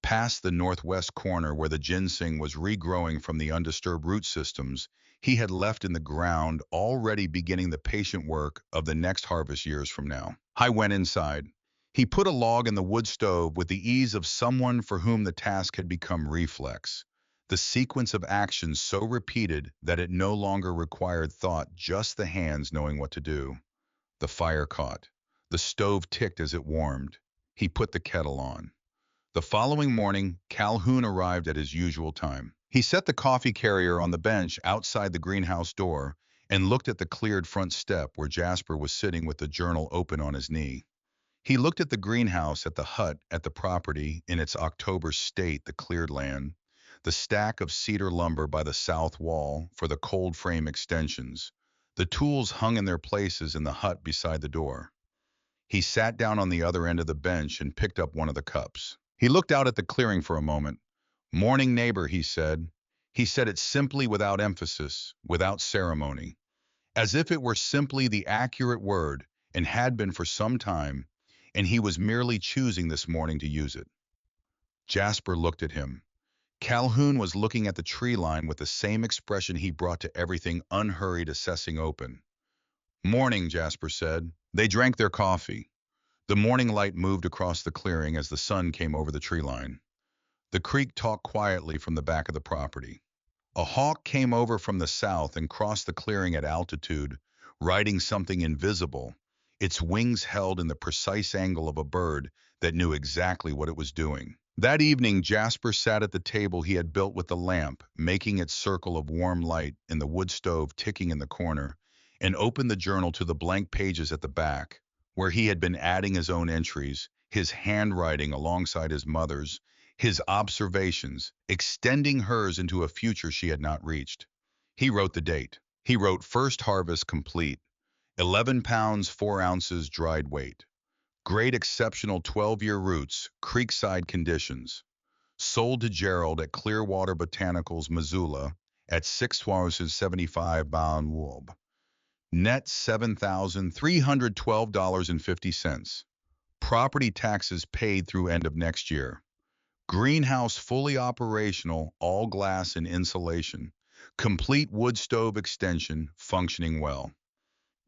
S1: Past the northwest corner where the ginseng was regrowing from the undisturbed root systems he had left in the ground, already beginning the patient work of the next harvest years from now. I went inside. He put a log in the wood stove with the ease of someone for whom the task had become reflex. The sequence of actions so repeated that it no longer required thought, just the hands knowing what to do. The fire caught. The stove ticked as it warmed. He put the kettle on. The following morning, Calhoun arrived at his usual time. He set the coffee carrier on the bench outside the greenhouse door and looked at the cleared front step where Jasper was sitting with the journal open on his knee. He looked at the greenhouse, at the hut, at the property in its October state, the cleared land, the stack of cedar lumber by the south wall for the cold frame extensions. The tools hung in their places in the hut beside the door. He sat down on the other end of the bench and picked up one of the cups. He looked out at the clearing for a moment. "Morning, neighbor," he said. He said it simply, without emphasis, without ceremony, as if it were simply the accurate word and had been for some time, and he was merely choosing this morning to use it. Jasper looked at him. Calhoun was looking at the tree line with the same expression he brought to everything, unhurried, assessing, open. "Morning," Jasper said. They drank their coffee. The morning light moved across the clearing as the sun came over the tree line. The creek talked quietly from the back of the property. A hawk came over from the south and crossed the clearing at altitude, riding something invisible, its wings held in the precise angle of a bird that knew exactly what it was doing. That evening, Jasper sat at the table he had built with the lamp, making its circle of warm light and the wood stove ticking in the corner, and opened the journal to the blank pages at the back, where he had been adding his own entries, his handwriting alongside his mother's, his observations, extending hers into a future she had not reached. He wrote the date. He wrote first harvest complete, 11 pounds 4 ounces dried weight. Great exceptional 12-year roots, creekside conditions. Sold to Gerald at Clearwater Botanicals, Missoula, at $6.75 wob. Net $7,312.50. Property taxes paid through end of next year. Greenhouse fully operational, all glass and insulation. Complete wood stove extension, functioning well.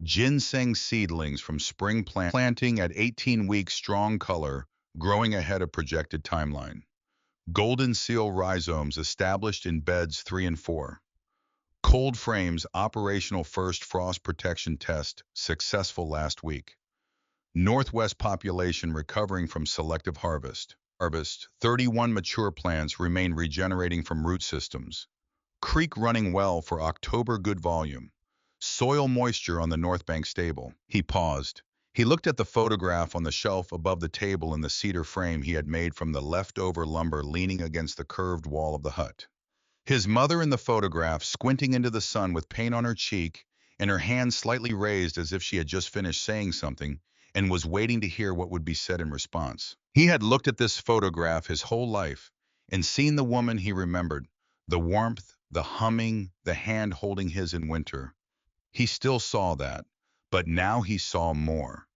S1: Ginseng seedlings from spring planting at 18 weeks, strong color, growing ahead of projected timeline. Golden seal rhizomes established in beds 3 and 4. Cold frames operational, first frost protection test successful last week. Northwest population recovering from selective harvest. 31 mature plants remain regenerating from root systems. Creek running well for October, good volume. Soil moisture on the North Bank stable. He paused. He looked at the photograph on the shelf above the table in the cedar frame he had made from the leftover lumber leaning against the curved wall of the hut. His mother in the photograph, squinting into the sun with paint on her cheek and her hand slightly raised as if she had just finished saying something and was waiting to hear what would be said in response. He had looked at this photograph his whole life and seen the woman he remembered, the warmth, the humming, the hand holding his in winter. He still saw that, but now he saw more.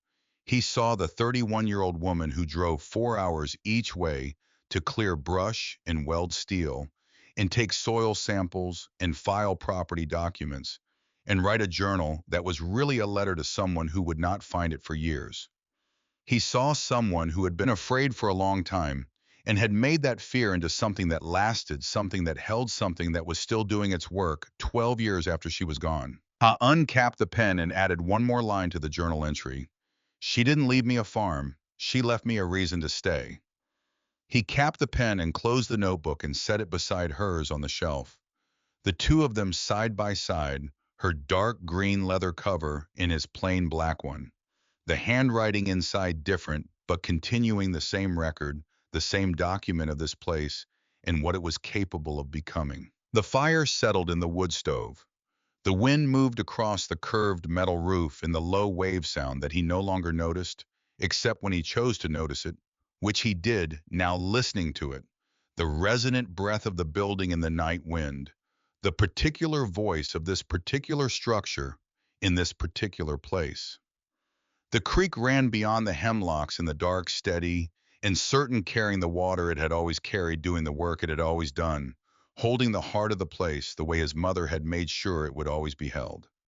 S1: He saw the 31-year-old woman who drove 4 hours each way to clear brush and weld steel, and take soil samples and file property documents, and write a journal that was really a letter to someone who would not find it for years. He saw someone who had been afraid for a long time and had made that fear into something that lasted, something that held, something that was still doing its work 12 years after she was gone. Ha uncapped the pen and added one more line to the journal entry. She didn't leave me a farm. She left me a reason to stay. He capped the pen and closed the notebook and set it beside hers on the shelf. The two of them side by side, her dark green leather cover in his plain black one. The handwriting inside different, but continuing the same record, the same document of this place and what it was capable of becoming. The fire settled in the wood stove. The wind moved across the curved metal roof in the low wave sound that he no longer noticed, except when he chose to notice it, which he did, now listening to it. The resonant breath of the building in the night wind, the particular voice of this particular structure in this particular place. The creek ran beyond the hemlocks in the dark, steady, and certain, carrying the water it had always carried, doing the work it had always done, holding the heart of the place the way his mother had made sure it would always be held.